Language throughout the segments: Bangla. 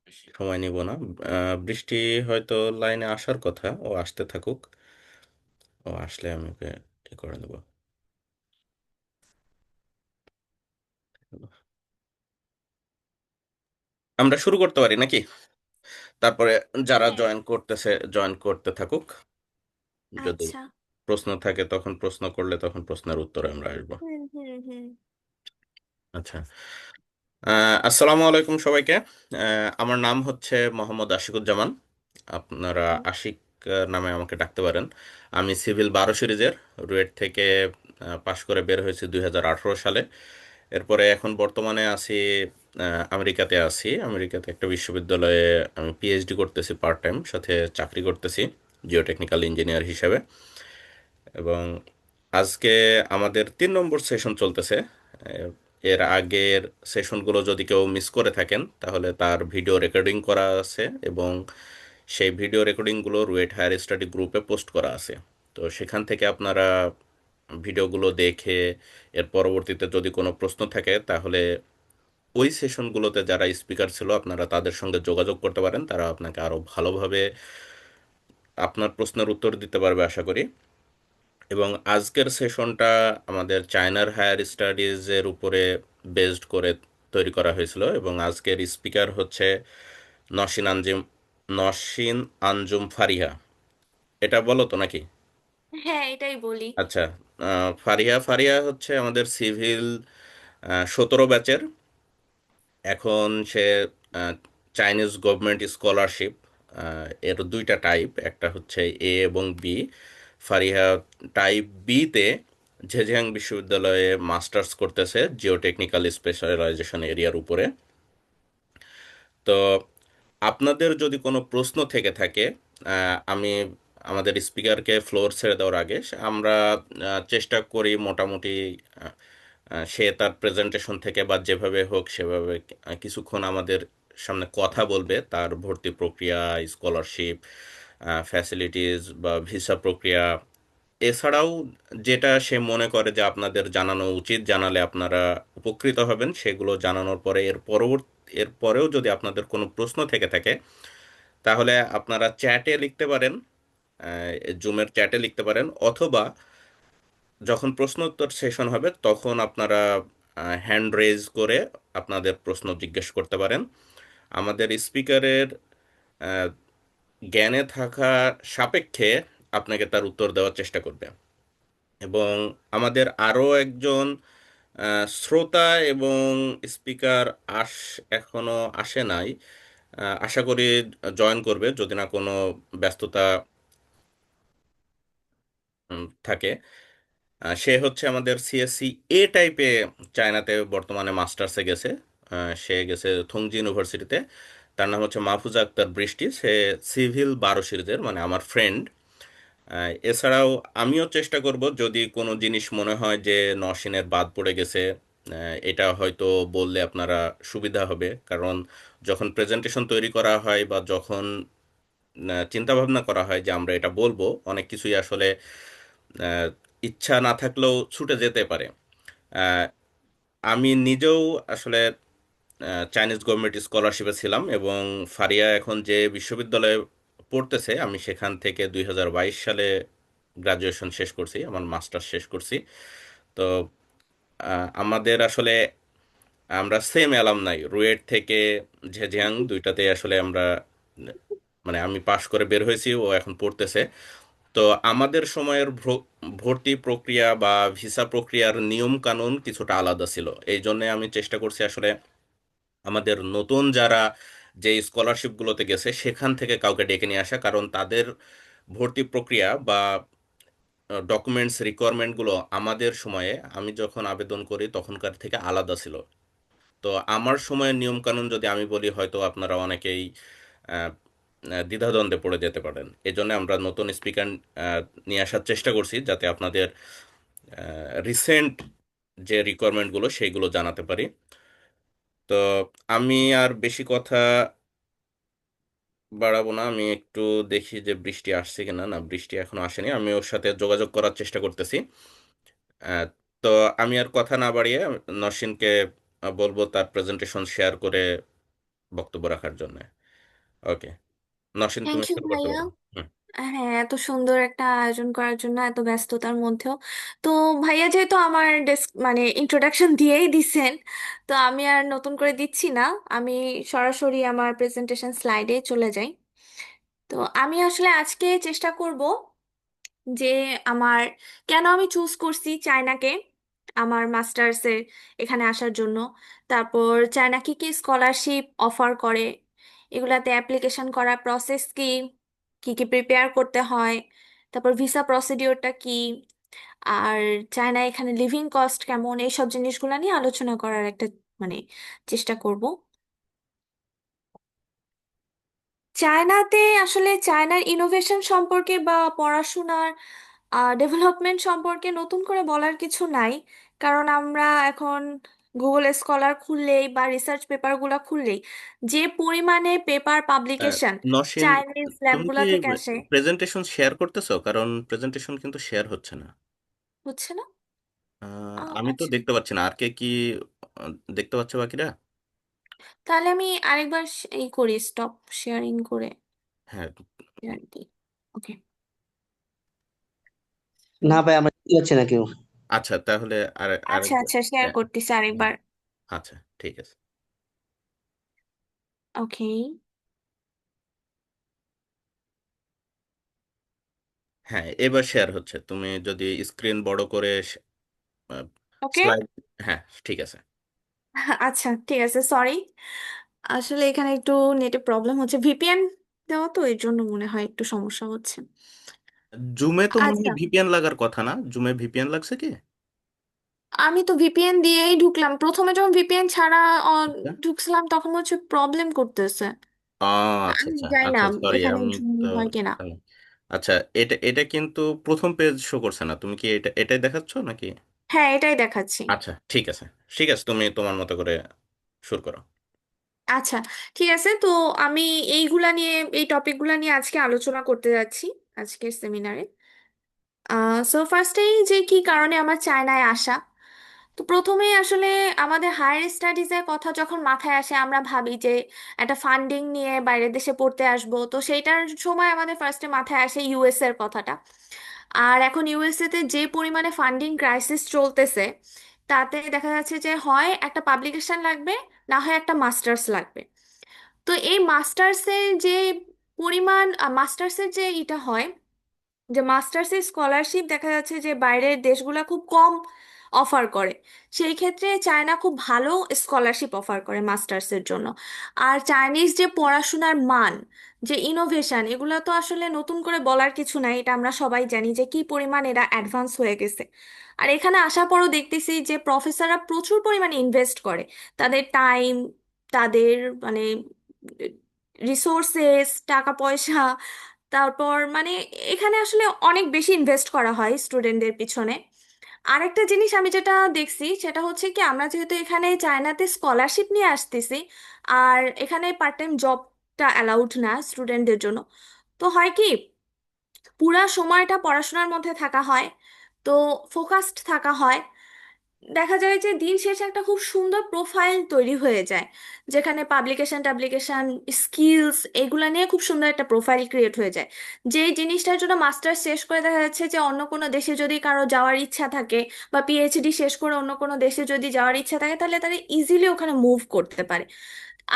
বেশি সময় নিব না। বৃষ্টি হয়তো লাইনে আসার কথা, ও আসতে থাকুক। ও আসলে আমি ওকে করে দেবো। আমরা শুরু করতে পারি নাকি? তারপরে যারা হ্যাঁ। জয়েন করতেছে জয়েন করতে থাকুক। যদি আচ্ছা। প্রশ্ন থাকে তখন প্রশ্ন করলে তখন প্রশ্নের উত্তরে আমরা আসবো। হুম হুম হুম। আচ্ছা। আসসালামু আলাইকুম সবাইকে। আমার নাম হচ্ছে মোহাম্মদ আশিকুজ্জামান। আপনারা হুম। আশিক নামে আমাকে ডাকতে পারেন। আমি সিভিল 12 সিরিজের রুয়েট থেকে পাশ করে বের হয়েছি 2018 সালে। এরপরে এখন বর্তমানে আছি, আমেরিকাতে আছি। আমেরিকাতে একটা বিশ্ববিদ্যালয়ে আমি পিএইচডি করতেছি, পার্ট টাইম সাথে চাকরি করতেছি জিওটেকনিক্যাল ইঞ্জিনিয়ার হিসেবে। এবং আজকে আমাদের 3 নম্বর সেশন চলতেছে। আহ, এর আগের সেশনগুলো যদি কেউ মিস করে থাকেন তাহলে তার ভিডিও রেকর্ডিং করা আছে, এবং সেই ভিডিও রেকর্ডিংগুলো রুয়েট হায়ার স্টাডি গ্রুপে পোস্ট করা আছে। তো সেখান থেকে আপনারা ভিডিওগুলো দেখে এর পরবর্তীতে যদি কোনো প্রশ্ন থাকে তাহলে ওই সেশনগুলোতে যারা স্পিকার ছিল আপনারা তাদের সঙ্গে যোগাযোগ করতে পারেন। তারা আপনাকে আরো ভালোভাবে আপনার প্রশ্নের উত্তর দিতে পারবে আশা করি। এবং আজকের সেশনটা আমাদের চায়নার হায়ার স্টাডিজের উপরে বেসড করে তৈরি করা হয়েছিল, এবং আজকের স্পিকার হচ্ছে নসিন আঞ্জিম নসিন আঞ্জুম ফারিহা। এটা বলো তো নাকি? হ্যাঁ, এটাই বলি। আচ্ছা। ফারিহা ফারিহা হচ্ছে আমাদের সিভিল 17 ব্যাচের। এখন সে চাইনিজ গভর্নমেন্ট স্কলারশিপ, এর দুইটা টাইপ, একটা হচ্ছে এ এবং বি। ফারিহা টাইপ বিতে ঝেঝিয়াং বিশ্ববিদ্যালয়ে মাস্টার্স করতেছে জিওটেকনিক্যাল স্পেশালাইজেশন এরিয়ার উপরে। তো আপনাদের যদি কোনো প্রশ্ন থেকে থাকে, আমি আমাদের স্পিকারকে ফ্লোর ছেড়ে দেওয়ার আগে আমরা চেষ্টা করি মোটামুটি আহ, সে তার প্রেজেন্টেশন থেকে বা যেভাবে হোক সেভাবে কিছুক্ষণ আমাদের সামনে কথা বলবে তার ভর্তি প্রক্রিয়া, স্কলারশিপ, ফ্যাসিলিটিস বা ভিসা প্রক্রিয়া। এছাড়াও যেটা সে মনে করে যে আপনাদের জানানো উচিত, জানালে আপনারা উপকৃত হবেন, সেগুলো জানানোর পরে এর পরেও যদি আপনাদের কোনো প্রশ্ন থেকে থাকে তাহলে আপনারা চ্যাটে লিখতে পারেন, জুমের চ্যাটে লিখতে পারেন, অথবা যখন প্রশ্ন উত্তর সেশন হবে তখন আপনারা হ্যান্ড রেজ করে আপনাদের প্রশ্ন জিজ্ঞেস করতে পারেন। আমাদের স্পিকারের জ্ঞানে থাকা সাপেক্ষে আপনাকে তার উত্তর দেওয়ার চেষ্টা করবে। এবং আমাদের আরও একজন শ্রোতা এবং স্পিকার আস এখনো আসে নাই। আশা করি জয়েন করবে যদি না কোনো ব্যস্ততা থাকে। সে হচ্ছে আমাদের সিএসসি এ টাইপে চায়নাতে বর্তমানে মাস্টার্সে গেছে। সে গেছে থংজি ইউনিভার্সিটিতে। তার নাম হচ্ছে মাহফুজা আক্তার বৃষ্টি। সে সিভিল 12 সিরিজের, মানে আমার ফ্রেন্ড। এছাড়াও আমিও চেষ্টা করব যদি কোনো জিনিস মনে হয় যে নওশিনের বাদ পড়ে গেছে, এটা হয়তো বললে আপনারা সুবিধা হবে। কারণ যখন প্রেজেন্টেশন তৈরি করা হয় বা যখন চিন্তা ভাবনা করা হয় যে আমরা এটা বলবো, অনেক কিছুই আসলে আহ, ইচ্ছা না থাকলেও ছুটে যেতে পারে। আহ, আমি নিজেও আসলে চাইনিজ গভর্নমেন্ট স্কলারশিপে ছিলাম, এবং ফারিয়া এখন যে বিশ্ববিদ্যালয়ে পড়তেছে আমি সেখান থেকে 2022 সালে গ্রাজুয়েশন শেষ করছি, আমার মাস্টার্স শেষ করছি। তো আমাদের আসলে আমরা সেম অ্যালামনাই রুয়েট থেকে ঝেজিয়াং দুইটাতে আসলে আমরা, মানে আমি পাশ করে বের হয়েছি, ও এখন পড়তেছে। তো আমাদের সময়ের ভর্তি প্রক্রিয়া বা ভিসা প্রক্রিয়ার নিয়ম কানুন কিছুটা আলাদা ছিল। এই জন্য আমি চেষ্টা করছি আসলে আমাদের নতুন যারা যে স্কলারশিপগুলোতে গেছে সেখান থেকে কাউকে ডেকে নিয়ে আসা, কারণ তাদের ভর্তি প্রক্রিয়া বা ডকুমেন্টস রিকোয়ারমেন্টগুলো আমাদের সময়ে, আমি যখন আবেদন করি তখনকার থেকে আলাদা ছিল। তো আমার সময়ের নিয়ম কানুন যদি আমি বলি হয়তো আপনারা অনেকেই আহ, দ্বিধাদ্বন্দ্বে পড়ে যেতে পারেন। এজন্য আমরা নতুন স্পিকার নিয়ে আসার চেষ্টা করছি যাতে আপনাদের রিসেন্ট যে রিকোয়ারমেন্টগুলো সেইগুলো জানাতে পারি। তো আমি আর বেশি কথা বাড়াবো না। আমি একটু দেখি যে বৃষ্টি আসছে কিনা। না, বৃষ্টি এখনো আসেনি। আমি ওর সাথে যোগাযোগ করার চেষ্টা করতেছি। আহ, তো আমি আর কথা না বাড়িয়ে নসিনকে বলবো তার প্রেজেন্টেশন শেয়ার করে বক্তব্য রাখার জন্য। ওকে, নসীন থ্যাংক তুমি ইউ শুরু করতে ভাইয়া। পারো। হুম। হ্যাঁ, এত সুন্দর একটা আয়োজন করার জন্য, এত ব্যস্ততার মধ্যেও। তো ভাইয়া যেহেতু আমার ডেস্ক মানে ইন্ট্রোডাকশন দিয়েই দিছেন, তো আমি আর নতুন করে দিচ্ছি না। আমি সরাসরি আমার প্রেজেন্টেশন স্লাইডে চলে যাই। তো আমি আসলে আজকে চেষ্টা করব যে আমার কেন আমি চুজ করছি চায়নাকে আমার মাস্টার্সের এখানে আসার জন্য। তারপর চায়না কি কি স্কলারশিপ অফার করে, এগুলাতে অ্যাপ্লিকেশন করার প্রসেস কি, কি কি প্রিপেয়ার করতে হয়, তারপর ভিসা প্রসিডিওরটা কি, আর চায়না এখানে লিভিং কস্ট কেমন, এইসব জিনিসগুলো নিয়ে আলোচনা করার একটা মানে চেষ্টা করব। চায়নাতে আসলে চায়নার ইনোভেশন সম্পর্কে বা পড়াশোনার ডেভেলপমেন্ট সম্পর্কে নতুন করে বলার কিছু নাই। কারণ আমরা এখন গুগল স্কলার খুললেই বা রিসার্চ পেপারগুলো খুললেই যে পরিমাণে পেপার আহ, পাবলিকেশন নসীন, চাইনিজ তুমি ল্যাবগুলা কি থেকে আসে। প্রেজেন্টেশন শেয়ার করতেছো? কারণ প্রেজেন্টেশন কিন্তু শেয়ার হচ্ছে না। হচ্ছে না? আমি তো আচ্ছা, দেখতে পাচ্ছি না, আর কে কি দেখতে পাচ্ছে বাকিরা? তাহলে আমি আরেকবার এই করি, স্টপ শেয়ারিং করে হ্যাঁ। শেয়ার দিই। ওকে। না ভাই, আমরা দেখতে পাচ্ছি না কেউ। আচ্ছা, তাহলে আচ্ছা আরেকবার। আচ্ছা, শেয়ার হ্যাঁ, করতেছি হ্যাঁ, আরেকবার। আচ্ছা, ঠিক আছে। ওকে। হ্যাঁ, এবার শেয়ার হচ্ছে, তুমি যদি স্ক্রিন বড় করে ওকে। স্লাইড। হ্যাঁ, ঠিক আছে। আচ্ছা ঠিক আছে, সরি। আসলে এখানে একটু নেটে প্রবলেম হচ্ছে, ভিপিএন দেওয়া তো এর জন্য মনে হয় একটু সমস্যা হচ্ছে। জুমে তো মনে আচ্ছা, হয় ভিপিএন লাগার কথা না, জুমে ভিপিএন লাগছে কি? আমি তো ভিপিএন দিয়েই ঢুকলাম, প্রথমে যখন ভিপিএন ছাড়া আচ্ছা। ঢুকছিলাম তখন হচ্ছে প্রবলেম করতেছে। আচ্ছা, আমি আচ্ছা, জানি না আচ্ছা, সরি এখানে আমি জুম তো। হয় কিনা। আমি- আচ্ছা, এটা এটা কিন্তু প্রথম পেজ শো করছে না, তুমি কি এটাই দেখাচ্ছ নাকি? হ্যাঁ, এটাই দেখাচ্ছি। আচ্ছা, ঠিক আছে। ঠিক আছে, তুমি তোমার মতো করে শুরু করো। আচ্ছা ঠিক আছে, তো আমি এইগুলা নিয়ে, এই টপিকগুলা নিয়ে আজকে আলোচনা করতে যাচ্ছি আজকের সেমিনারে। সো ফার্স্টেই যে কি কারণে আমার চায়নায় আসা। তো প্রথমেই আসলে আমাদের হায়ার স্টাডিজের কথা যখন মাথায় আসে আমরা ভাবি যে একটা ফান্ডিং নিয়ে বাইরের দেশে পড়তে আসবো, তো সেইটার সময় আমাদের ফার্স্টে মাথায় আসে ইউএস এর কথাটা। আর এখন ইউএসএ তে যে পরিমাণে ফান্ডিং ক্রাইসিস চলতেছে, তাতে দেখা যাচ্ছে যে হয় একটা পাবলিকেশন লাগবে, না হয় একটা মাস্টার্স লাগবে। তো এই মাস্টার্সের যে পরিমাণ, মাস্টার্সের যে এটা হয়, যে মাস্টার্সের স্কলারশিপ দেখা যাচ্ছে যে বাইরের দেশগুলো খুব কম অফার করে। সেই ক্ষেত্রে চায়না খুব ভালো স্কলারশিপ অফার করে মাস্টার্সের জন্য। আর চাইনিজ যে পড়াশোনার মান, যে ইনোভেশন, এগুলো তো আসলে নতুন করে বলার কিছু নাই, এটা আমরা সবাই জানি যে কি পরিমাণ এরা অ্যাডভান্স হয়ে গেছে। আর এখানে আসার পরও দেখতেছি যে প্রফেসররা প্রচুর পরিমাণে ইনভেস্ট করে তাদের টাইম, তাদের মানে রিসোর্সেস, টাকা পয়সা। তারপর মানে এখানে আসলে অনেক বেশি ইনভেস্ট করা হয় স্টুডেন্টদের পিছনে। আরেকটা জিনিস আমি যেটা দেখছি সেটা হচ্ছে কি, আমরা যেহেতু এখানে চায়নাতে স্কলারশিপ নিয়ে আসতেছি, আর এখানে পার্ট টাইম জবটা অ্যালাউড না স্টুডেন্টদের জন্য, তো হয় কি পুরা সময়টা পড়াশোনার মধ্যে থাকা হয়, তো ফোকাসড থাকা হয়। দেখা যায় যে দিন শেষে একটা খুব সুন্দর প্রোফাইল তৈরি হয়ে যায়, যেখানে পাবলিকেশন টাবলিকেশন, স্কিলস, এগুলা নিয়ে খুব সুন্দর একটা প্রোফাইল ক্রিয়েট হয়ে যায়। যেই জিনিসটার জন্য মাস্টার্স শেষ করে দেখা যাচ্ছে যে অন্য কোনো দেশে যদি কারো যাওয়ার ইচ্ছা থাকে, বা পিএইচডি শেষ করে অন্য কোনো দেশে যদি যাওয়ার ইচ্ছা থাকে, তাহলে তারা ইজিলি ওখানে মুভ করতে পারে।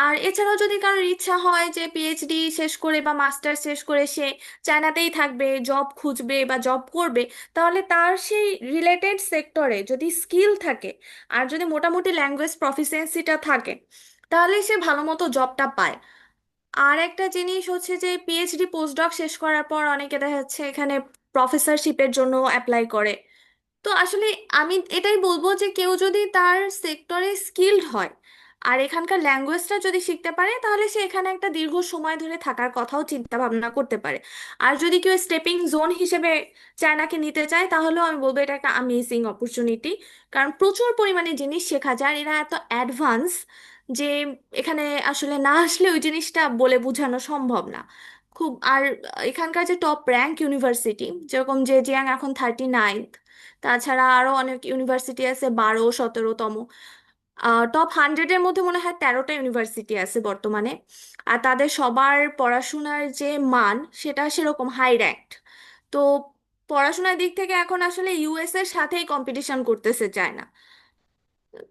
আর এছাড়াও যদি কারোর ইচ্ছা হয় যে পিএইচডি শেষ করে বা মাস্টার শেষ করে সে চায়নাতেই থাকবে, জব খুঁজবে বা জব করবে, তাহলে তার সেই রিলেটেড সেক্টরে যদি স্কিল থাকে, আর যদি মোটামুটি ল্যাঙ্গুয়েজ প্রফিসিয়েন্সিটা থাকে, তাহলে সে ভালো মতো জবটা পায়। আর একটা জিনিস হচ্ছে যে পিএইচডি পোস্টডক শেষ করার পর অনেকে দেখা যাচ্ছে এখানে প্রফেসরশিপের জন্য অ্যাপ্লাই করে। তো আসলে আমি এটাই বলবো যে কেউ যদি তার সেক্টরে স্কিলড হয় আর এখানকার ল্যাঙ্গুয়েজটা যদি শিখতে পারে, তাহলে সে এখানে একটা দীর্ঘ সময় ধরে থাকার কথাও চিন্তা ভাবনা করতে পারে। আর যদি কেউ স্টেপিং জোন হিসেবে চায়নাকে নিতে চায়, তাহলেও আমি বলবো এটা একটা আমেজিং অপরচুনিটি। কারণ প্রচুর পরিমাণে জিনিস শেখা যায়, আর এরা এত অ্যাডভান্স যে এখানে আসলে না আসলে ওই জিনিসটা বলে বোঝানো সম্ভব না। খুব আর এখানকার যে টপ র্যাঙ্ক ইউনিভার্সিটি, যেরকম যে জিয়াং এখন 39, তাছাড়া আরো অনেক ইউনিভার্সিটি আছে 12, 17তম। টপ 100-এর মধ্যে মনে হয় 13টা ইউনিভার্সিটি আছে বর্তমানে। আর তাদের সবার পড়াশোনার যে মান সেটা সেরকম হাই র্যাঙ্কড। তো পড়াশোনার দিক থেকে এখন আসলে ইউএস এর সাথেই কম্পিটিশন করতেছে চায়না।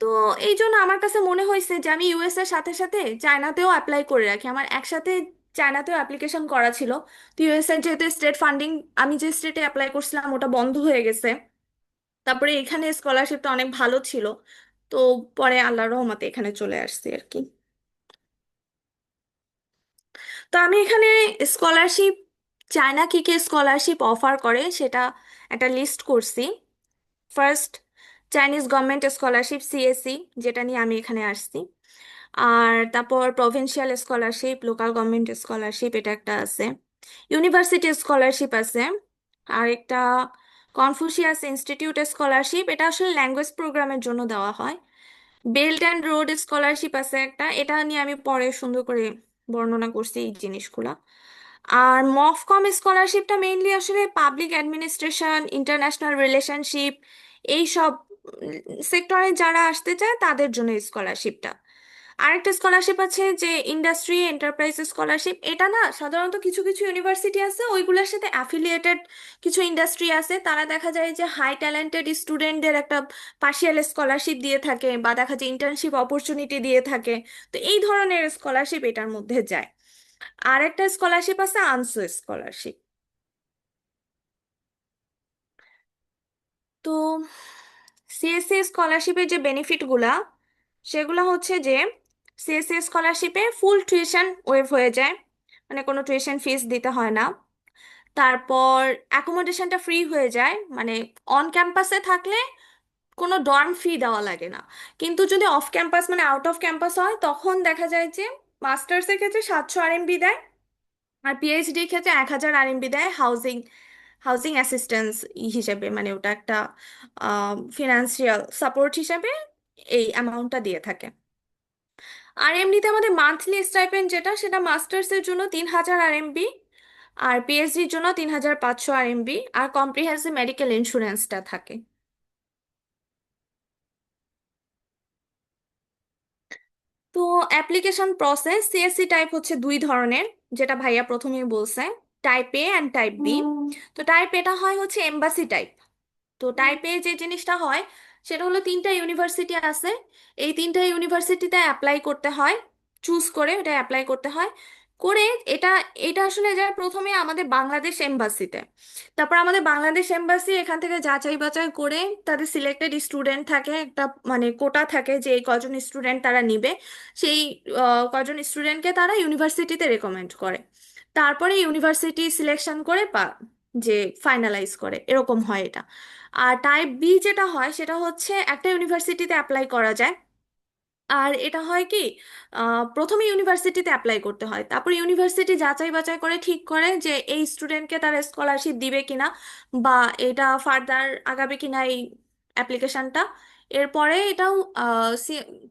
তো এই জন্য আমার কাছে মনে হয়েছে যে আমি ইউএস এর সাথে সাথে চায়নাতেও অ্যাপ্লাই করে রাখি, আমার একসাথে চায়নাতেও অ্যাপ্লিকেশন করা ছিল। তো ইউএস এর যেহেতু স্টেট ফান্ডিং, আমি যে স্টেটে অ্যাপ্লাই করছিলাম ওটা বন্ধ হয়ে গেছে। তারপরে এখানে স্কলারশিপটা অনেক ভালো ছিল। তো পরে আল্লাহর রহমতে এখানে চলে আসছি আর কি। তো আমি এখানে স্কলারশিপ, চায়না কি কি স্কলারশিপ অফার করে সেটা একটা লিস্ট করছি। First, Chinese government scholarship CSC, যেটা নিয়ে আমি এখানে আসছি। আর তারপর provincial scholarship, local government scholarship, এটা একটা আছে। ইউনিভার্সিটি স্কলারশিপ আছে। আর একটা কনফুসিয়াস ইনস্টিটিউট স্কলারশিপ, এটা আসলে ল্যাঙ্গুয়েজ প্রোগ্রামের জন্য দেওয়া হয়। বেল্ট অ্যান্ড রোড স্কলারশিপ আছে একটা, এটা নিয়ে আমি পরে সুন্দর করে বর্ণনা করছি এই জিনিসগুলা। আর মফকম স্কলারশিপটা মেইনলি আসলে পাবলিক অ্যাডমিনিস্ট্রেশন, ইন্টারন্যাশনাল রিলেশনশিপ, এই সব সেক্টরে যারা আসতে চায় তাদের জন্য স্কলারশিপটা। আরেকটা স্কলারশিপ আছে যে ইন্ডাস্ট্রি এন্টারপ্রাইজ স্কলারশিপ, এটা না সাধারণত কিছু কিছু ইউনিভার্সিটি আছে ওইগুলোর সাথে অ্যাফিলিয়েটেড কিছু ইন্ডাস্ট্রি আছে, তারা দেখা যায় যে হাই ট্যালেন্টেড স্টুডেন্টদের একটা পার্শিয়াল স্কলারশিপ দিয়ে থাকে বা দেখা যায় ইন্টার্নশিপ অপরচুনিটি দিয়ে থাকে। তো এই ধরনের স্কলারশিপ এটার মধ্যে যায়। আর একটা স্কলারশিপ আছে আনসু স্কলারশিপ। তো সিএসসি স্কলারশিপের যে বেনিফিটগুলা সেগুলো হচ্ছে যে সিএসসি স্কলারশিপে ফুল টিউশন ওয়েভ হয়ে যায়, মানে কোনো টিউশন ফিস দিতে হয় না। তারপর অ্যাকোমোডেশনটা ফ্রি হয়ে যায়, মানে অন ক্যাম্পাসে থাকলে কোনো ডর্ম ফি দেওয়া লাগে না। কিন্তু যদি অফ ক্যাম্পাস মানে আউট অফ ক্যাম্পাস হয় তখন দেখা যায় যে মাস্টার্সের ক্ষেত্রে 700 আরএমবি দেয়, আর পিএইচডির ক্ষেত্রে 1000 আরএমবি দেয় হাউজিং হাউজিং অ্যাসিস্ট্যান্স হিসেবে, মানে ওটা একটা ফিনান্সিয়াল সাপোর্ট হিসেবে এই অ্যামাউন্টটা দিয়ে থাকে। আর এমনিতে আমাদের মান্থলি স্টাইপেন্ড যেটা, সেটা মাস্টার্সের জন্য 3000 আরএমবি, আর পিএইচডির জন্য 3500 আরএমবি, আর কম্প্রিহেন্সিভ মেডিকেল ইন্স্যুরেন্সটা থাকে। তো অ্যাপ্লিকেশন প্রসেস সিএসসি টাইপ হচ্ছে দুই ধরনের, যেটা ভাইয়া প্রথমেই বলছে, type A and type B. তো টাইপ এটা হয় হচ্ছে এমবাসি টাইপ। তো টাইপ এ যে জিনিসটা হয় সেটা হলো 3টা ইউনিভার্সিটি আছে, এই 3টা ইউনিভার্সিটিতে অ্যাপ্লাই করতে হয়, চুজ করে এটা অ্যাপ্লাই করতে হয়। করে এটা এটা আসলে যায় প্রথমে আমাদের বাংলাদেশ এমবাসিতে। তারপর আমাদের বাংলাদেশ এমবাসি এখান থেকে যাচাই বাছাই করে তাদের সিলেক্টেড স্টুডেন্ট থাকে, একটা মানে কোটা থাকে যে এই কজন স্টুডেন্ট তারা নিবে। সেই কজন স্টুডেন্টকে তারা ইউনিভার্সিটিতে রেকমেন্ড করে। তারপরে ইউনিভার্সিটি সিলেকশন করে যে ফাইনালাইজ করে, এরকম হয় এটা। আর টাইপ বি যেটা হয় সেটা হচ্ছে একটা ইউনিভার্সিটিতে অ্যাপ্লাই করা যায়। আর এটা হয় কি, প্রথমে ইউনিভার্সিটিতে অ্যাপ্লাই করতে হয়, তারপর ইউনিভার্সিটি যাচাই বাছাই করে ঠিক করে যে এই স্টুডেন্টকে তারা স্কলারশিপ দিবে কিনা বা এটা ফার্দার আগাবে কিনা এই অ্যাপ্লিকেশনটা। এরপরে এটাও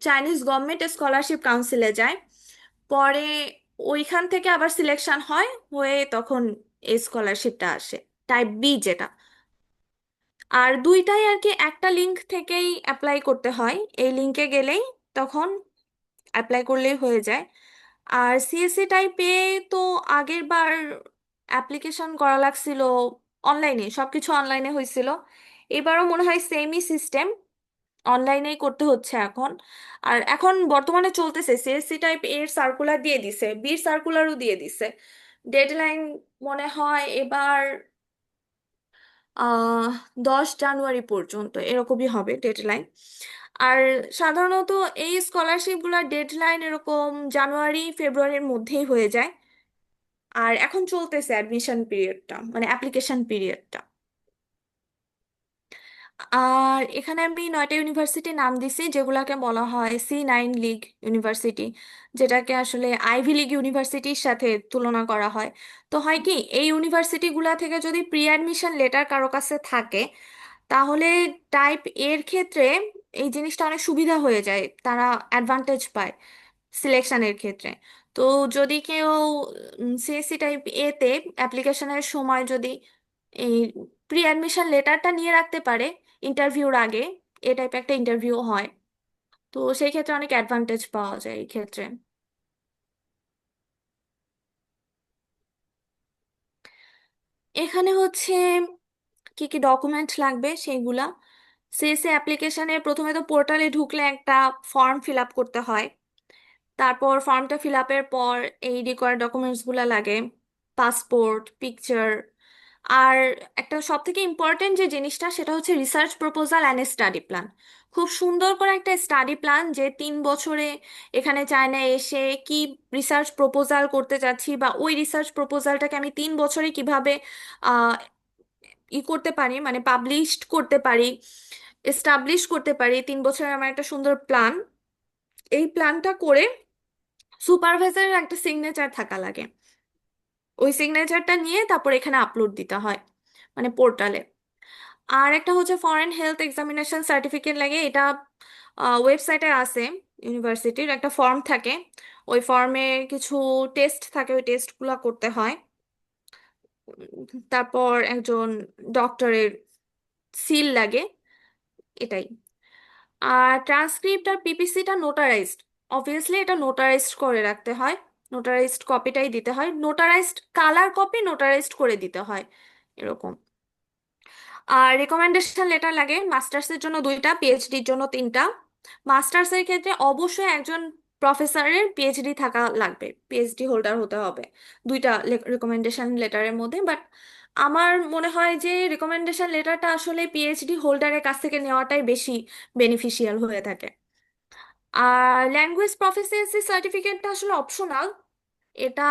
চাইনিজ গভর্নমেন্ট স্কলারশিপ কাউন্সিলে যায়। পরে ওইখান থেকে আবার সিলেকশন হয়, হয়ে তখন এই স্কলারশিপটা আসে, টাইপ বি যেটা। আর দুইটাই আর কি একটা লিংক থেকেই অ্যাপ্লাই করতে হয়, এই লিংকে গেলেই তখন অ্যাপ্লাই করলেই হয়ে যায়। আর সিএসসি টাইপে তো আগের বার অ্যাপ্লিকেশন করা লাগছিল অনলাইনে, সবকিছু অনলাইনে হয়েছিল। এবারও মনে হয় সেমই সিস্টেম, অনলাইনেই করতে হচ্ছে এখন। আর এখন বর্তমানে চলতেছে সিএসসি টাইপ এর সার্কুলার দিয়ে দিছে, বির সার্কুলারও দিয়ে দিছে। ডেডলাইন মনে হয় এবার আহ 10 জানুয়ারি পর্যন্ত এরকমই হবে ডেডলাইন। আর সাধারণত এই স্কলারশিপগুলোর ডেডলাইন এরকম জানুয়ারি ফেব্রুয়ারির মধ্যেই হয়ে যায়। আর এখন চলতেছে অ্যাডমিশন পিরিয়ডটা, মানে অ্যাপ্লিকেশন পিরিয়ডটা। আর এখানে আমি 9টা ইউনিভার্সিটির নাম দিছি যেগুলাকে বলা হয় C9 লিগ ইউনিভার্সিটি, যেটাকে আসলে আইভি লিগ ইউনিভার্সিটির সাথে তুলনা করা হয়। তো হয় কি, এই ইউনিভার্সিটিগুলা থেকে যদি প্রি অ্যাডমিশন লেটার কারো কাছে থাকে তাহলে টাইপ এর ক্ষেত্রে এই জিনিসটা অনেক সুবিধা হয়ে যায়, তারা অ্যাডভান্টেজ পায় সিলেকশনের ক্ষেত্রে। তো যদি কেউ সিএসসি টাইপ এতে অ্যাপ্লিকেশনের সময় যদি এই প্রি অ্যাডমিশন লেটারটা নিয়ে রাখতে পারে ইন্টারভিউর আগে, এ টাইপ একটা ইন্টারভিউ হয়, তো সেই ক্ষেত্রে অনেক অ্যাডভান্টেজ পাওয়া যায় এই ক্ষেত্রে। এখানে হচ্ছে কি কি ডকুমেন্ট লাগবে সেইগুলা, সিএসসি অ্যাপ্লিকেশনে প্রথমে তো পোর্টালে ঢুকলে একটা ফর্ম ফিল আপ করতে হয়। তারপর ফর্মটা ফিল আপের পর এই রিকোয়ার্ড ডকুমেন্টস গুলা লাগে, পাসপোর্ট, পিকচার। আর একটা সব থেকে ইম্পর্টেন্ট যে জিনিসটা সেটা হচ্ছে research proposal and study plan. খুব সুন্দর করে একটা স্টাডি প্ল্যান, যে 3 বছরে এখানে চায়না এসে কি রিসার্চ প্রপোজাল করতে চাচ্ছি, বা ওই রিসার্চ প্রপোজালটাকে আমি 3 বছরে কিভাবে আহ, করতে পারি, মানে পাবলিশ করতে পারি, এস্টাবলিশ করতে পারি। 3 বছরের আমার একটা সুন্দর প্ল্যান। এই প্ল্যানটা করে সুপারভাইজারের একটা সিগনেচার থাকা লাগে। ওই সিগনেচারটা নিয়ে তারপর এখানে আপলোড দিতে হয়, মানে পোর্টালে। আর একটা হচ্ছে ফরেন হেলথ এক্সামিনেশন সার্টিফিকেট লাগে। এটা ওয়েবসাইটে আছে, ইউনিভার্সিটির একটা ফর্ম থাকে। ওই ফর্মে কিছু টেস্ট থাকে, ওই টেস্টগুলো করতে হয়। তারপর একজন ডক্টরের সিল লাগে, এটাই। আর ট্রান্সক্রিপ্ট আর পিপিসিটা নোটারাইজড, অবভিয়াসলি এটা নোটারাইজড করে রাখতে হয়। নোটারাইজড কপিটাই দিতে হয়, নোটারাইজড কালার কপি নোটারাইজড করে দিতে হয়, এরকম। আর রেকমেন্ডেশন লেটার লাগে, মাস্টার্সের জন্য 2টা, পিএইচডির জন্য 3টা। মাস্টার্সের ক্ষেত্রে অবশ্যই একজন প্রফেসরের পিএইচডি থাকা লাগবে, পিএইচডি হোল্ডার হতে হবে 2টা রেকমেন্ডেশন লেটারের মধ্যে। বাট আমার মনে হয় যে রেকমেন্ডেশন লেটারটা আসলে পিএইচডি হোল্ডারের কাছ থেকে নেওয়াটাই বেশি বেনিফিশিয়াল হয়ে থাকে। আর ল্যাঙ্গুয়েজ প্রফিসিয়েন্সি সার্টিফিকেটটা আসলে অপশনাল। এটা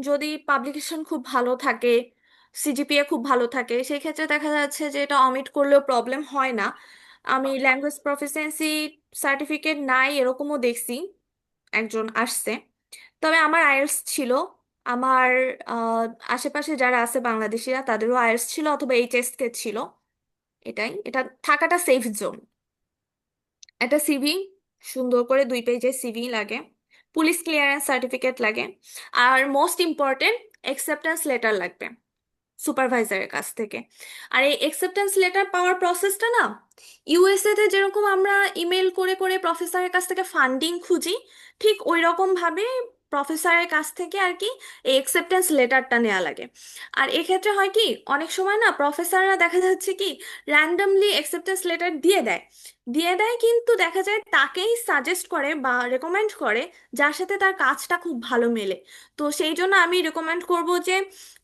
যদি পাবলিকেশন খুব ভালো থাকে, সিজিপিএ খুব ভালো থাকে, সেই ক্ষেত্রে দেখা যাচ্ছে যে এটা অমিট করলেও প্রবলেম হয় না। আমি ল্যাঙ্গুয়েজ প্রফিসিয়েন্সি সার্টিফিকেট নাই এরকমও দেখছি, একজন আসছে। তবে আমার আইএলটিএস ছিল। আমার আহ, আশেপাশে যারা আছে বাংলাদেশিরা তাদেরও আইএলটিএস ছিল অথবা এইচএসকে ছিল। এটাই, এটা থাকাটা সেফ জোন। একটা সিভি, সুন্দর করে 2 পেজের সিভি লাগে। পুলিশ ক্লিয়ারেন্স সার্টিফিকেট লাগে। আর মোস্ট ইম্পর্টেন্ট, অ্যাকসেপ্টেন্স লেটার লাগবে সুপারভাইজারের কাছ থেকে। আর এই অ্যাকসেপ্টেন্স লেটার পাওয়ার প্রসেসটা না, ইউএসএ তে যেরকম আমরা ইমেল করে করে প্রফেসরের কাছ থেকে ফান্ডিং খুঁজি, ঠিক ওই রকম ভাবে প্রফেসরের কাছ থেকে আর কি এই অ্যাকসেপ্টেন্স লেটারটা নেওয়া লাগে। আর এক্ষেত্রে হয় কি, অনেক সময় না প্রফেসররা দেখা যাচ্ছে কি র্যান্ডমলি অ্যাকসেপ্টেন্স লেটার দিয়ে দেয়। দিয়ে দেয় কিন্তু দেখা যায় তাকেই সাজেস্ট করে বা রেকমেন্ড করে যার সাথে তার কাজটা খুব ভালো মেলে। তো সেই জন্য আমি রেকমেন্ড করব যে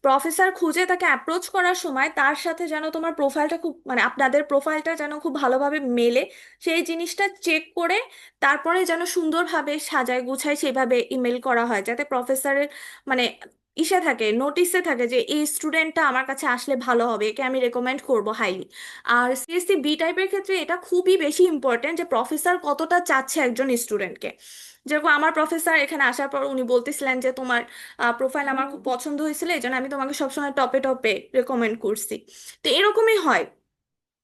প্রফেসর খুঁজে তাকে অ্যাপ্রোচ করার সময় তার সাথে যেন তোমার প্রোফাইলটা খুব, মানে আপনাদের প্রোফাইলটা যেন খুব ভালোভাবে মেলে, সেই জিনিসটা চেক করে তারপরে যেন সুন্দরভাবে সাজায় গুছায় সেইভাবে ইমেল করা হয়, যাতে প্রফেসরের মানে ইসে থাকে, নোটিসে থাকে যে এই স্টুডেন্টটা আমার কাছে আসলে ভালো হবে, একে আমি রেকমেন্ড করব হাইলি। আর সিএসসি বি টাইপের ক্ষেত্রে এটা খুবই বেশি ইম্পর্টেন্ট যে প্রফেসর কতটা চাচ্ছে একজন স্টুডেন্টকে। যেরকম আমার প্রফেসর এখানে আসার পর উনি বলতেছিলেন যে তোমার প্রোফাইল আমার খুব পছন্দ হয়েছিল, এই জন্য আমি তোমাকে সবসময় টপে টপে রেকমেন্ড করছি। তো এরকমই হয়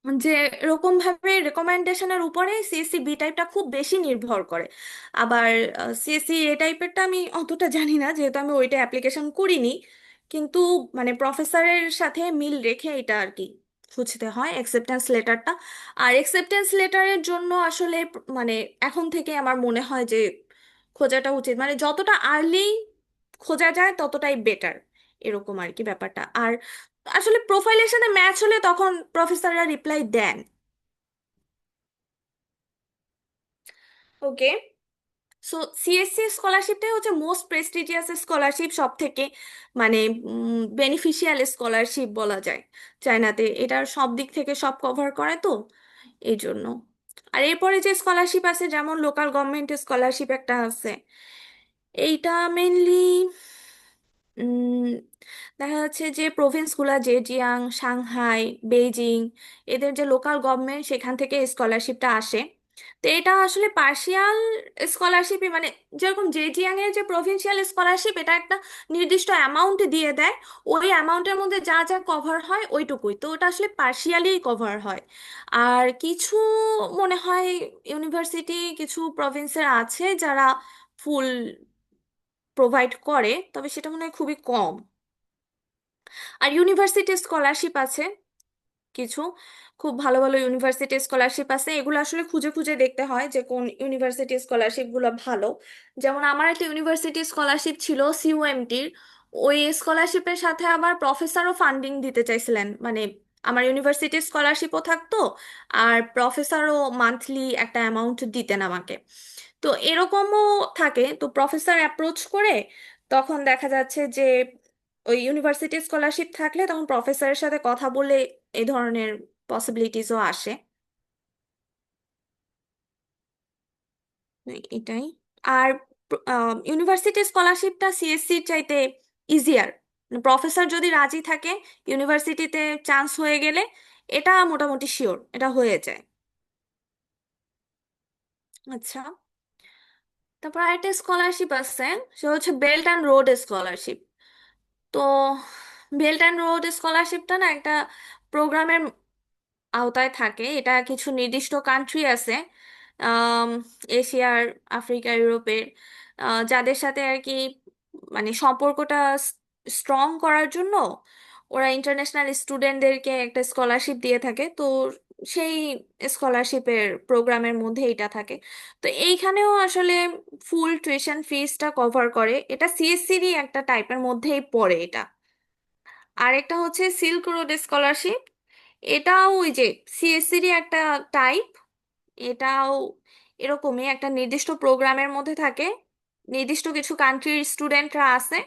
যে এরকম ভাবে রেকমেন্ডেশনের উপরে সিএসসি বি টাইপটা খুব বেশি নির্ভর করে। আবার সিএসসি এ টাইপেরটা আমি অতটা জানি না, যেহেতু আমি ওইটা অ্যাপ্লিকেশন করিনি। কিন্তু মানে প্রফেসরের সাথে মিল রেখে এটা আর কি খুঁজতে হয় অ্যাকসেপ্টেন্স লেটারটা। আর অ্যাকসেপ্টেন্স লেটারের জন্য আসলে মানে এখন থেকে আমার মনে হয় যে খোঁজাটা উচিত, মানে যতটা আর্লি খোঁজা যায় ততটাই বেটার, এরকম আর কি ব্যাপারটা। আর আসলে প্রোফাইলের সাথে ম্যাচ হলে তখন প্রফেসররা রিপ্লাই দেন। ওকে। সো সিএসসি স্কলারশিপটাই হচ্ছে মোস্ট প্রেস্টিজিয়াস স্কলারশিপ, সব থেকে মানে বেনিফিশিয়াল স্কলারশিপ বলা যায় চায়নাতে। এটার সব দিক থেকে সব কভার করে তো, এই জন্য। আর এরপরে যে স্কলারশিপ আছে, যেমন লোকাল গভর্নমেন্ট স্কলারশিপ একটা আছে, এইটা মেনলি দেখা যাচ্ছে যে প্রভিন্সগুলো, জেজিয়াং, সাংহাই, বেইজিং, এদের যে লোকাল গভর্নমেন্ট সেখান থেকে স্কলারশিপটা আসে। তো এটা আসলে পার্শিয়াল স্কলারশিপই, মানে যেরকম জেজিয়াং এর যে প্রভিন্সিয়াল স্কলারশিপ, এটা একটা নির্দিষ্ট অ্যামাউন্ট দিয়ে দেয়। ওই অ্যামাউন্টের মধ্যে যা যা কভার হয় ওইটুকুই, তো ওটা আসলে পার্শিয়ালি কভার হয়। আর কিছু মনে হয় ইউনিভার্সিটি কিছু প্রভিন্সের আছে যারা ফুল প্রোভাইড করে, তবে সেটা মনে হয় খুবই কম। আর ইউনিভার্সিটি স্কলারশিপ আছে কিছু খুব ভালো ভালো ইউনিভার্সিটি স্কলারশিপ আছে, এগুলো আসলে খুঁজে খুঁজে দেখতে হয় যে কোন ইউনিভার্সিটি স্কলারশিপ গুলো ভালো। যেমন আমার একটা ইউনিভার্সিটি স্কলারশিপ ছিল সিইউএমটির, ওই স্কলারশিপের সাথে আবার প্রফেসরও ফান্ডিং দিতে চাইছিলেন, মানে আমার ইউনিভার্সিটির স্কলারশিপও থাকতো আর প্রফেসরও মান্থলি একটা অ্যামাউন্ট দিতেন আমাকে। তো এরকমও থাকে, তো প্রফেসর অ্যাপ্রোচ করে তখন দেখা যাচ্ছে যে ওই ইউনিভার্সিটি স্কলারশিপ থাকলে তখন প্রফেসরের সাথে কথা বলে এই ধরনের পসিবিলিটিসও আসে। এটাই। আর ইউনিভার্সিটি স্কলারশিপটা সিএসসির চাইতে ইজিয়ার, প্রফেসর যদি রাজি থাকে ইউনিভার্সিটিতে চান্স হয়ে গেলে এটা মোটামুটি শিওর এটা হয়ে যায়। আচ্ছা, তারপর আরেকটা স্কলারশিপ আছে, সে হচ্ছে বেল্ট অ্যান্ড রোড স্কলারশিপ। তো বেল্ট অ্যান্ড রোড স্কলারশিপটা না একটা প্রোগ্রামের আওতায় থাকে, এটা কিছু নির্দিষ্ট কান্ট্রি আছে, আম, এশিয়ার, আফ্রিকা, ইউরোপের, যাদের সাথে আর কি মানে সম্পর্কটা স্ট্রং করার জন্য ওরা ইন্টারন্যাশনাল স্টুডেন্টদেরকে একটা স্কলারশিপ দিয়ে থাকে। তো সেই স্কলারশিপের প্রোগ্রামের মধ্যে এটা থাকে। তো এইখানেও আসলে ফুল টিউশন ফিসটা কভার করে, এটা সিএসসিরই একটা টাইপের মধ্যেই পড়ে এটা। আরেকটা হচ্ছে সিল্ক রোড স্কলারশিপ, এটাও ওই যে সিএসসিরই একটা টাইপ, এটাও এরকমই একটা নির্দিষ্ট প্রোগ্রামের মধ্যে থাকে, নির্দিষ্ট কিছু কান্ট্রির স্টুডেন্টরা আছে,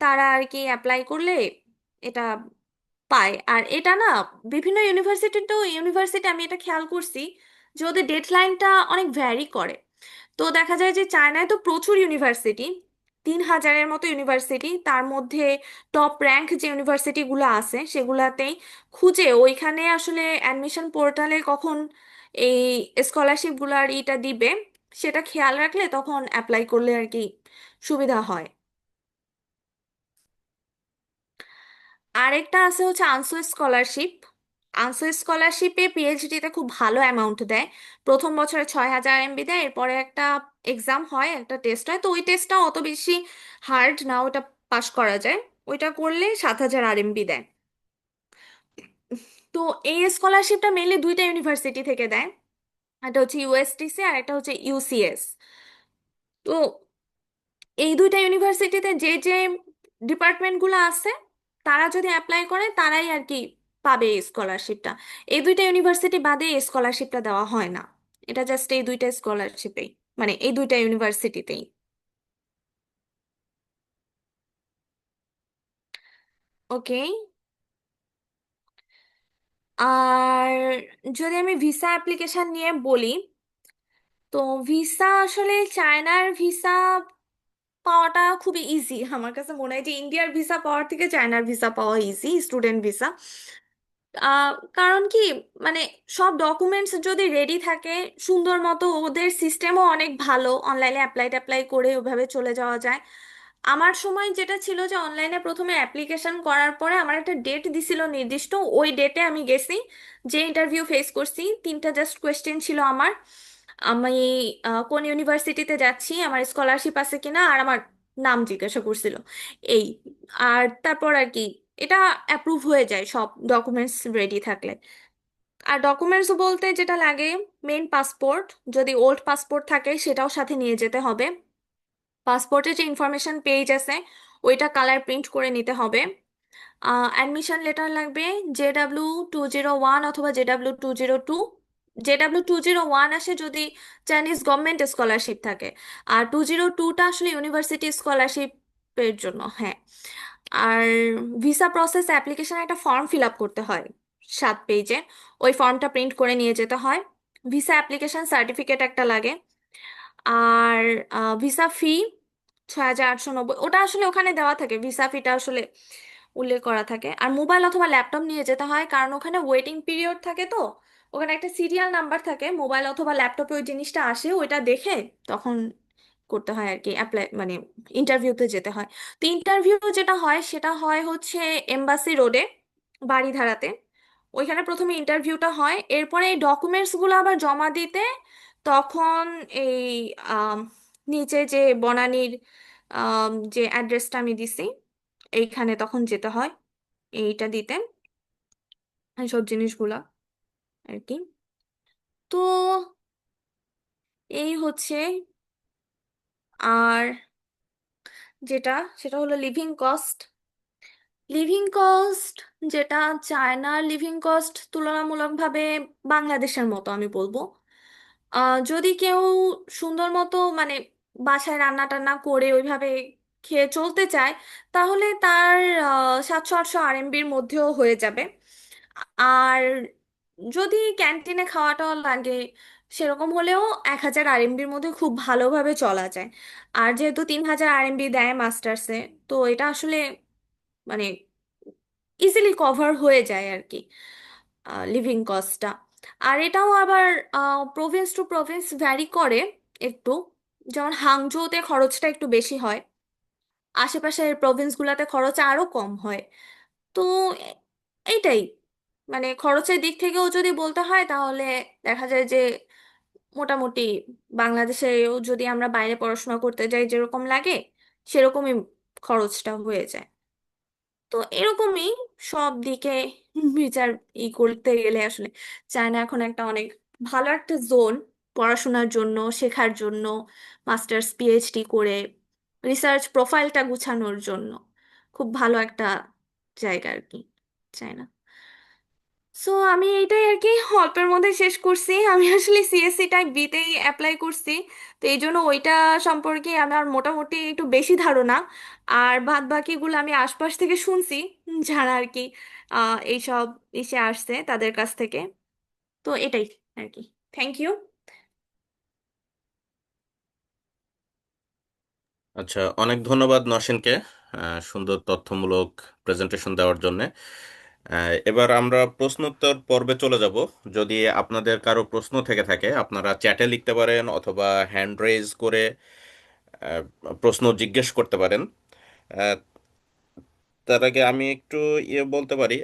তারা আর কি অ্যাপ্লাই করলে এটা পায়। আর এটা না বিভিন্ন ইউনিভার্সিটি টু ইউনিভার্সিটি আমি এটা খেয়াল করছি যে ওদের ডেডলাইনটা অনেক ভ্যারি করে। তো দেখা যায় যে চায়নায় তো প্রচুর ইউনিভার্সিটি, 3,000-এর মতো ইউনিভার্সিটি, তার মধ্যে টপ র্যাঙ্ক যে ইউনিভার্সিটিগুলো আছে সেগুলাতেই খুঁজে ওইখানে আসলে অ্যাডমিশন পোর্টালে কখন এই স্কলারশিপগুলোর ইটা দিবে সেটা খেয়াল রাখলে তখন অ্যাপ্লাই করলে আর কি সুবিধা হয়। আরেকটা আছে হচ্ছে আনসো স্কলারশিপ। আনসো স্কলারশিপে পিএইচডিতে খুব ভালো অ্যামাউন্ট দেয়, প্রথম বছরে 6,000 এমবি দেয়, এরপরে একটা এক্সাম হয়, একটা টেস্ট হয়, তো ওই টেস্টটা অত বেশি হার্ড না, ওটা পাস করা যায়, ওইটা করলে 7,000 আরএমবি দেয়। তো এই স্কলারশিপটা মেইনলি দুইটা ইউনিভার্সিটি থেকে দেয়, একটা হচ্ছে ইউএসটিসি আর একটা হচ্ছে ইউসিএস। তো এই দুইটা ইউনিভার্সিটিতে যে যে ডিপার্টমেন্টগুলো আছে তারা যদি অ্যাপ্লাই করে তারাই আর কি পাবে এই স্কলারশিপটা। এই দুইটা ইউনিভার্সিটি বাদে এই স্কলারশিপটা দেওয়া হয় না, এটা জাস্ট এই দুইটা স্কলারশিপেই, মানে এই দুইটা ইউনিভার্সিটিতেই। ওকে। আর যদি আমি ভিসা অ্যাপ্লিকেশন নিয়ে বলি, তো ভিসা আসলে চায়নার ভিসা পাওয়াটা খুবই ইজি, আমার কাছে মনে হয় যে ইন্ডিয়ার ভিসা পাওয়ার থেকে চায়নার ভিসা পাওয়া ইজি, স্টুডেন্ট ভিসা। কারণ কি, মানে সব ডকুমেন্টস যদি রেডি থাকে সুন্দর মতো, ওদের সিস্টেমও অনেক ভালো, অনলাইনে অ্যাপ্লাই ট্যাপ্লাই করে ওভাবে চলে যাওয়া যায়। আমার সময় যেটা ছিল যে অনলাইনে প্রথমে অ্যাপ্লিকেশন করার পরে আমার একটা ডেট দিছিল নির্দিষ্ট, ওই ডেটে আমি গেছি, যে ইন্টারভিউ ফেস করছি, তিনটা জাস্ট কোয়েশ্চেন ছিল আমার, আমি কোন ইউনিভার্সিটিতে যাচ্ছি, আমার স্কলারশিপ আছে কিনা, আর আমার নাম জিজ্ঞাসা করছিল, এই। আর তারপর আর কি এটা অ্যাপ্রুভ হয়ে যায় সব ডকুমেন্টস রেডি থাকলে। আর ডকুমেন্টস বলতে যেটা লাগে, মেন পাসপোর্ট, যদি ওল্ড পাসপোর্ট থাকে সেটাও সাথে নিয়ে যেতে হবে, পাসপোর্টের যে ইনফরমেশন পেজ আছে ওইটা কালার প্রিন্ট করে নিতে হবে, অ্যাডমিশন লেটার লাগবে, JW201 অথবা JW202। JW201 আসে যদি চাইনিজ গভর্নমেন্ট স্কলারশিপ থাকে, আর 202টা আসলে ইউনিভার্সিটি স্কলারশিপের জন্য, হ্যাঁ। আর ভিসা প্রসেস অ্যাপ্লিকেশন একটা ফর্ম ফিল আপ করতে হয় 7 পেজে, ওই ফর্মটা প্রিন্ট করে নিয়ে যেতে হয়, ভিসা অ্যাপ্লিকেশন সার্টিফিকেট একটা লাগে। আর ভিসা ফি 6,890, ওটা আসলে ওখানে দেওয়া থাকে, ভিসা ফিটা আসলে উল্লেখ করা থাকে। আর মোবাইল অথবা ল্যাপটপ নিয়ে যেতে হয় কারণ ওখানে ওয়েটিং পিরিয়ড থাকে, তো ওখানে একটা সিরিয়াল নাম্বার থাকে, মোবাইল অথবা ল্যাপটপে ওই জিনিসটা আসে, ওইটা দেখে তখন করতে হয় আর কি অ্যাপ্লাই, মানে ইন্টারভিউতে যেতে হয়। তো ইন্টারভিউ যেটা হয় সেটা হয় হচ্ছে এমবাসি রোডে, বাড়িধারাতে, ওইখানে প্রথমে ইন্টারভিউটা হয়, এরপরে এই ডকুমেন্টস গুলো আবার জমা দিতে তখন এই আম, নিচে যে বনানীর যে অ্যাড্রেসটা আমি দিছি এইখানে তখন যেতে হয় এইটা দিতে। এইসব জিনিসগুলা আর কি। তো এই হচ্ছে। আর যেটা, সেটা হলো লিভিং কস্ট। লিভিং কস্ট যেটা, চায়নার লিভিং কস্ট তুলনামূলকভাবে বাংলাদেশের মতো আমি বলবো। যদি কেউ সুন্দর মতো মানে বাসায় রান্না টান্না করে ওইভাবে খেয়ে চলতে চায়, তাহলে তার 700-800 RMBর মধ্যেও হয়ে যাবে। আর যদি ক্যান্টিনে খাওয়াটাও লাগে, সেরকম হলেও 1000 RMBর মধ্যে খুব ভালোভাবে চলা যায়। আর যেহেতু 3000 RMB দেয় মাস্টার্সে, তো এটা আসলে মানে ইজিলি কভার হয়ে যায় আর কি লিভিং কস্টটা। আর এটাও আবার প্রভিন্স টু প্রভিন্স ভ্যারি করে একটু। যেমন হাংজোতে খরচটা একটু বেশি হয়, আশেপাশের প্রভিন্সগুলোতে খরচ আরো কম হয়। তো এ- এইটাই, মানে খরচের দিক থেকেও যদি বলতে হয় তাহলে দেখা যায় যে মোটামুটি বাংলাদেশেও যদি আমরা বাইরে পড়াশোনা করতে যাই যেরকম লাগে, সেরকমই খরচটা হয়ে যায়। তো এরকমই সব দিকে বিচার করতে গেলে আসলে চায়না এখন একটা অনেক ভালো একটা জোন, পড়াশোনার জন্য, শেখার জন্য, মাস্টার্স পিএইচডি করে রিসার্চ প্রোফাইলটা গুছানোর জন্য খুব ভালো একটা জায়গা আর কি চায়না। সো আমি এটাই আর কি অল্পের মধ্যে শেষ করছি। আমি আসলে সিএসসি টাইপ বিতেই অ্যাপ্লাই করছি, তো এই জন্য ওইটা সম্পর্কে আমার মোটামুটি একটু বেশি ধারণা। আর বাদ বাকিগুলো আমি আশপাশ থেকে শুনছি, যারা আর কি এইসব এসে আসছে তাদের কাছ থেকে। তো এটাই আর কি। Thank you. আচ্ছা, অনেক ধন্যবাদ নসীনকে সুন্দর তথ্যমূলক প্রেজেন্টেশন দেওয়ার জন্য। এবার আমরা প্রশ্নোত্তর পর্বে চলে যাব। যদি আপনাদের কারো প্রশ্ন থেকে থাকে আপনারা চ্যাটে লিখতে পারেন অথবা হ্যান্ড রেজ করে আহ, প্রশ্ন জিজ্ঞেস করতে পারেন। আহ, তার আগে আমি একটু বলতে পারি,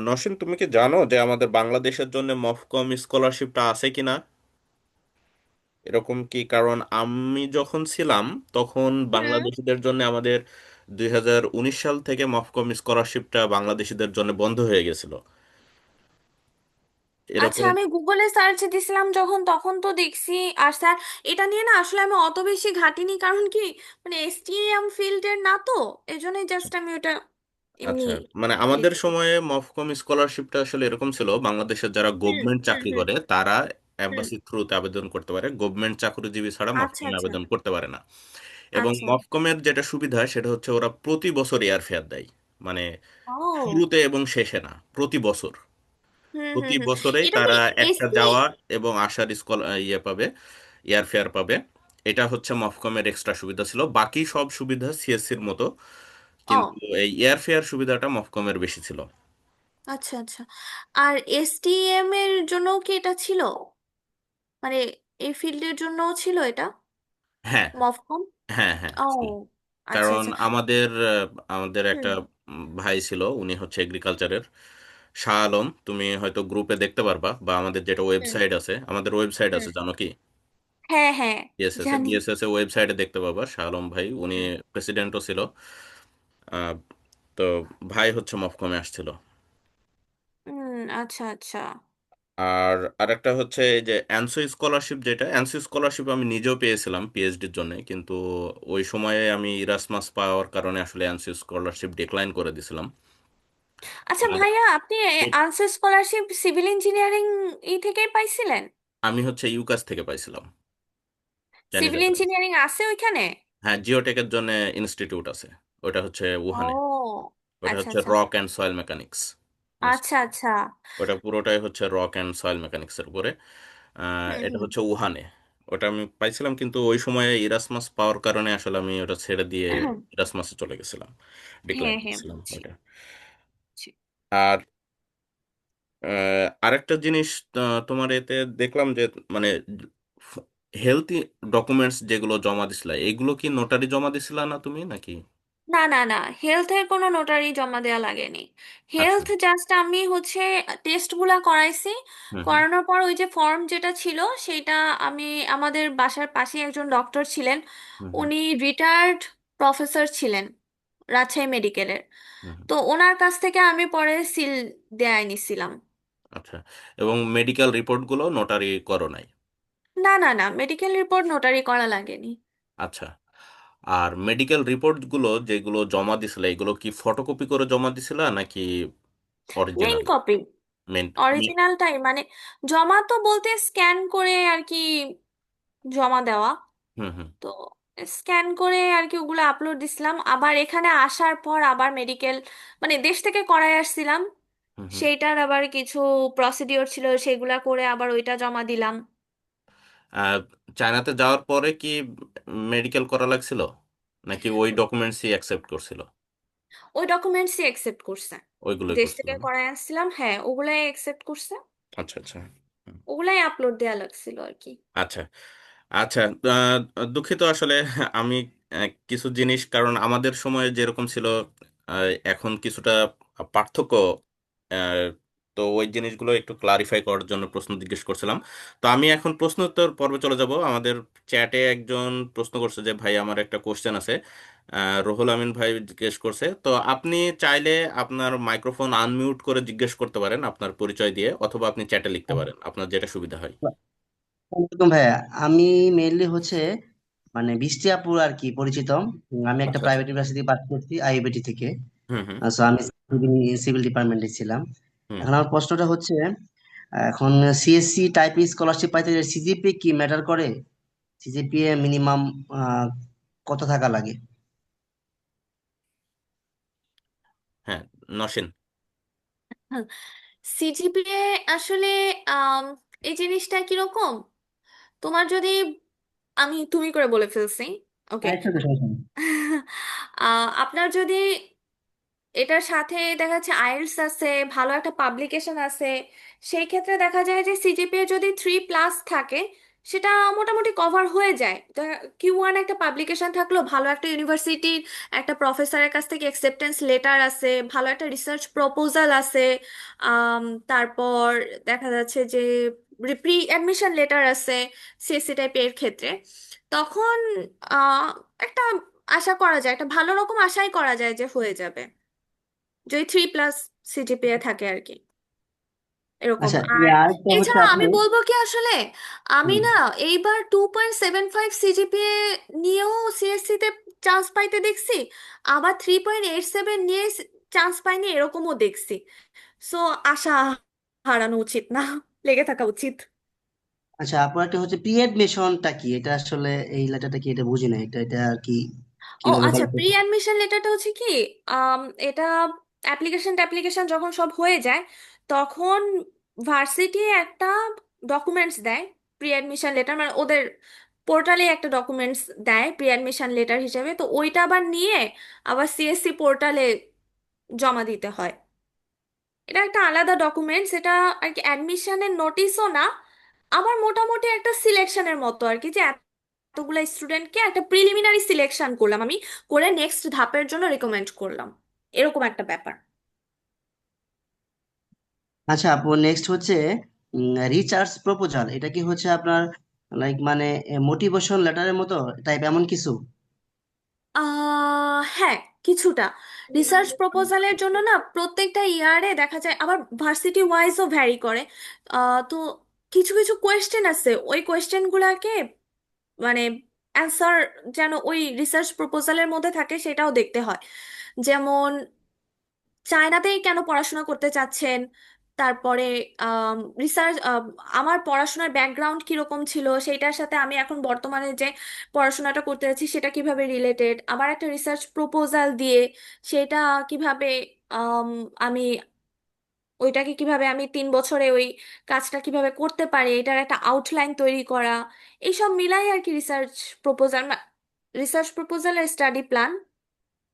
নসীন তুমি কি জানো যে আমাদের বাংলাদেশের জন্য মফকম স্কলারশিপটা আছে কিনা? এরকম কি, কারণ আমি যখন ছিলাম তখন হুম। বাংলাদেশিদের জন্য আমাদের 2019 সাল থেকে মফকম স্কলারশিপটা বাংলাদেশিদের জন্য বন্ধ হয়ে গেছিল আচ্ছা, এরকম। আমি গুগলে সার্চ দিছিলাম যখন, তখন তো দেখছি। আর স্যার, এটা নিয়ে না আসলে আমি অত বেশি ঘাটিনি, কারণ কি মানে এসটিএম ফিল্ডের না তো, এই জন্যই জাস্ট আমি ওটা এমনি আচ্ছা, মানে আমাদের দেখছি। সময়ে মফকম স্কলারশিপটা আসলে এরকম ছিল, বাংলাদেশের যারা হুম গভর্নমেন্ট হুম চাকরি হুম করে তারা হুম। এম্বাসি থ্রুতে আবেদন করতে পারে, গভর্নমেন্ট চাকরিজীবী ছাড়া আচ্ছা মফকমে আচ্ছা আবেদন করতে পারে না। এবং আচ্ছা। মফকমের যেটা সুবিধা সেটা হচ্ছে ওরা প্রতি বছর এয়ার ফেয়ার দেয়, মানে ও। শুরুতে এবং শেষে না, প্রতি বছর। হুম হুম প্রতি হুম। বছরেই এটা কি তারা একটা এসটি? যাওয়ার এবং আসার পাবে, এয়ারফেয়ার পাবে। এটা হচ্ছে মফকমের এক্সট্রা সুবিধা ছিল, বাকি সব সুবিধা সিএসসির মতো, কিন্তু ও এই এয়ারফেয়ার সুবিধাটা মফকমের বেশি ছিল। আচ্ছা আচ্ছা। আর এসটিএম এর জন্য কি এটা ছিল, মানে এই ফিল্ডের জন্যও ছিল এটা হ্যাঁ, মফকম? হ্যাঁ, হ্যাঁ ও ছিল। আচ্ছা কারণ আচ্ছা। আমাদের একটা হুম ভাই ছিল, উনি হচ্ছে এগ্রিকালচারের, শাহ আলম। তুমি হয়তো গ্রুপে দেখতে পারবা, বা আমাদের যেটা হুম ওয়েবসাইট আছে, আমাদের ওয়েবসাইট হুম। আছে জানো কি? হ্যাঁ হ্যাঁ, বিএসএস জানি। বিএসএস এর ওয়েবসাইটে দেখতে পাবা, শাহ আলম ভাই উনি হুম প্রেসিডেন্টও ছিল। আহ, তো ভাই হচ্ছে মফকমে আসছিল। আচ্ছা আচ্ছা। আর আরেকটা হচ্ছে এই যে অ্যানসো স্কলারশিপ, যেটা অ্যানসো স্কলারশিপ আমি নিজেও পেয়েছিলাম পিএইচডির জন্য, কিন্তু ওই সময়ে আমি ইরাসমাস পাওয়ার কারণে আসলে অ্যানসো স্কলারশিপ ডিক্লাইন করে দিয়েছিলাম। আচ্ছা আর ভাইয়া, আপনি এ- আনসার স্কলারশিপ সিভিল ইঞ্জিনিয়ারিং থেকেই পাইছিলেন? আমি হচ্ছে ইউকাস থেকে পাইছিলাম, সিভিল জেনেভা ব্রাঞ্চ। ইঞ্জিনিয়ারিং আছে ওইখানে? হ্যাঁ, জিওটেকের জন্য ইনস্টিটিউট আছে, ওটা হচ্ছে উহানে। ও ওটা আচ্ছা হচ্ছে আচ্ছা রক অ্যান্ড সয়েল মেকানিক্স। আচ্ছা আচ্ছা। ওটা পুরোটাই হচ্ছে রক অ্যান্ড সয়েল মেকানিক্সের উপরে। হুম এটা হুম। হচ্ছে উহানে। ওটা আমি পাইছিলাম, কিন্তু ওই সময়ে ইরাসমাস পাওয়ার কারণে আসলে আমি ওটা ছেড়ে দিয়ে ইরাসমাসে চলে গেছিলাম, ডিক্লাইন হ্যাঁ হ্যাঁ, করেছিলাম বুঝছি ওটা। বুঝছি। আর আরেকটা জিনিস, তোমার এতে দেখলাম যে মানে হেলথ ডকুমেন্টস যেগুলো জমা দিছিলা, এগুলো কি নোটারি জমা দিছিলা না তুমি নাকি? না না না, হেলথের কোনো নোটারি জমা দেওয়া লাগেনি। আচ্ছা। হেলথ জাস্ট আমি হচ্ছে টেস্টগুলা করাইছি। হুম, হুম, করানোর পর ওই যে ফর্ম যেটা ছিল সেটা আমি, আমাদের বাসার পাশে একজন ডক্টর ছিলেন, হুম, হুম, উনি রিটায়ার্ড প্রফেসর ছিলেন রাজশাহী মেডিকেলের। হুম হুম। তো ওনার কাছ থেকে আমি পরে সিল দেয়াই নিছিলাম। আচ্ছা, এবং মেডিকেল রিপোর্টগুলো নোটারি করো নাই? না না না, মেডিকেল রিপোর্ট নোটারি করা লাগেনি। আচ্ছা, আর মেডিকেল রিপোর্টগুলো যেগুলো জমা দিছিলে এগুলো কি ফটোকপি করে জমা দিছিলা নাকি মেইন অরিজিনাল? Copy, main. অরিজিনালটাই মানে জমা তো বলতে স্ক্যান করে আর কি জমা দেওয়া। হুম হুম তো স্ক্যান করে আর কি ওগুলো আপলোড দিছিলাম, আবার এখানে আসার পর আবার মেডিকেল মানে দেশ থেকে করাই আসছিলাম, হুম হুম। সেইটার আবার কিছু প্রসিডিওর ছিল সেগুলা করে আবার ওইটা জমা দিলাম। আহ, চায়নাতে যাওয়ার পরে কি মেডিকেল করা লাগছিল নাকি ওই ডকুমেন্টসই অ্যাকসেপ্ট করছিল? ওই ডকুমেন্টসই একসেপ্ট করছে, ওইগুলোই দেশ করছিল থেকে না? করাই আসছিলাম, হ্যাঁ ওগুলাই একসেপ্ট করছে, আচ্ছা আচ্ছা। হুম। ওগুলাই আপলোড দেওয়া লাগছিল আর কি। আচ্ছা আচ্ছা। দুঃখিত আসলে আমি কিছু জিনিস, কারণ আমাদের সময়ে যেরকম ছিল এখন কিছুটা পার্থক্য, আহ, তো ওই জিনিসগুলো একটু ক্লারিফাই করার জন্য প্রশ্ন জিজ্ঞেস করছিলাম। তো আমি এখন প্রশ্ন উত্তর পর্বে চলে যাব। আমাদের চ্যাটে একজন প্রশ্ন করছে যে ভাই আমার একটা কোশ্চেন আছে। রুহুল আমিন ভাই জিজ্ঞেস করছে, তো আপনি চাইলে আপনার মাইক্রোফোন আনমিউট করে জিজ্ঞেস করতে পারেন আপনার পরিচয় দিয়ে, অথবা আপনি চ্যাটে লিখতে পারেন, আপনার যেটা সুবিধা হয়। আসসালামু ভাইয়া, আমি মেইনলি হচ্ছে মানে বৃষ্টিয়াপুর আর কি পরিচিত। আমি একটা আচ্ছা আচ্ছা। প্রাইভেট ইউনিভার্সিটি পাস করছি আইইউবিটি থেকে। হুম হুম So আমি সিভিল ডিপার্টমেন্টে ছিলাম। হুম। এখন আমার প্রশ্নটা হচ্ছে, এখন সিএসসি টাইপ স্কলারশিপ পাইতে সিজিপি কি ম্যাটার করে? সিজিপিএ মিনিমাম কত থাকা লাগে? হ্যাঁ, নসীন। সিজিপিএ আসলে আম, এই জিনিসটা কিরকম, তোমার যদি, আমি তুমি করে বলে ফেলছি, ওকে। আচ্ছা, তো সমস্যা নেই। আপনার যদি এটার সাথে দেখা যাচ্ছে আইএলটিএস আছে, ভালো একটা পাবলিকেশন আছে, সেই ক্ষেত্রে দেখা যায় যে সিজিপিএ যদি 3+ থাকে সেটা মোটামুটি কভার হয়ে যায়। Q1 একটা পাবলিকেশন থাকলো, ভালো একটা ইউনিভার্সিটির একটা প্রফেসরের কাছ থেকে অ্যাকসেপ্টেন্স লেটার আছে, ভালো একটা রিসার্চ প্রপোজাল আছে, তারপর দেখা যাচ্ছে যে প্রি অ্যাডমিশন লেটার আছে সিএসসি টাইপের ক্ষেত্রে, তখন আহ, একটা আশা করা যায়, একটা ভালো রকম আশাই করা যায় যে হয়ে যাবে, যদি 3+ সিজিপিএ থাকে আর কি, এরকম। আচ্ছা, আর আরেকটা হচ্ছে এছাড়া আমি আপনি। বলবো কি আসলে আমি হুম। না এইবার 2.75 সিজিপিএ নিয়েও সিএসসি তে চান্স পাইতে দেখছি, আবার 3.87 নিয়ে চান্স পাইনি এরকমও দেখছি। সো আশা হারানো উচিত না, লেগে থাকা উচিত। আচ্ছা, আপনার একটা হচ্ছে প্রি এডমিশনটা কি? এটা আসলে এই লেটারটা কি, এটা বুঝি না, এটা এটা আর কি, ও কিভাবে আচ্ছা, কালেক্ট প্রি করতে হয়? অ্যাডমিশন লেটারটা হচ্ছে কি, এটা অ্যাপ্লিকেশন যখন সব হয়ে যায় তখন ভার্সিটি একটা ডকুমেন্টস দেয়, প্রি অ্যাডমিশন লেটার মানে ওদের পোর্টালে একটা ডকুমেন্টস দেয় প্রি অ্যাডমিশন লেটার হিসেবে, তো ওইটা আবার নিয়ে আবার সিএসসি পোর্টালে জমা দিতে হয়। এটা একটা আলাদা ডকুমেন্টস, এটা আর কি অ্যাডমিশনের নোটিশও না, আমার মোটামুটি একটা সিলেকশনের মতো আর কি, যে এতগুলা স্টুডেন্টকে একটা প্রিলিমিনারি সিলেকশন করলাম আমি, করে নেক্সট ধাপের জন্য রেকমেন্ড করলাম, এরকম একটা ব্যাপার। আচ্ছা আপু, নেক্সট হচ্ছে রিসার্চ প্রপোজাল। এটা কি হচ্ছে আপনার লাইক মানে মোটিভেশন লেটারের মতো টাইপ এমন কিছু? হ্যাঁ, কিছুটা। রিসার্চ প্রপোজালের জন্য না প্রত্যেকটা ইয়ারে দেখা যায়, আবার ভার্সিটি ওয়াইজও ভ্যারি করে। তো কিছু কিছু কোয়েশ্চেন আছে, ওই কোয়েশ্চেনগুলোকে মানে অ্যান্সার যেন ওই রিসার্চ প্রপোজালের মধ্যে থাকে সেটাও দেখতে হয়। যেমন চায়নাতেই কেন পড়াশোনা করতে চাচ্ছেন, তারপরে রিসার্চ, আমার পড়াশোনার ব্যাকগ্রাউন্ড কিরকম ছিল সেইটার সাথে আমি এখন বর্তমানে যে পড়াশোনাটা করতে যাচ্ছি সেটা কিভাবে রিলেটেড, আবার একটা রিসার্চ প্রপোজাল দিয়ে সেটা কিভাবে আম, আমি ওইটাকে কিভাবে আমি 3 বছরে ওই কাজটা কিভাবে করতে পারি এটার একটা আউটলাইন তৈরি করা, এইসব মিলাই আর কি রিসার্চ প্রপোজাল, রিসার্চ প্রপোজালের স্টাডি প্ল্যান,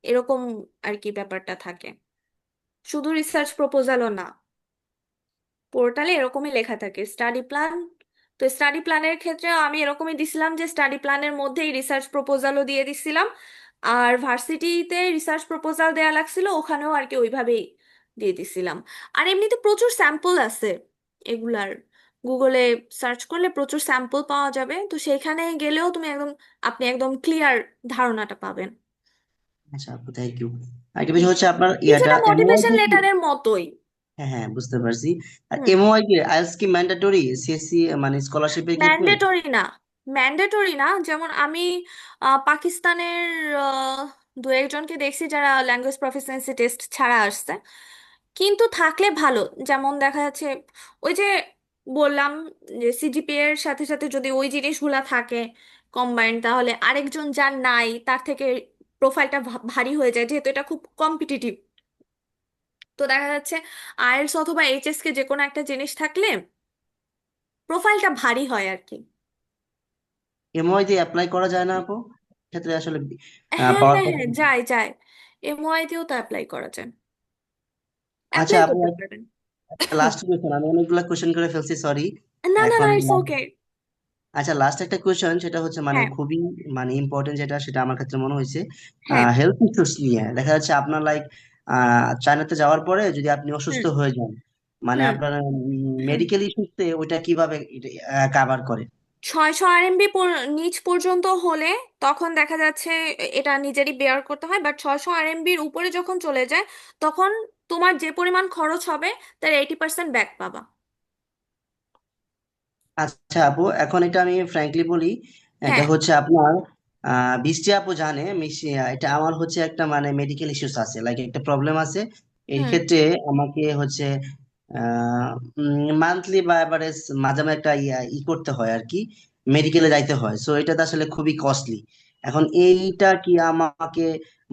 এরকম আর কি ব্যাপারটা থাকে, শুধু রিসার্চ প্রপোজালও না, পোর্টালে এরকমই লেখা থাকে স্টাডি প্ল্যান। তো স্টাডি প্ল্যানের ক্ষেত্রে আমি এরকমই দিছিলাম যে স্টাডি প্ল্যানের মধ্যেই রিসার্চ প্রপোজালও দিয়ে দিছিলাম, আর ভার্সিটিতে রিসার্চ প্রপোজাল দেয়া লাগছিল ওখানেও আর কি ওইভাবেই দিয়ে দিছিলাম। আর এমনিতে প্রচুর স্যাম্পল আছে এগুলার, গুগলে সার্চ করলে প্রচুর স্যাম্পল পাওয়া যাবে, তো সেখানে গেলেও তুমি একদম, আপনি একদম ক্লিয়ার ধারণাটা পাবেন। আচ্ছা আপু, থ্যাংক ইউ। একটা বিষয় হচ্ছে আপনার ইয়াটা কিছুটা মোটিভেশন এমওআই কি? লেটারের মতোই। হ্যাঁ হ্যাঁ, বুঝতে পারছি। আর হুম। এমওআই কি, আইএলটিএস কি ম্যান্ডেটরি সিএসসি মানে স্কলারশিপের ক্ষেত্রে? ম্যান্ডেটরি না, ম্যান্ডেটরি না। যেমন আমি পাকিস্তানের আহ, দু একজনকে দেখছি যারা ল্যাঙ্গুয়েজ প্রফিসিয়েন্সি টেস্ট ছাড়া আসছে, কিন্তু থাকলে ভালো। যেমন দেখা যাচ্ছে ওই যে বললাম যে সিজিপিএ এর সাথে সাথে যদি ওই জিনিসগুলা থাকে কম্বাইন্ড, তাহলে আরেকজন যার নাই তার থেকে প্রোফাইলটা ভারী হয়ে যায়, যেহেতু এটা খুব কম্পিটিটিভ। তো দেখা যাচ্ছে আইএলটিএস অথবা এইচএস কে যে কোনো একটা জিনিস থাকলে প্রোফাইলটা ভারী হয় আর কি। এমওআই দিয়ে অ্যাপ্লাই করা যায় না আপু? ক্ষেত্রে আসলে হ্যাঁ পাওয়ার হ্যাঁ হ্যাঁ, পসিবল? যায় যায়। এমওআই দিয়েও তো অ্যাপ্লাই করা যায়, আচ্ছা অ্যাপ্লাই আপু, করতে পারেন। লাস্ট কোয়েশ্চেন, আমি অনেকগুলো কোয়েশ্চেন করে ফেলছি, সরি। না না না, এখন ইটস ওকে। আচ্ছা, লাস্ট একটা কোয়েশ্চেন, সেটা হচ্ছে মানে হ্যাঁ খুবই মানে ইম্পর্টেন্ট, যেটা সেটা আমার ক্ষেত্রে মনে হয়েছে। হ্যাঁ। হেলথ ইস্যুস নিয়ে দেখা যাচ্ছে আপনার লাইক চায়নাতে যাওয়ার পরে যদি আপনি অসুস্থ হুম হয়ে যান, মানে হুম আপনার হুম। মেডিকেল ইস্যুতে ওইটা কিভাবে কাভার করে? 600 আরএমবি নিচ পর্যন্ত হলে তখন দেখা যাচ্ছে এটা নিজেরই বেয়ার করতে হয়, বাট 600 আরএমবির উপরে যখন চলে যায় তখন তোমার যে পরিমাণ খরচ হবে তার 80% ব্যাক পাবা। আচ্ছা আপু, এখন এটা আমি ফ্র্যাঙ্কলি বলি, এটা হ্যাঁ। হচ্ছে আপনার বৃষ্টি আপু জানে এটা আমার হচ্ছে একটা মানে মেডিকেল ইস্যুস আছে, লাইক একটা প্রবলেম আছে। এই হুম। ক্ষেত্রে আমাকে হচ্ছে মান্থলি বা এভারেজ মাঝে মাঝে একটা করতে হয় আর কি, মেডিকেলে যাইতে হয়। সো এটাতে আসলে খুবই কস্টলি। এখন এইটা কি আমাকে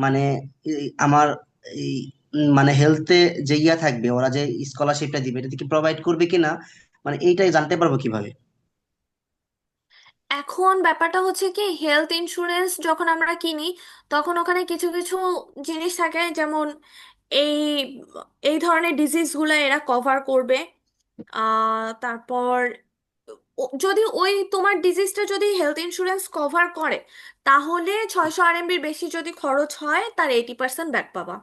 মানে আমার এই মানে হেলথে যে থাকবে, ওরা যে স্কলারশিপটা দিবে, এটা কি প্রোভাইড করবে কিনা, মানে এইটাই জানতে পারবো কিভাবে? এখন ব্যাপারটা হচ্ছে কি, হেলথ ইন্স্যুরেন্স যখন আমরা কিনি তখন ওখানে কিছু কিছু জিনিস থাকে, যেমন এই এই ধরনের ডিজিজগুলো এরা কভার করবে। তারপর যদি ওই তোমার ডিজিজটা যদি হেলথ ইন্স্যুরেন্স কভার করে, তাহলে 600 আরএমবির বেশি যদি খরচ হয় তার 80% ব্যাক পাবা।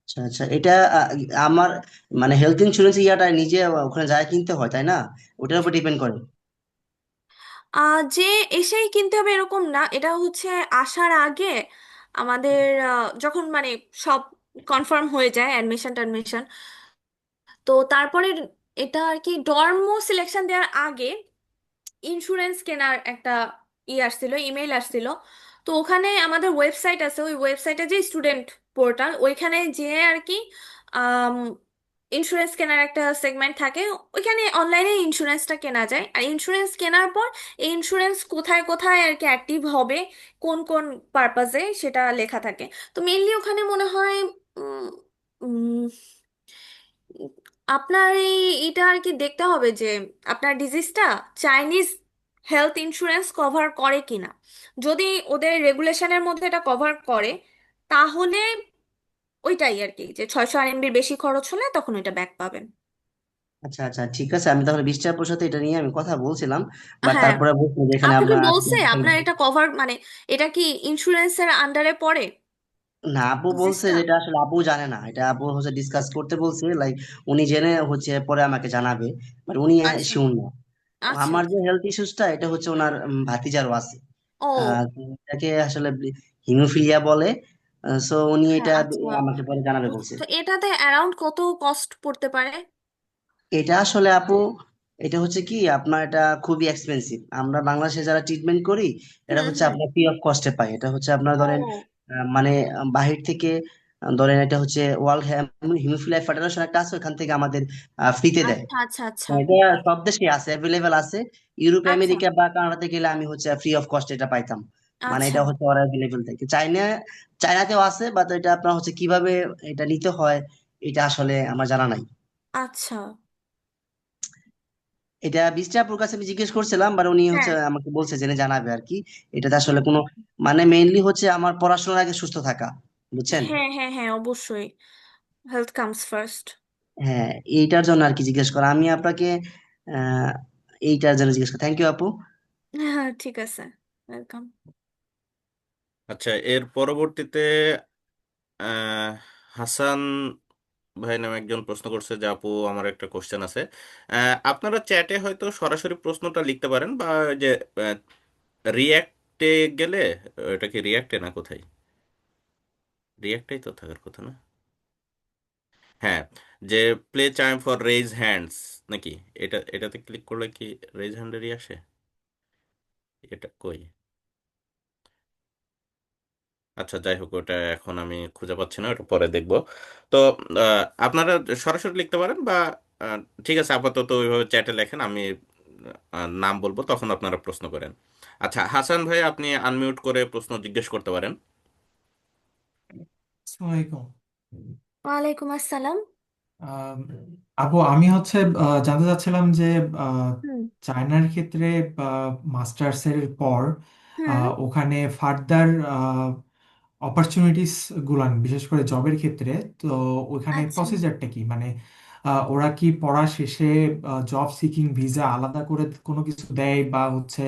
আচ্ছা আচ্ছা, এটা আমার মানে হেলথ ইন্স্যুরেন্স ইয়াটা নিজে ওখানে যায় কিনতে হয়, তাই না? ওটার উপর ডিপেন্ড করে? যে এসেই কিনতে হবে এরকম না, এটা হচ্ছে আসার আগে আমাদের যখন মানে সব কনফার্ম হয়ে যায় অ্যাডমিশন টাডমিশন, তো তারপরে এটা আর কি ডর্ম সিলেকশন দেওয়ার আগে ইন্স্যুরেন্স কেনার একটা আসছিল, ইমেল আসছিল। তো ওখানে আমাদের ওয়েবসাইট আছে, ওই ওয়েবসাইটে যে স্টুডেন্ট পোর্টাল, ওইখানে যে আর কি ইন্স্যুরেন্স কেনার একটা সেগমেন্ট থাকে। ওইখানে অনলাইনে ইন্স্যুরেন্সটা কেনা যায়, আর ইন্স্যুরেন্স কেনার পর এই ইন্স্যুরেন্স কোথায় কোথায় আর কি অ্যাক্টিভ হবে, কোন কোন পারপাজে, সেটা লেখা থাকে। তো মেইনলি ওখানে মনে হয় উম, উম, আপনার এটা আর কি দেখতে হবে যে আপনার ডিজিজটা চাইনিজ হেলথ ইন্স্যুরেন্স কভার করে কিনা। যদি ওদের রেগুলেশনের মধ্যে এটা কভার করে, তাহলে ওইটাই আর কি, যে 600 আরএমবির বেশি খরচ হলে তখন ওইটা ব্যাক পাবেন। আচ্ছা আচ্ছা, ঠিক আছে, আমি তাহলে বৃষ্টি আপুর সাথে এটা নিয়ে আমি কথা বলছিলাম, বাট হ্যাঁ। তারপরে বলছি যে এখানে আপনাকে আমরা বলছে আপনার এটা কভার মানে এটা কি ইন্স্যুরেন্সের আন্ডারে পড়ে না, আপু বলছে ডিজিজটা? যেটা আসলে আপু জানে না, এটা আপু হচ্ছে ডিসকাস করতে বলছে, লাইক উনি জেনে হচ্ছে পরে আমাকে জানাবে, বাট উনি আচ্ছা শিওর না। আচ্ছা আমার যে আচ্ছা। হেলথ ইস্যুসটা, এটা হচ্ছে ওনার ভাতিজারও আছে। ও। তো এটাকে আসলে হিমোফিলিয়া বলে। সো উনি হ্যাঁ এটা আচ্ছা। আমাকে পরে জানাবে বলছে। তো এটাতে অ্যারাউন্ড কত কস্ট পড়তে পারে? এটা আসলে আপু, এটা হচ্ছে কি আপনার, এটা খুবই এক্সপেন্সিভ। আমরা বাংলাদেশে যারা ট্রিটমেন্ট করি, এটা হুম হচ্ছে হুম। আপনার ফ্রি অফ কস্টে পাই। এটা হচ্ছে আপনার ধরেন ও মানে বাহির থেকে ধরেন এটা হচ্ছে ওয়ার্ল্ড হিমোফিলিয়া ফেডারেশন একটা আছে, ওখান থেকে আমাদের ফ্রিতে দেয়। আচ্ছা আচ্ছা তো আচ্ছা এটা সব দেশে আছে, অ্যাভেলেবেল আছে। ইউরোপ আচ্ছা আমেরিকা বা কানাডাতে গেলে আমি হচ্ছে ফ্রি অফ কস্ট এটা পাইতাম। মানে আচ্ছা এটা হচ্ছে ওরা অ্যাভেলেবেল থাকে। চাইনাতেও আছে, বাট এটা আপনার হচ্ছে কিভাবে এটা নিতে হয়, এটা আসলে আমার জানা নাই। আচ্ছা। এটা বৃষ্টি আপুর কাছে আমি জিজ্ঞেস করছিলাম, বাট উনি হচ্ছে হ্যাঁ। আমাকে বলছে জেনে জানাবে আর কি। এটাতে আসলে হুম। কোনো মানে মেইনলি হচ্ছে আমার পড়াশোনার আগে সুস্থ থাকা, বুঝছেন? হ্যাঁ হ্যাঁ হ্যাঁ, অবশ্যই। Health comes first. হ্যাঁ, এইটার জন্য আর কি জিজ্ঞেস করা আমি আপনাকে, আহ এইটার জন্য জিজ্ঞেস করা। থ্যাংক ইউ আপু। হ্যাঁ ঠিক আছে, ওয়েলকাম। আচ্ছা, এর পরবর্তীতে আহ, হাসান ভাই নামে একজন প্রশ্ন করছে যে আপু আমার একটা কোশ্চেন আছে। আপনারা চ্যাটে হয়তো সরাসরি প্রশ্নটা লিখতে পারেন, বা ওই যে রিয়াক্টে গেলে, এটা কি রিয়াক্টে না কোথায়? রিয়াক্টটাই তো থাকার কথা না? হ্যাঁ, যে play time for raise hands নাকি, এটাতে ক্লিক করলে কি রেজ হ্যান্ডেরই আসে? এটা কই? আচ্ছা, যাই হোক, ওটা এখন আমি খুঁজে পাচ্ছি না, ওটা পরে দেখব। তো আপনারা সরাসরি লিখতে পারেন, বা আহ, ঠিক আছে, আপাতত ওইভাবে চ্যাটে লেখেন, আমি নাম বলবো, তখন আপনারা প্রশ্ন করেন। আচ্ছা, হাসান ভাই, আপনি আনমিউট করে প্রশ্ন জিজ্ঞেস করতে পারেন। আসসালামু আলাইকুম। ওয়ালাইকুম আসসালাম। আম, আপু, আমি হচ্ছে জানতে চাচ্ছিলাম যে আহ, হুম। চায়নার ক্ষেত্রে মাস্টার্স এর পর হুম। ওখানে ফার্দার অপরচুনিটিস গুলান, বিশেষ করে জবের ক্ষেত্রে। তো ওখানে আচ্ছা। প্রসিজারটা কি, মানে ওরা কি পড়া শেষে জব সিকিং ভিসা আলাদা করে কোনো কিছু দেয়, বা হচ্ছে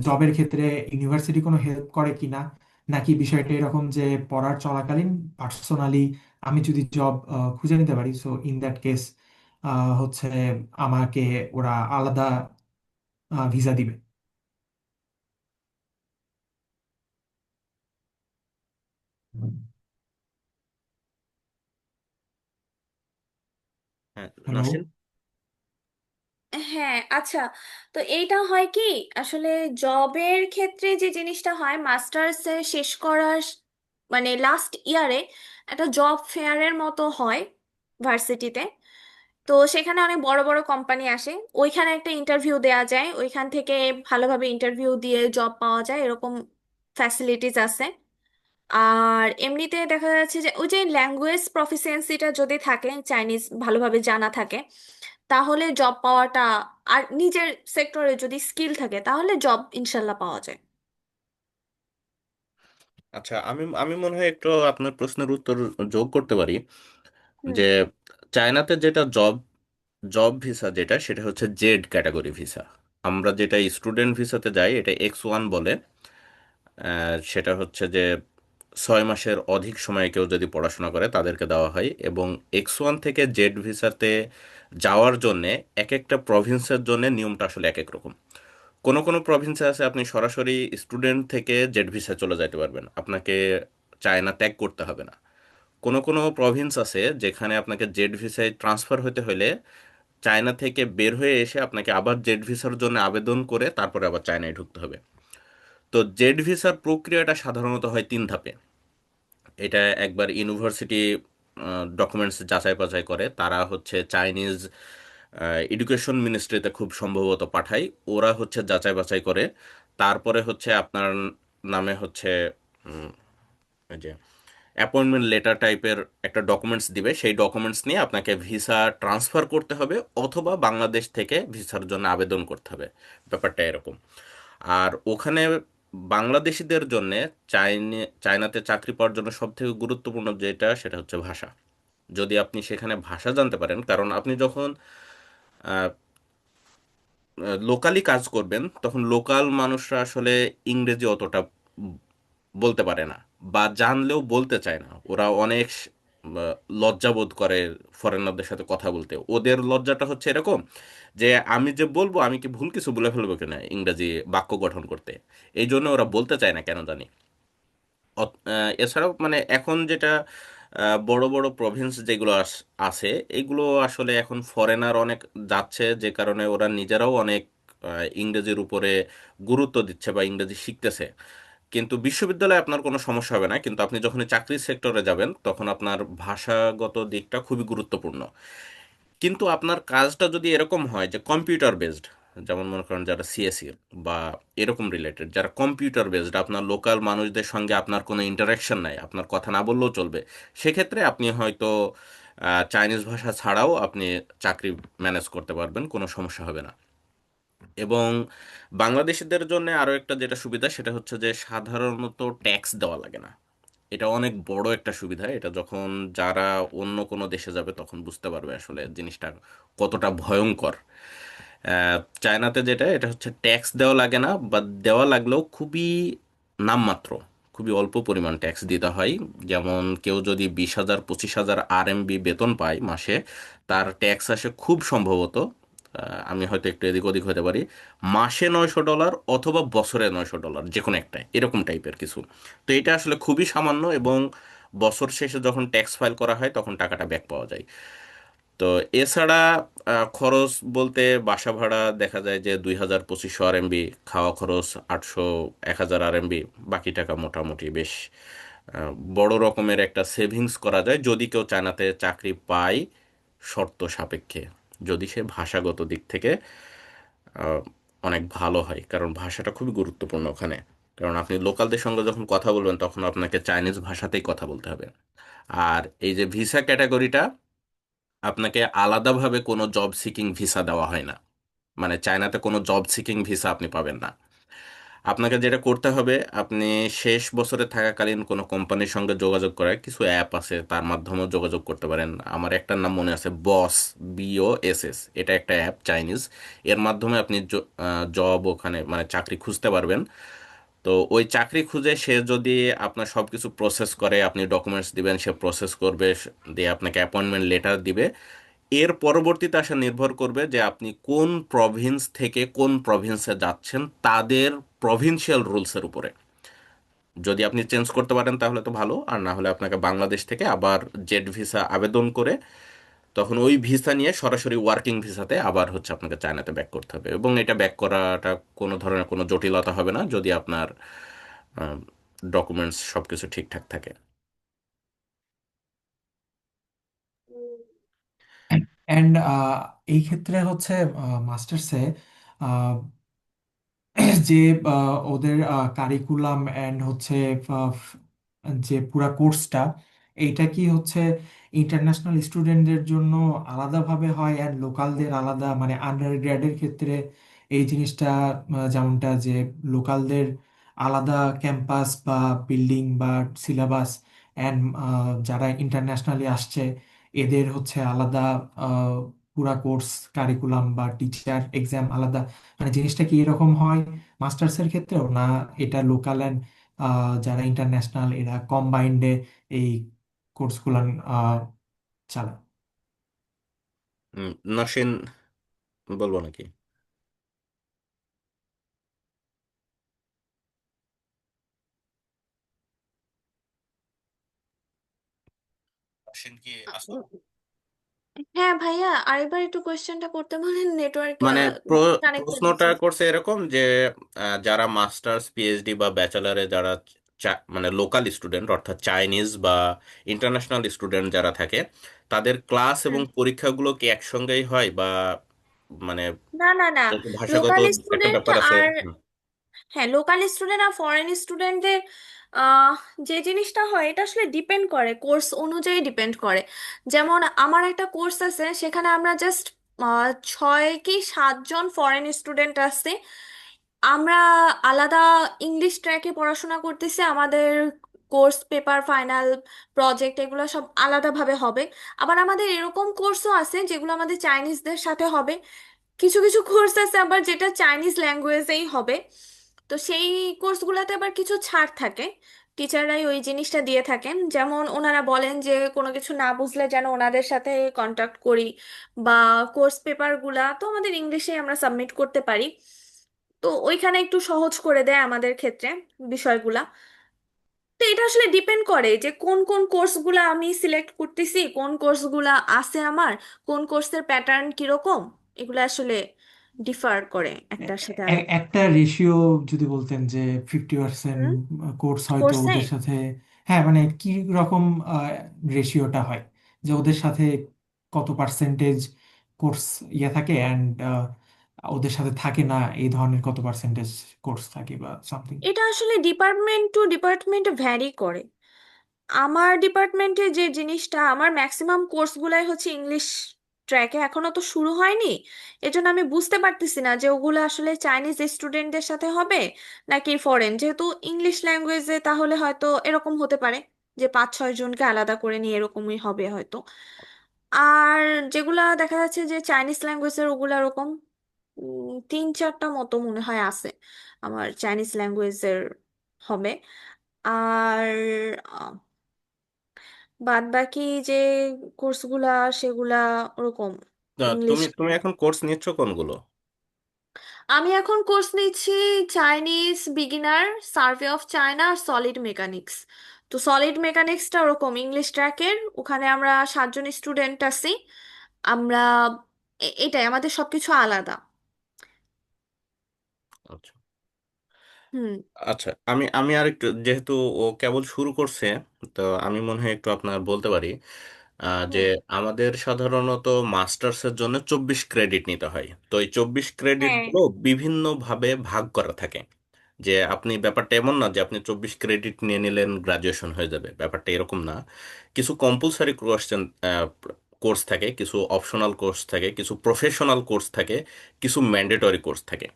জবের ক্ষেত্রে ইউনিভার্সিটি কোনো হেল্প করে কিনা, নাকি বিষয়টা এরকম যে পড়ার চলাকালীন পার্সোনালি আমি যদি জব খুঁজে নিতে পারি, সো ইন দ্যাট কেস হচ্ছে আমাকে ওরা আলাদা ভিসা দিবে। হ্যাঁ, হ্যালো। নসীন। হ্যাঁ, আচ্ছা। তো এইটা হয় কি, আসলে জবের ক্ষেত্রে যে জিনিসটা হয়, মাস্টার্স শেষ করার মানে লাস্ট ইয়ারে একটা জব ফেয়ারের মতো হয় ভার্সিটিতে। তো সেখানে অনেক বড় বড় কোম্পানি আসে, ওইখানে একটা ইন্টারভিউ দেওয়া যায়, ওইখান থেকে ভালোভাবে ইন্টারভিউ দিয়ে জব পাওয়া যায়, এরকম ফ্যাসিলিটিস আছে। আর এমনিতে দেখা যাচ্ছে যে ওই যে ল্যাঙ্গুয়েজ প্রফিসিয়েন্সিটা যদি থাকে, চাইনিজ ভালোভাবে জানা থাকে, তাহলে জব পাওয়াটা, আর নিজের সেক্টরে যদি স্কিল থাকে, তাহলে জব ইনশাল্লাহ পাওয়া যায়। আচ্ছা, আমি আমি মনে হয় একটু আপনার প্রশ্নের উত্তর যোগ করতে পারি। হুম। যে চায়নাতে যেটা জব জব ভিসা, যেটা সেটা হচ্ছে জেড ক্যাটাগরি ভিসা। আমরা যেটা স্টুডেন্ট ভিসাতে যাই, এটা X1 বলে। সেটা হচ্ছে যে 6 মাসের অধিক সময়ে কেউ যদি পড়াশোনা করে তাদেরকে দেওয়া হয়, এবং X1 থেকে জেড ভিসাতে যাওয়ার জন্যে এক একটা প্রভিন্সের জন্য নিয়মটা আসলে এক এক রকম। কোনো কোনো প্রভিন্সে আছে আপনি সরাসরি স্টুডেন্ট থেকে জেড ভিসা চলে যেতে পারবেন, আপনাকে চায়না ত্যাগ করতে হবে না। কোনো কোনো প্রভিন্স আছে যেখানে আপনাকে জেড ভিসায় ট্রান্সফার হতে হলে চায়না থেকে বের হয়ে এসে আপনাকে আবার জেড ভিসার জন্য আবেদন করে তারপরে আবার চায়নায় ঢুকতে হবে। তো জেড ভিসার প্রক্রিয়াটা সাধারণত হয় 3 ধাপে। এটা একবার ইউনিভার্সিটি ডকুমেন্টস যাচাই বাছাই করে, তারা হচ্ছে চাইনিজ এডুকেশন মিনিস্ট্রিতে খুব সম্ভবত পাঠায়, ওরা হচ্ছে যাচাই বাছাই করে। তারপরে হচ্ছে আপনার নামে হচ্ছে উম, ওই যে অ্যাপয়েন্টমেন্ট লেটার টাইপের একটা ডকুমেন্টস দিবে, সেই ডকুমেন্টস নিয়ে আপনাকে ভিসা ট্রান্সফার করতে হবে, অথবা বাংলাদেশ থেকে ভিসার জন্য আবেদন করতে হবে। ব্যাপারটা এরকম। আর ওখানে বাংলাদেশিদের জন্য চায়নাতে চাকরি পাওয়ার জন্য সব থেকে গুরুত্বপূর্ণ যেটা, সেটা হচ্ছে ভাষা। যদি আপনি সেখানে ভাষা জানতে পারেন, কারণ আপনি যখন লোকালি কাজ করবেন তখন লোকাল মানুষরা আসলে ইংরেজি অতটা উম বলতে পারে না, বা জানলেও বলতে চায় না। ওরা অনেক লজ্জাবোধ করে ফরেনারদের সাথে কথা বলতে। ওদের লজ্জাটা হচ্ছে এরকম যে আমি যে বলবো, আমি কি ভুল কিছু বলে ফেলবো কিনা ইংরেজি বাক্য গঠন করতে, এই জন্য ওরা বলতে চায় না কেন জানি। এছাড়াও মানে এখন যেটা বড় বড় প্রভিন্স যেগুলো আছে, এগুলো আসলে এখন ফরেনার অনেক যাচ্ছে, যে কারণে ওরা নিজেরাও অনেক ইংরেজির উপরে গুরুত্ব দিচ্ছে বা ইংরেজি শিখতেছে। কিন্তু বিশ্ববিদ্যালয়ে আপনার কোনো সমস্যা হবে না, কিন্তু আপনি যখন চাকরির সেক্টরে যাবেন তখন আপনার ভাষাগত দিকটা খুবই গুরুত্বপূর্ণ। কিন্তু আপনার কাজটা যদি এরকম হয় যে কম্পিউটার বেসড, যেমন মনে করেন যারা সিএসসি বা এরকম রিলেটেড, যারা কম্পিউটার বেসড, আপনার লোকাল মানুষদের সঙ্গে আপনার কোনো ইন্টারাকশন নাই, আপনার কথা না বললেও চলবে, সেক্ষেত্রে আপনি হয়তো চাইনিজ ভাষা ছাড়াও আপনি চাকরি ম্যানেজ করতে পারবেন, কোনো সমস্যা হবে না। এবং বাংলাদেশিদের জন্য আরও একটা যেটা সুবিধা, সেটা হচ্ছে যে সাধারণত ট্যাক্স দেওয়া লাগে না। এটা অনেক বড় একটা সুবিধা। এটা যখন যারা অন্য কোনো দেশে যাবে তখন বুঝতে পারবে আসলে জিনিসটা কতটা ভয়ঙ্কর। চায়নাতে যেটা, এটা হচ্ছে ট্যাক্স দেওয়া লাগে না, বা দেওয়া লাগলেও খুবই নামমাত্র, খুবই অল্প পরিমাণ ট্যাক্স দিতে হয়। যেমন কেউ যদি 20,000 25,000 RMB বেতন পায় মাসে, তার ট্যাক্স আসে খুব সম্ভবত আমি হয়তো একটু এদিক ওদিক হতে পারি, মাসে $900 অথবা বছরে $900, যে কোনো একটা এরকম টাইপের কিছু। তো এটা আসলে খুবই সামান্য, এবং বছর শেষে যখন ট্যাক্স ফাইল করা হয় তখন টাকাটা ব্যাক পাওয়া যায়। তো এছাড়া খরচ বলতে বাসা ভাড়া দেখা যায় যে 2000-2500 RMB, খাওয়া খরচ 800-1000 RMB, বাকি টাকা মোটামুটি বেশ বড় রকমের একটা সেভিংস করা যায় যদি কেউ চায়নাতে চাকরি পায়, শর্ত সাপেক্ষে, যদি সে ভাষাগত দিক থেকে আহ, অনেক ভালো হয়, কারণ ভাষাটা খুবই গুরুত্বপূর্ণ ওখানে। কারণ আপনি লোকালদের সঙ্গে যখন কথা বলবেন তখন আপনাকে চাইনিজ ভাষাতেই কথা বলতে হবে। আর এই যে ভিসা ক্যাটাগরিটা, আপনাকে আলাদাভাবে কোনো জব সিকিং ভিসা দেওয়া হয় না, মানে চায়নাতে কোনো জব সিকিং ভিসা আপনি পাবেন না। আপনাকে যেটা করতে হবে, আপনি শেষ বছরে থাকাকালীন কোনো কোম্পানির সঙ্গে যোগাযোগ করার কিছু অ্যাপ আছে, তার মাধ্যমেও যোগাযোগ করতে পারেন। আমার একটার নাম মনে আছে, BOSS, এটা একটা অ্যাপ চাইনিজ। এর মাধ্যমে আপনি জব ওখানে মানে চাকরি খুঁজতে পারবেন। তো ওই চাকরি খুঁজে সে যদি আপনার সব কিছু প্রসেস করে, আপনি ডকুমেন্টস দিবেন, সে প্রসেস করবে, দিয়ে আপনাকে অ্যাপয়েন্টমেন্ট লেটার দিবে। এর পরবর্তীতে আসা নির্ভর করবে যে আপনি কোন প্রভিন্স থেকে কোন প্রভিন্সে যাচ্ছেন, তাদের প্রভিন্সিয়াল রুলসের উপরে। যদি আপনি চেঞ্জ করতে পারেন তাহলে তো ভালো, আর না হলে আপনাকে বাংলাদেশ থেকে আবার জেড ভিসা আবেদন করে তখন ওই ভিসা নিয়ে সরাসরি ওয়ার্কিং ভিসাতে আবার হচ্ছে আপনাকে চায়নাতে ব্যাক করতে হবে। এবং এটা ব্যাক করাটা কোনো ধরনের কোনো জটিলতা হবে না যদি আপনার ডকুমেন্টস সবকিছু ঠিকঠাক থাকে। অ্যান্ড এই ক্ষেত্রে হচ্ছে মাস্টার্সে যে ওদের কারিকুলাম অ্যান্ড হচ্ছে আহ, যে পুরা কোর্সটা, এইটা কি হচ্ছে ইন্টারন্যাশনাল স্টুডেন্টদের জন্য আলাদাভাবে হয় অ্যান্ড লোকালদের আলাদা, মানে আন্ডার গ্র্যাডের ক্ষেত্রে এই জিনিসটা যেমনটা যে লোকালদের আলাদা ক্যাম্পাস বা বিল্ডিং বা সিলেবাস, অ্যান্ড যারা ইন্টারন্যাশনালি আসছে এদের হচ্ছে আলাদা আহ, পুরা কোর্স কারিকুলাম বা টিচার এক্সাম আলাদা, মানে জিনিসটা কি এরকম হয় মাস্টার্সের ক্ষেত্রেও, না এটা লোকাল অ্যান্ড যারা ইন্টারন্যাশনাল এরা কম্বাইন্ডে এই কোর্সগুলো চালায়? নসীন, বলবো নাকি? নসীন কি আসো? হ্যাঁ ভাইয়া, আরেকবার একটু কোয়েশ্চেনটা করতে বলেন, নেটওয়ার্ক মানে কানেক্টেড প্রশ্নটা আছে। করছে এরকম যে যারা মাস্টার্স পিএইচডি বা ব্যাচেলারে যারা মানে লোকাল স্টুডেন্ট অর্থাৎ চাইনিজ বা ইন্টারন্যাশনাল স্টুডেন্ট যারা থাকে, তাদের ক্লাস এবং হুম। পরীক্ষাগুলো কি একসঙ্গেই হয়, বা মানে না না না, যেহেতু ভাষাগত লোকাল একটা স্টুডেন্ট ব্যাপার আছে। আর, হুম। হ্যাঁ লোকাল স্টুডেন্ট আর ফরেন স্টুডেন্টদের যে জিনিসটা হয় এটা আসলে ডিপেন্ড করে, কোর্স অনুযায়ী ডিপেন্ড করে। যেমন আমার একটা কোর্স আছে, সেখানে আমরা জাস্ট 6 কি 7 জন ফরেন স্টুডেন্ট আছে। আমরা আলাদা ইংলিশ ট্র্যাকে পড়াশোনা করতেছি, আমাদের কোর্স পেপার ফাইনাল প্রজেক্ট এগুলো সব আলাদাভাবে হবে। আবার আমাদের এরকম কোর্সও আছে যেগুলো আমাদের চাইনিজদের সাথে হবে। কিছু কিছু কোর্স আছে আবার যেটা চাইনিজ ল্যাঙ্গুয়েজেই হবে। তো সেই কোর্সগুলোতে আবার কিছু ছাড় থাকে, টিচাররাই ওই জিনিসটা দিয়ে থাকেন। যেমন ওনারা বলেন যে কোনো কিছু না বুঝলে যেন ওনাদের সাথে কন্টাক্ট করি, বা কোর্স পেপারগুলা তো আমাদের ইংলিশে আমরা সাবমিট করতে পারি। তো ওইখানে একটু সহজ করে দেয় আমাদের ক্ষেত্রে বিষয়গুলা। তো এটা আসলে ডিপেন্ড করে যে কোন কোন কোর্সগুলা আমি সিলেক্ট করতেছি, কোন কোর্সগুলা আছে আমার, কোন কোর্সের প্যাটার্ন কিরকম, এগুলো আসলে ডিফার করে একটার সাথে আরেকটা। একটা রেশিও যদি বলতেন যে 50% হুম। কোর্স হয়তো কোর্সে ওদের সাথে, হ্যাঁ মানে কি রকম রেশিওটা হয়, যে ওদের সাথে কত পার্সেন্টেজ কোর্স ইয়ে থাকে অ্যান্ড ওদের সাথে থাকে না, এই ধরনের কত পার্সেন্টেজ কোর্স থাকে বা সামথিং? এটা আসলে ডিপার্টমেন্ট টু ডিপার্টমেন্ট ভ্যারি করে। আমার ডিপার্টমেন্টে যে জিনিসটা, আমার ম্যাক্সিমাম কোর্সগুলাই হচ্ছে ইংলিশ ট্র্যাকে, এখনো তো শুরু হয়নি। এজন্য আমি বুঝতে পারতেছি না যে ওগুলো আসলে চাইনিজ স্টুডেন্টদের সাথে হবে নাকি ফরেন। যেহেতু ইংলিশ ল্যাঙ্গুয়েজে তাহলে হয়তো এরকম হতে পারে যে 5-6 জনকে আলাদা করে নিয়ে এরকমই হবে হয়তো। আর যেগুলা দেখা যাচ্ছে যে চাইনিজ ল্যাঙ্গুয়েজের, ওগুলা এরকম 3-4টা মতো মনে হয় আছে আমার চাইনিজ ল্যাঙ্গুয়েজের হবে। আর বাদ বাকি যে কোর্সগুলা সেগুলা ওরকম না, ইংলিশ। তুমি তুমি এখন কোর্স নিচ্ছ কোনগুলো? আমি এখন কোর্স নিচ্ছি Chinese beginner, survey of China আর সলিড মেকানিক্স। তো সলিড মেকানিক্সটা ওরকম ইংলিশ ট্র্যাকের, ওখানে আমরা 7 জন স্টুডেন্ট আছি। আমরা এটাই, আমাদের সবকিছু আলাদা। আচ্ছা। হুম। আচ্ছা, আমি আমি আর একটু, যেহেতু ও কেবল শুরু করছে, তো আমি মনে হয় একটু আপনার বলতে পারি যে হুম। আমাদের সাধারণত মাস্টার্সের জন্য 24 ক্রেডিট নিতে হয়। তো এই 24 ক্রেডিট হ্যাঁ। গুলো বিভিন্ন ভাবে ভাগ করা থাকে। যে আপনি, ব্যাপারটা এমন না যে আপনি 24 ক্রেডিট নিয়ে নিলেন গ্রাজুয়েশন হয়ে যাবে, ব্যাপারটা এরকম না। কিছু কম্পালসারি কোশ্চেন কোর্স থাকে, কিছু অপশনাল কোর্স থাকে, কিছু প্রফেশনাল কোর্স থাকে, কিছু ম্যান্ডেটরি কোর্স থাকে।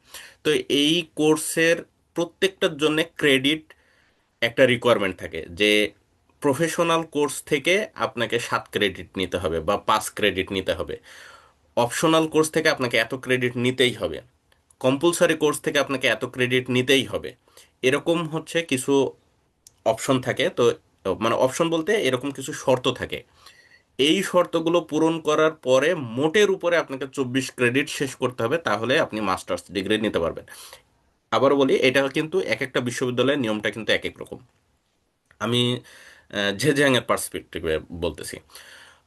তো এই কোর্সের প্রত্যেকটার জন্য ক্রেডিট একটা রিকোয়ারমেন্ট থাকে যে প্রফেশনাল কোর্স থেকে আপনাকে 7 ক্রেডিট নিতে হবে বা 5 ক্রেডিট নিতে হবে। অপশনাল কোর্স থেকে আপনাকে এত ক্রেডিট নিতেই হবে। কম্পালসারি কোর্স থেকে আপনাকে এত ক্রেডিট নিতেই হবে। এরকম হচ্ছে কিছু অপশন থাকে। তো মানে অপশন বলতে এরকম কিছু শর্ত থাকে। এই শর্তগুলো পূরণ করার পরে মোটের উপরে আপনাকে 24 ক্রেডিট শেষ করতে হবে, তাহলে আপনি মাস্টার্স ডিগ্রি নিতে পারবেন। আবারও বলি, এটা কিন্তু এক একটা বিশ্ববিদ্যালয়ের নিয়মটা কিন্তু এক এক রকম। আমি ঝেঝিয়াংয়ের পার্সপেক্টিভে বলতেছি।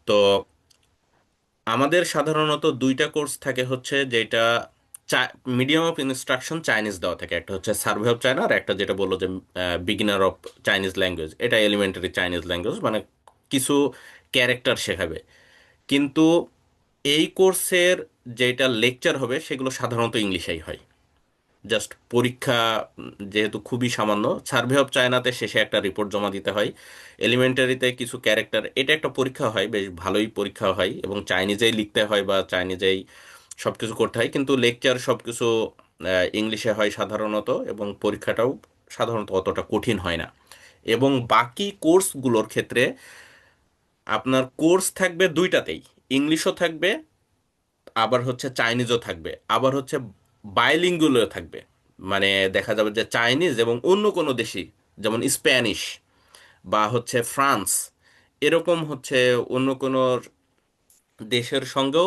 তো আমাদের সাধারণত দুইটা কোর্স থাকে, হচ্ছে যেটা মিডিয়াম অফ ইনস্ট্রাকশন চাইনিজ দেওয়া থাকে। একটা হচ্ছে সার্ভে অফ চায়না, আর একটা যেটা বললো যে বিগিনার অফ চাইনিজ ল্যাঙ্গুয়েজ, এটা এলিমেন্টারি চাইনিজ ল্যাঙ্গুয়েজ, মানে কিছু ক্যারেক্টার শেখাবে। কিন্তু এই কোর্সের যেটা লেকচার হবে সেগুলো সাধারণত ইংলিশেই হয়। জাস্ট পরীক্ষা যেহেতু খুবই সামান্য, সার্ভে অফ চায়নাতে শেষে একটা রিপোর্ট জমা দিতে হয়। এলিমেন্টারিতে কিছু ক্যারেক্টার, এটা একটা পরীক্ষা হয়, বেশ ভালোই পরীক্ষা হয়, এবং চাইনিজেই লিখতে হয় বা চাইনিজেই সবকিছু করতে হয়। কিন্তু লেকচার সবকিছু ইংলিশে হয় সাধারণত, এবং পরীক্ষাটাও সাধারণত অতটা কঠিন হয় না। এবং বাকি কোর্সগুলোর ক্ষেত্রে আপনার কোর্স থাকবে দুইটাতেই, ইংলিশও থাকবে, আবার হচ্ছে চাইনিজও থাকবে, আবার হচ্ছে বাইলিঙ্গুয়ালও থাকবে। মানে দেখা যাবে যে চাইনিজ এবং অন্য কোনো দেশি, যেমন স্প্যানিশ বা হচ্ছে ফ্রান্স, এরকম হচ্ছে অন্য কোনো দেশের সঙ্গেও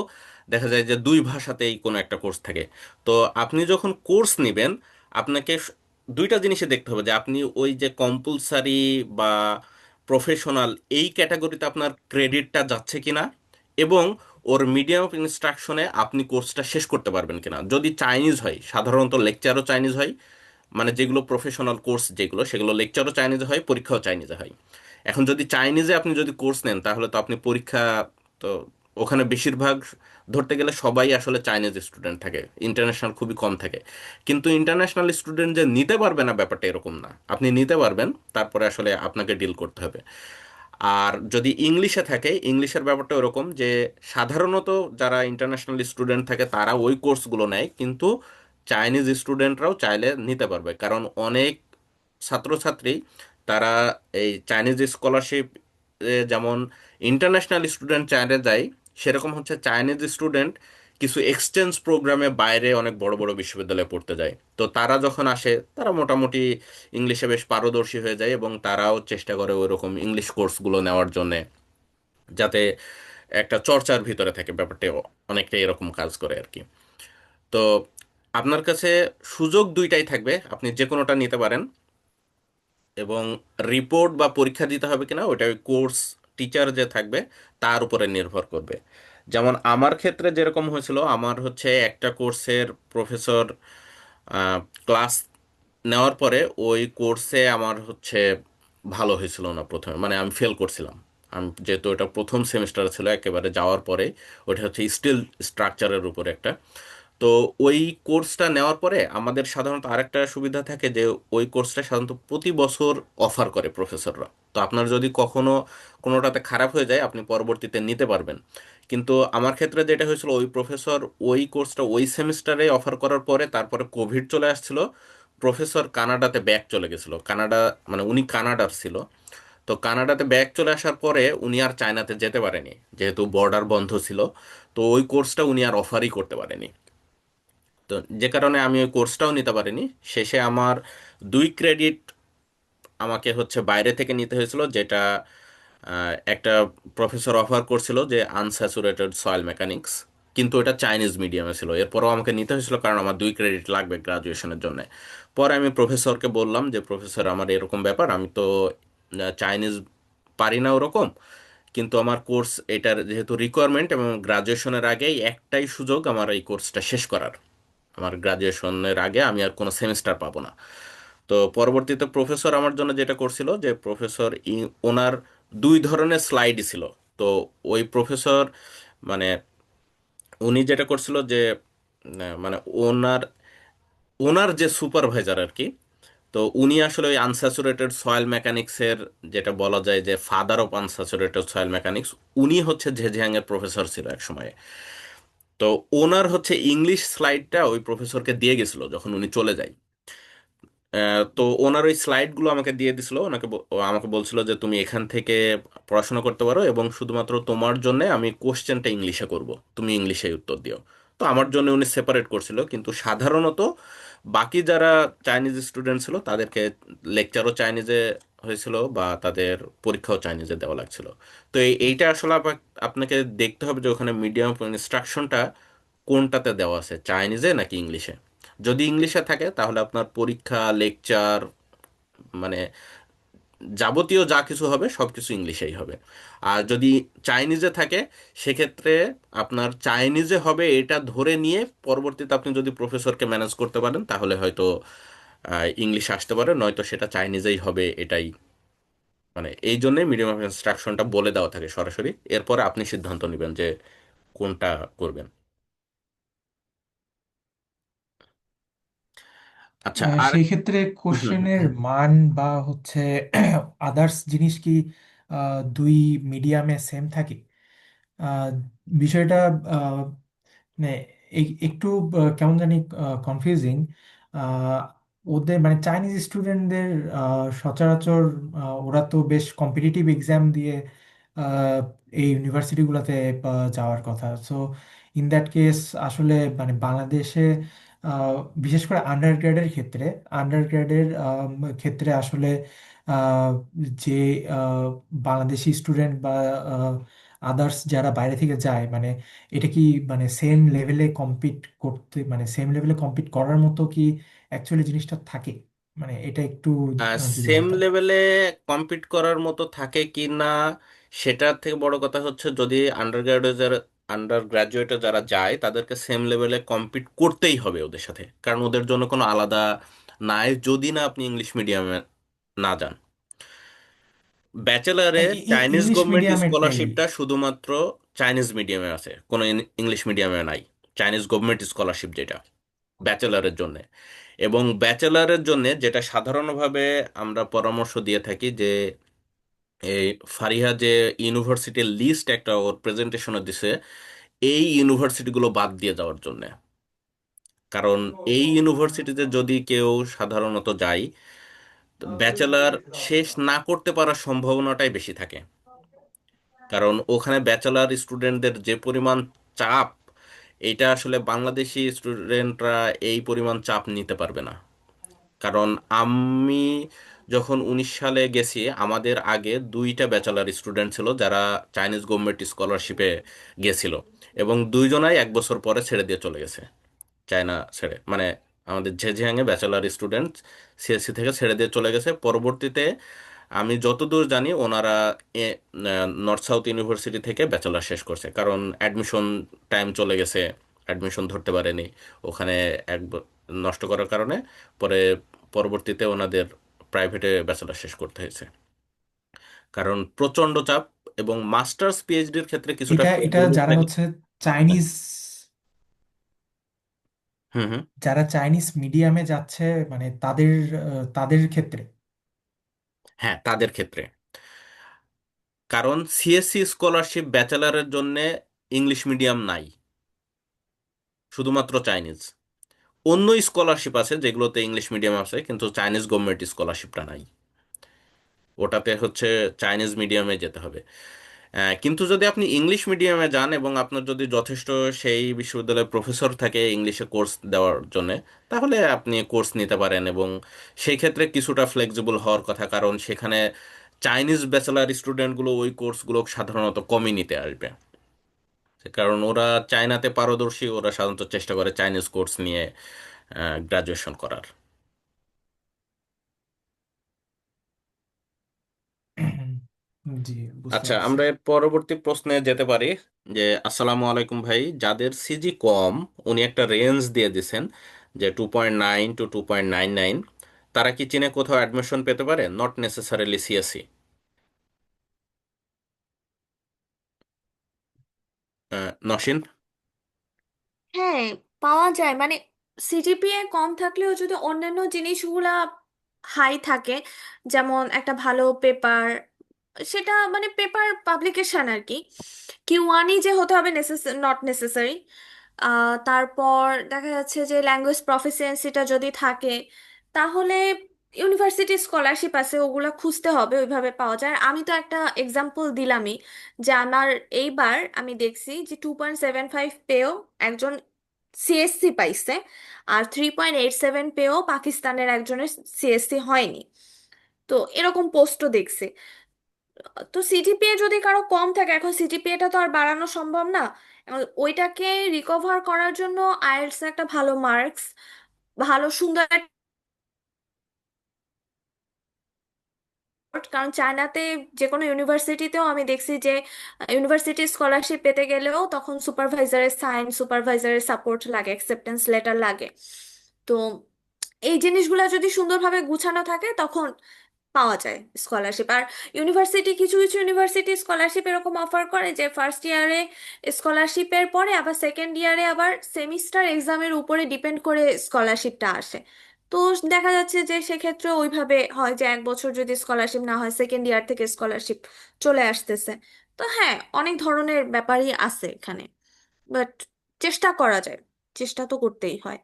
দেখা যায় যে দুই ভাষাতেই কোনো একটা কোর্স থাকে। তো আপনি যখন কোর্স নেবেন, আপনাকে দুইটা জিনিসই দেখতে হবে, যে আপনি ওই যে কম্পালসারি বা প্রফেশনাল এই ক্যাটাগরিতে আপনার ক্রেডিটটা যাচ্ছে কিনা, এবং ওর মিডিয়াম অফ ইনস্ট্রাকশনে আপনি কোর্সটা শেষ করতে পারবেন কিনা। যদি চাইনিজ হয়, সাধারণত লেকচারও চাইনিজ হয়, মানে যেগুলো প্রফেশনাল কোর্স যেগুলো, সেগুলো লেকচারও চাইনিজে হয়, পরীক্ষাও চাইনিজে হয়। এখন যদি চাইনিজে আপনি যদি কোর্স নেন, তাহলে তো আপনি পরীক্ষা, তো ওখানে বেশিরভাগ ধরতে গেলে সবাই আসলে চাইনিজ স্টুডেন্ট থাকে, ইন্টারন্যাশনাল খুবই কম থাকে। কিন্তু ইন্টারন্যাশনাল স্টুডেন্ট যে নিতে পারবে না, ব্যাপারটা এরকম না। আপনি নিতে পারবেন, তারপরে আসলে আপনাকে ডিল করতে হবে। আর যদি ইংলিশে থাকে, ইংলিশের ব্যাপারটা এরকম যে সাধারণত যারা ইন্টারন্যাশনাল স্টুডেন্ট থাকে তারা ওই কোর্সগুলো নেয়, কিন্তু চাইনিজ স্টুডেন্টরাও চাইলে নিতে পারবে। কারণ অনেক ছাত্রছাত্রী তারা এই চাইনিজ স্কলারশিপ, যেমন ইন্টারন্যাশনাল স্টুডেন্ট চাইলে যায়, সেরকম হচ্ছে চাইনিজ স্টুডেন্ট কিছু এক্সচেঞ্জ প্রোগ্রামে বাইরে অনেক বড় বড় বিশ্ববিদ্যালয়ে পড়তে যায়। তো তারা যখন আসে, তারা মোটামুটি ইংলিশে বেশ পারদর্শী হয়ে যায়, এবং তারাও চেষ্টা করে ওইরকম ইংলিশ কোর্সগুলো নেওয়ার জন্যে, যাতে একটা চর্চার ভিতরে থাকে। ব্যাপারটা অনেকটা এরকম কাজ করে আর কি। তো আপনার কাছে সুযোগ দুইটাই থাকবে, আপনি যে কোনোটা নিতে পারেন। এবং রিপোর্ট বা পরীক্ষা দিতে হবে কিনা, ওটা ওই কোর্স টিচার যে থাকবে তার উপরে নির্ভর করবে। যেমন আমার ক্ষেত্রে যেরকম হয়েছিল, আমার হচ্ছে একটা কোর্সের প্রফেসর ক্লাস নেওয়ার পরে ওই কোর্সে আমার হচ্ছে ভালো হয়েছিল না প্রথমে, মানে আমি ফেল করছিলাম। আমি যেহেতু এটা প্রথম সেমিস্টার ছিল, একেবারে যাওয়ার পরে, ওটা হচ্ছে স্টিল স্ট্রাকচারের উপরে একটা। তো ওই কোর্সটা নেওয়ার পরে আমাদের সাধারণত আরেকটা সুবিধা থাকে, যে ওই কোর্সটা সাধারণত প্রতি বছর অফার করে প্রফেসররা। তো আপনার যদি কখনো কোনোটাতে খারাপ হয়ে যায়, আপনি পরবর্তীতে নিতে পারবেন। কিন্তু আমার ক্ষেত্রে যেটা হয়েছিল, ওই প্রফেসর ওই কোর্সটা ওই সেমিস্টারে অফার করার পরে, তারপরে কোভিড চলে আসছিল, প্রফেসর কানাডাতে ব্যাক চলে গেছিল। কানাডা, মানে উনি কানাডার ছিল। তো কানাডাতে ব্যাক চলে আসার পরে উনি আর চায়নাতে যেতে পারেনি, যেহেতু বর্ডার বন্ধ ছিল। তো ওই কোর্সটা উনি আর অফারই করতে পারেনি। তো যে কারণে আমি ওই কোর্সটাও নিতে পারিনি। শেষে আমার 2 ক্রেডিট আমাকে হচ্ছে বাইরে থেকে নিতে হয়েছিল, যেটা একটা প্রফেসর অফার করছিল, যে আনস্যাচুরেটেড সয়েল মেকানিক্স। কিন্তু এটা চাইনিজ মিডিয়ামে ছিল। এরপরও আমাকে নিতে হয়েছিল কারণ আমার 2 ক্রেডিট লাগবে গ্রাজুয়েশনের জন্য। পরে আমি প্রফেসরকে বললাম যে প্রফেসর, আমার এরকম ব্যাপার, আমি তো চাইনিজ পারি না ওরকম, কিন্তু আমার কোর্স এটার যেহেতু রিকোয়ারমেন্ট এবং গ্রাজুয়েশনের আগেই একটাই সুযোগ আমার এই কোর্সটা শেষ করার, আমার গ্রাজুয়েশনের আগে আমি আর কোনো সেমিস্টার পাবো না। তো পরবর্তীতে প্রফেসর আমার জন্য যেটা করছিল, যে প্রফেসর ওনার 2 ধরনের স্লাইডই ছিল। তো ওই প্রফেসর মানে উনি যেটা করছিল যে মানে ওনার ওনার যে সুপারভাইজার আর কি, তো উনি আসলে ওই আনস্যাচুরেটেড সয়েল মেকানিক্সের, যেটা বলা যায় যে father of unsaturated soil mechanics, উনি হচ্ছে ঝেঝিয়াং এর প্রফেসর ছিল এক সময়ে। তো ওনার হচ্ছে ইংলিশ স্লাইডটা ওই প্রফেসরকে দিয়ে গেছিল যখন উনি চলে যায়। তো ওনার ওই স্লাইডগুলো আমাকে দিয়ে দিছিল, ও আমাকে বলছিল যে তুমি এখান থেকে পড়াশোনা করতে পারো এবং শুধুমাত্র তোমার জন্য আমি কোশ্চেনটা ইংলিশে করব, তুমি ইংলিশে উত্তর দিও। তো আমার জন্য উনি সেপারেট করছিল, কিন্তু সাধারণত বাকি যারা চাইনিজ স্টুডেন্ট ছিল তাদেরকে লেকচারও চাইনিজে হয়েছিল বা তাদের পরীক্ষাও চাইনিজে দেওয়া লাগছিল। তো এইটা আসলে আপনাকে দেখতে হবে যে ওখানে মিডিয়াম অফ ইনস্ট্রাকশনটা কোনটাতে দেওয়া আছে, চাইনিজে নাকি ইংলিশে। যদি ইংলিশে থাকে তাহলে আপনার পরীক্ষা, লেকচার, মানে যাবতীয় যা কিছু হবে সব কিছু ইংলিশেই হবে। আর যদি চাইনিজে থাকে, সেক্ষেত্রে আপনার চাইনিজে হবে এটা ধরে নিয়ে পরবর্তীতে আপনি যদি প্রফেসরকে ম্যানেজ করতে পারেন তাহলে হয়তো ইংলিশ আসতে পারে, নয়তো সেটা চাইনিজেই হবে এটাই। মানে এই জন্যই মিডিয়াম অফ ইনস্ট্রাকশনটা বলে দেওয়া থাকে সরাসরি, এরপরে আপনি সিদ্ধান্ত নেবেন যে কোনটা করবেন। আচ্ছা, আর সেই ক্ষেত্রে হুম হুম কোশ্চেনের মান বা হচ্ছে আদার্স জিনিস কি দুই মিডিয়ামে সেম থাকে? আহ, বিষয়টা আহ, মানে একটু কেমন জানি কনফিউজিং। ওদের মানে চাইনিজ স্টুডেন্টদের সচরাচর ওরা তো বেশ কম্পিটিটিভ এক্সাম দিয়ে আহ, এই ইউনিভার্সিটিগুলোতে যাওয়ার কথা। সো ইন দ্যাট কেস আসলে মানে বাংলাদেশে আহ, বিশেষ করে আন্ডার গ্রেডের ক্ষেত্রে আসলে আহ, যে আহ, বাংলাদেশি স্টুডেন্ট বা আদার্স যারা বাইরে থেকে যায়, মানে এটা কি মানে সেম লেভেলে কম্পিট করার মতো কি অ্যাকচুয়ালি জিনিসটা থাকে? মানে এটা একটু যদি সেম বলতেন। লেভেলে কম্পিট করার মতো থাকে কি না, সেটার থেকে বড় কথা হচ্ছে যদি আন্ডার গ্রাজুয়েটে যারা যায় তাদেরকে সেম লেভেলে কম্পিট করতেই হবে ওদের সাথে, কারণ ওদের জন্য কোনো আলাদা নাই যদি না আপনি ইংলিশ মিডিয়ামে না যান। ব্যাচেলারে চাইনিজ ইংলিশ গভর্নমেন্ট মিডিয়ামেরটাই। স্কলারশিপটা শুধুমাত্র চাইনিজ মিডিয়ামে আছে, কোনো ইংলিশ মিডিয়ামে নাই। চাইনিজ গভর্নমেন্ট স্কলারশিপ যেটা ব্যাচেলারের জন্য, এবং ব্যাচেলারের জন্য যেটা সাধারণভাবে আমরা পরামর্শ দিয়ে থাকি যে এই ফারিহা যে ইউনিভার্সিটির লিস্ট একটা ওর প্রেজেন্টেশনে দিছে, এই ইউনিভার্সিটিগুলো বাদ দিয়ে যাওয়ার জন্য। কারণ এই ইউনিভার্সিটিতে যদি কেউ সাধারণত যায়, ব্যাচেলার শেষ না করতে পারার সম্ভাবনাটাই বেশি থাকে। কারণ ওখানে ব্যাচেলার স্টুডেন্টদের যে পরিমাণ চাপ, এটা আসলে বাংলাদেশি স্টুডেন্টরা এই পরিমাণ চাপ নিতে পারবে না। কারণ আমি যখন 19 সালে গেছি, আমাদের আগে 2টা ব্যাচেলার স্টুডেন্ট ছিল যারা চাইনিজ গভর্নমেন্ট স্কলারশিপে গেছিল, এবং 2জনাই 1 বছর পরে ছেড়ে দিয়ে চলে গেছে। চায়না ছেড়ে, মানে আমাদের ঝেঝিয়াংয়ে ব্যাচেলার স্টুডেন্ট সিএসসি থেকে ছেড়ে দিয়ে চলে গেছে। পরবর্তীতে আমি যতদূর জানি ওনারা নর্থ সাউথ ইউনিভার্সিটি থেকে ব্যাচেলার শেষ করছে, কারণ অ্যাডমিশন টাইম চলে গেছে, অ্যাডমিশন ধরতে পারেনি ওখানে নষ্ট করার কারণে। পরে পরবর্তীতে ওনাদের প্রাইভেটে ব্যাচেলার শেষ করতে হয়েছে, কারণ প্রচণ্ড চাপ। এবং মাস্টার্স পিএইচডির ক্ষেত্রে কিছুটা এটা এটা ফ্লেক্সিবিলিটি যারা থাকে। হচ্ছে চাইনিজ হুম হুম। যারা চাইনিজ মিডিয়ামে যাচ্ছে, মানে তাদের ক্ষেত্রে। হ্যাঁ, তাদের ক্ষেত্রে, কারণ সিএসসি স্কলারশিপ ব্যাচেলারের জন্য ইংলিশ মিডিয়াম নাই, শুধুমাত্র চাইনিজ। অন্য স্কলারশিপ আছে যেগুলোতে ইংলিশ মিডিয়াম আছে, কিন্তু চাইনিজ গভর্নমেন্ট স্কলারশিপটা নাই, ওটাতে হচ্ছে চাইনিজ মিডিয়ামে যেতে হবে। কিন্তু যদি আপনি ইংলিশ মিডিয়ামে যান এবং আপনার যদি যথেষ্ট সেই বিশ্ববিদ্যালয়ের প্রফেসর থাকে ইংলিশে কোর্স দেওয়ার জন্য, তাহলে আপনি কোর্স নিতে পারেন। এবং সেই ক্ষেত্রে কিছুটা ফ্লেক্সিবল হওয়ার কথা, কারণ সেখানে চাইনিজ ব্যাচেলার স্টুডেন্টগুলো ওই কোর্সগুলো সাধারণত কমই নিতে আসবে। কারণ ওরা চায়নাতে পারদর্শী, ওরা সাধারণত চেষ্টা করে চাইনিজ কোর্স নিয়ে গ্রাজুয়েশন করার। জি, বুঝতে আচ্ছা, পারছি। আমরা এর পরবর্তী প্রশ্নে যেতে পারি। যে আসসালামু আলাইকুম ভাই, যাদের সিজি কম, উনি একটা রেঞ্জ দিয়ে দিছেন যে 2.9 to 2.99, তারা কি চীনে কোথাও অ্যাডমিশন পেতে পারে, নট নেসেসারিলি সিএসসি? নসীন। হ্যাঁ, পাওয়া যায়। মানে সিজিপিএ কম থাকলেও যদি অন্যান্য জিনিসগুলা হাই থাকে, যেমন একটা ভালো পেপার, সেটা মানে পেপার পাবলিকেশন আর কি, Q1 যে হতে হবে নট নেসেসারি। তারপর দেখা যাচ্ছে যে ল্যাঙ্গুয়েজ প্রফিসিয়েন্সিটা যদি থাকে, তাহলে ইউনিভার্সিটি স্কলারশিপ আছে, ওগুলা খুঁজতে হবে, ওইভাবে পাওয়া যায়। আমি তো একটা এক্সাম্পল দিলামই, যে আমার এইবার আমি দেখছি যে 2.75 পেয়েও একজন সিএসসি পাইছে, আর 3.87 পেয়েও পাকিস্তানের একজনের সিএসসি হয়নি। তো এরকম পোস্টও দেখছি। তো সিজিপিএ যদি কারো কম থাকে, এখন সিজিপিএটা তো আর বাড়ানো সম্ভব না, এখন ওইটাকে রিকভার করার জন্য আইএলটিএস একটা ভালো মার্কস, ভালো সুন্দর কারণ চায়নাতে যে কোনো ইউনিভার্সিটিতেও আমি দেখছি যে ইউনিভার্সিটি স্কলারশিপ পেতে গেলেও তখন সুপারভাইজারের সাইন, সুপারভাইজারের সাপোর্ট লাগে, অ্যাকসেপ্টেন্স লেটার লাগে। তো এই জিনিসগুলো যদি সুন্দরভাবে গুছানো থাকে তখন পাওয়া যায় স্কলারশিপ। আর ইউনিভার্সিটি, কিছু কিছু ইউনিভার্সিটি স্কলারশিপ এরকম অফার করে যে ফার্স্ট ইয়ারে স্কলারশিপের পরে আবার সেকেন্ড ইয়ারে আবার সেমিস্টার এক্সামের উপরে ডিপেন্ড করে স্কলারশিপটা আসে। তো দেখা যাচ্ছে যে সেক্ষেত্রে ওইভাবে হয় যে এক বছর যদি স্কলারশিপ না হয়, সেকেন্ড ইয়ার থেকে স্কলারশিপ চলে আসতেছে। তো হ্যাঁ, অনেক ধরনের ব্যাপারই আছে এখানে, বাট চেষ্টা করা যায়, চেষ্টা তো করতেই হয়।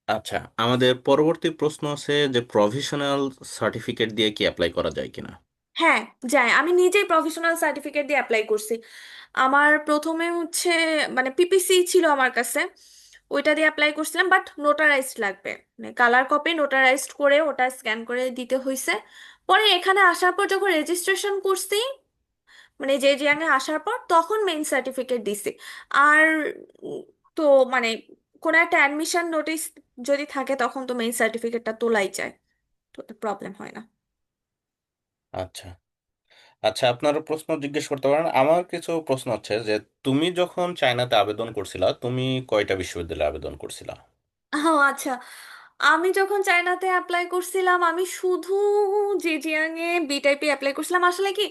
আচ্ছা, আমাদের পরবর্তী প্রশ্ন আছে যে প্রফেশনাল সার্টিফিকেট দিয়ে কি অ্যাপ্লাই করা যায় কিনা। হ্যাঁ, যায়। আমি নিজেই প্রফেশনাল সার্টিফিকেট দিয়ে অ্যাপ্লাই করছি। আমার প্রথমে হচ্ছে মানে পিপিসি ছিল আমার কাছে, ওইটা দিয়ে অ্যাপ্লাই করছিলাম, বাট নোটারাইজড লাগবে, মানে কালার কপি নোটারাইজড করে ওটা স্ক্যান করে দিতে হয়েছে। পরে এখানে আসার পর যখন রেজিস্ট্রেশন করছি, মানে যে জিয়াঙে আসার পর তখন মেইন সার্টিফিকেট দিছি। আর উম, তো মানে কোনো একটা অ্যাডমিশন নোটিশ যদি থাকে তখন তো মেইন সার্টিফিকেটটা তোলাই যায়, তো প্রবলেম হয় না। আচ্ছা। আচ্ছা, আপনার প্রশ্ন জিজ্ঞেস করতে পারেন। আমার কিছু প্রশ্ন হচ্ছে যে তুমি যখন চায়নাতে আবেদন করছিলা, তুমি কয়টা বিশ্ববিদ্যালয়ে আবেদন করছিলা? ও আচ্ছা, আমি যখন চায়নাতে অ্যাপ্লাই করছিলাম আমি শুধু জেজিয়াং এ বি টাইপে অ্যাপ্লাই করছিলাম। আসলে কি,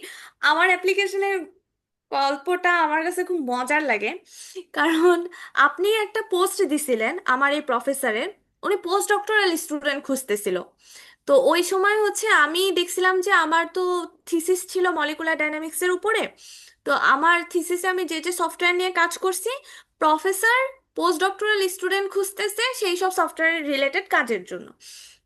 আমার অ্যাপ্লিকেশনের গল্পটা আমার কাছে খুব মজার লাগে, কারণ আপনি একটা পোস্ট দিছিলেন আমার এই প্রফেসরের, উনি পোস্ট ডক্টরাল স্টুডেন্ট খুঁজতেছিল। তো ওই সময় হচ্ছে আমি দেখছিলাম যে আমার তো থিসিস ছিল মলিকুলার ডাইনামিক্সের উপরে। তো আমার থিসিসে আমি যে যে সফটওয়্যার নিয়ে কাজ করছি, প্রফেসর পোস্ট ডক্টরাল স্টুডেন্ট খুঁজতেছে সেই সব সফটওয়্যার রিলেটেড কাজের জন্য।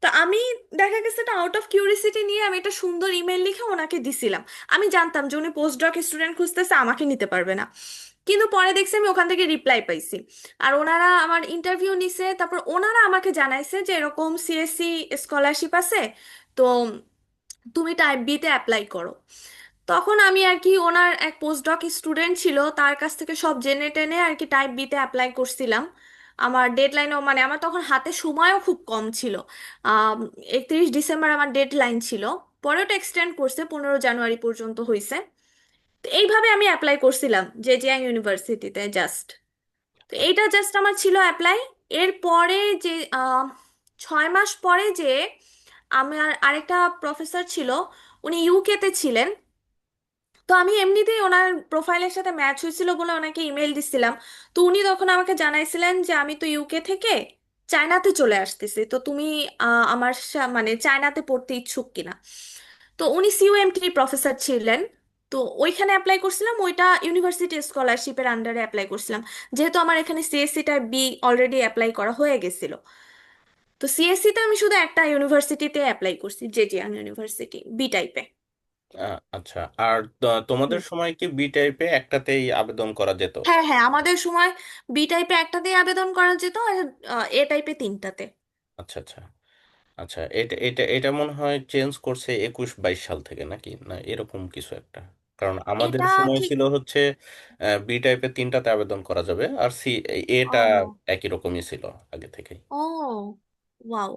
তো আমি দেখা গেছে এটা আউট অফ কিউরিসিটি নিয়ে আমি একটা সুন্দর ইমেল লিখে ওনাকে দিছিলাম। আমি জানতাম যে উনি পোস্ট ডক স্টুডেন্ট খুঁজতেছে, আমাকে নিতে পারবে না। কিন্তু পরে দেখছি আমি ওখান থেকে রিপ্লাই পাইছি, আর ওনারা আমার ইন্টারভিউ নিছে, তারপর ওনারা আমাকে জানাইছে যে এরকম সিএসসি স্কলারশিপ আছে, তো তুমি টাইপ বি তে অ্যাপ্লাই করো। তখন আমি আর কি ওনার এক পোস্ট ডক স্টুডেন্ট ছিল, তার কাছ থেকে সব জেনে টেনে আর কি টাইপ বি তে অ্যাপ্লাই করছিলাম। আমার ডেডলাইনও মানে আমার তখন হাতে সময়ও খুব কম ছিল। 31 ডিসেম্বর আমার ডেডলাইন ছিল। পরে ওটা এক্সটেন্ড করছে, 15 জানুয়ারি পর্যন্ত হয়েছে। তো এইভাবে আমি অ্যাপ্লাই করছিলাম জেজিয়াং ইউনিভার্সিটিতে জাস্ট। তো এইটা জাস্ট আমার ছিল অ্যাপ্লাই। এরপরে যে 6 মাস পরে যে আমার আরেকটা প্রফেসর ছিল, উনি ইউকেতে ছিলেন। তো আমি এমনিতেই ওনার প্রোফাইলের সাথে ম্যাচ হয়েছিল বলে ওনাকে ইমেল দিছিলাম। তো উনি তখন আমাকে জানাইছিলেন যে আমি তো ইউকে থেকে চায়নাতে চলে আসতেছি, তো তুমি আমার মানে চায়নাতে পড়তে ইচ্ছুক কিনা। তো উনি সিইউএমটি প্রফেসর ছিলেন। তো ওইখানে অ্যাপ্লাই করছিলাম, ওইটা ইউনিভার্সিটি স্কলারশিপের আন্ডারে অ্যাপ্লাই করছিলাম, যেহেতু আমার এখানে সিএসসিটা বি অলরেডি অ্যাপ্লাই করা হয়ে গেছিল। তো সিএসসি তে আমি শুধু একটা ইউনিভার্সিটিতে অ্যাপ্লাই করছি, জেজিয়াং ইউনিভার্সিটি বি টাইপে। আচ্ছা, আর তোমাদের সময় কি বি টাইপে একটাতেই আবেদন করা যেত? হ্যাঁ হ্যাঁ, আমাদের সময় বি টাইপে একটাতেই আবেদন করা যেত, আর এ টাইপে তিনটাতে। আচ্ছা আচ্ছা। আচ্ছা, এটা এটা এটা মনে হয় চেঞ্জ করছে 21-22 সাল থেকে, নাকি না এরকম কিছু একটা? কারণ আমাদের এটা সময় ঠিক। ছিল হচ্ছে বি টাইপের তিনটাতে আবেদন করা যাবে, আর এটা ও। একই রকমই ছিল আগে থেকেই। ও। ওয়াও।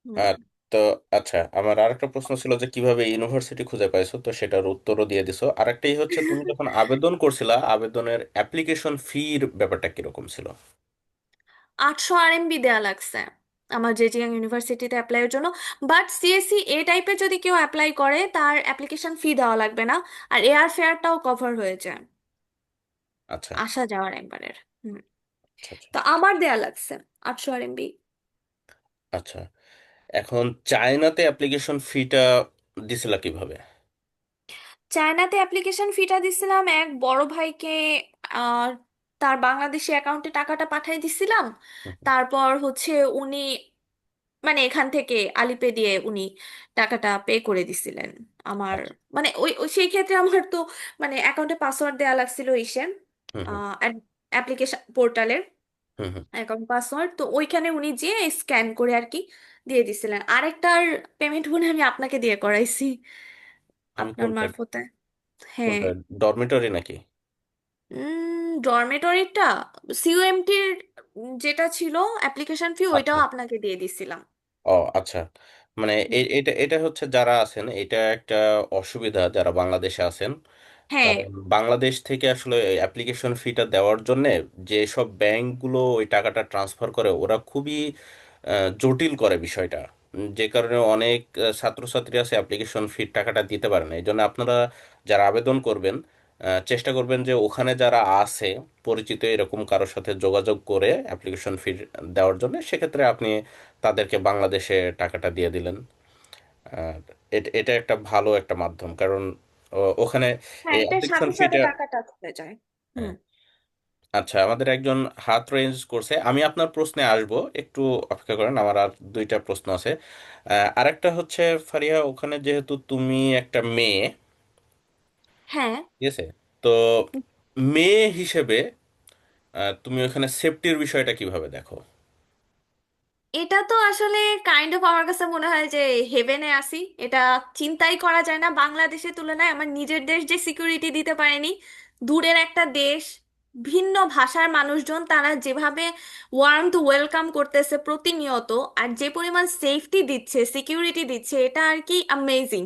হুম। আর তো আচ্ছা, আমার আরেকটা প্রশ্ন ছিল যে কিভাবে ইউনিভার্সিটি খুঁজে পাইছো, তো সেটার উত্তরও দিয়ে দিছো। আরেকটাই হচ্ছে তুমি যখন আবেদন করছিলা, আবেদনের অ্যাপ্লিকেশন ফির ব্যাপারটা কিরকম ছিল? 800 RMB দেয়া লাগছে আমার জেজিয়াং ইউনিভার্সিটিতে অ্যাপ্লাইয়ের জন্য। বাট সিএসসি এ টাইপের যদি কেউ অ্যাপ্লাই করে তার অ্যাপ্লিকেশন ফি দেওয়া লাগবে না, আর এয়ার ফেয়ারটাও কভার হয়ে যায় আচ্ছা আসা যাওয়ার একবারের। হুম। আচ্ছা আচ্ছা। তো আমার দেয়া লাগছে 800 RMB। আচ্ছা, এখন চায়নাতে অ্যাপ্লিকেশন ফিটা দিছিলা কিভাবে? চায়নাতে অ্যাপ্লিকেশন ফিটা দিছিলাম এক বড় ভাইকে। আর তার বাংলাদেশি অ্যাকাউন্টে টাকাটা পাঠিয়ে দিছিলাম। হুম, হুম। তারপর হচ্ছে উনি মানে এখান থেকে আলিপে দিয়ে উনি টাকাটা পে করে দিছিলেন আমার। আচ্ছা। মানে সেই ক্ষেত্রে আমার তো মানে অ্যাকাউন্টে পাসওয়ার্ড দেওয়া লাগছিল ইসে হুম হুম অ্যাপ্লিকেশন পোর্টালের হুম হুম। অ্যাকাউন্ট পাসওয়ার্ড, তো ওইখানে উনি যে স্ক্যান করে আর কি দিয়ে দিছিলেন। আরেকটার পেমেন্ট মনে হয় আমি আপনাকে দিয়ে করাইছি, আমি আপনার কোনটা? মারফতে। হ্যাঁ। কোনটা, ডরমিটরি নাকি? ডরমেটরিটা সিইউএমটির যেটা ছিল অ্যাপ্লিকেশন ফি, আচ্ছা। ওইটাও আপনাকে দিয়ে দিছিলাম। ও আচ্ছা, মানে হুম। এটা এটা হচ্ছে যারা আছেন, এটা একটা অসুবিধা যারা বাংলাদেশে আছেন। হ্যাঁ। কারণ বাংলাদেশ থেকে আসলে অ্যাপ্লিকেশন ফিটা দেওয়ার জন্য যেসব ব্যাংকগুলো ওই টাকাটা ট্রান্সফার করে, ওরা খুবই জটিল করে বিষয়টা। যে কারণে অনেক ছাত্রছাত্রী আছে অ্যাপ্লিকেশন ফির টাকাটা দিতে পারে না। এই জন্য আপনারা যারা আবেদন করবেন, চেষ্টা করবেন যে ওখানে যারা আছে পরিচিত এরকম কারোর সাথে যোগাযোগ করে অ্যাপ্লিকেশন ফি দেওয়ার জন্য, সেক্ষেত্রে আপনি তাদেরকে বাংলাদেশে টাকাটা দিয়ে দিলেন। আর এটা একটা ভালো একটা মাধ্যম, কারণ ওখানে হ্যাঁ, এই এটার অ্যাপ্লিকেশন সাথে সাথে ফিটা। টাকাটা চলে যায়। হুম। হ্যাঁ। আচ্ছা, আমাদের একজন হাত রেঞ্জ করছে, আমি আপনার প্রশ্নে আসব, একটু অপেক্ষা করেন, আমার আর দুইটা প্রশ্ন আছে। আরেকটা হচ্ছে, ফারিয়া, ওখানে যেহেতু তুমি একটা মেয়ে, হ্যাঁ। ঠিক আছে, তো মেয়ে হিসেবে তুমি ওখানে সেফটির বিষয়টা কিভাবে দেখো? এটা তো আসলে কাইন্ড অফ আমার কাছে মনে হয় যে হেভেনে আসি। এটা চিন্তাই করা যায় না বাংলাদেশের তুলনায়। আমার নিজের দেশ যে সিকিউরিটি দিতে পারেনি, দূরের একটা দেশ, ভিন্ন ভাষার মানুষজন তারা যেভাবে ওয়ার্ম টু ওয়েলকাম করতেছে প্রতিনিয়ত, আর যে পরিমাণ সেফটি দিচ্ছে, সিকিউরিটি দিচ্ছে, এটা আর কি অ্যামেজিং।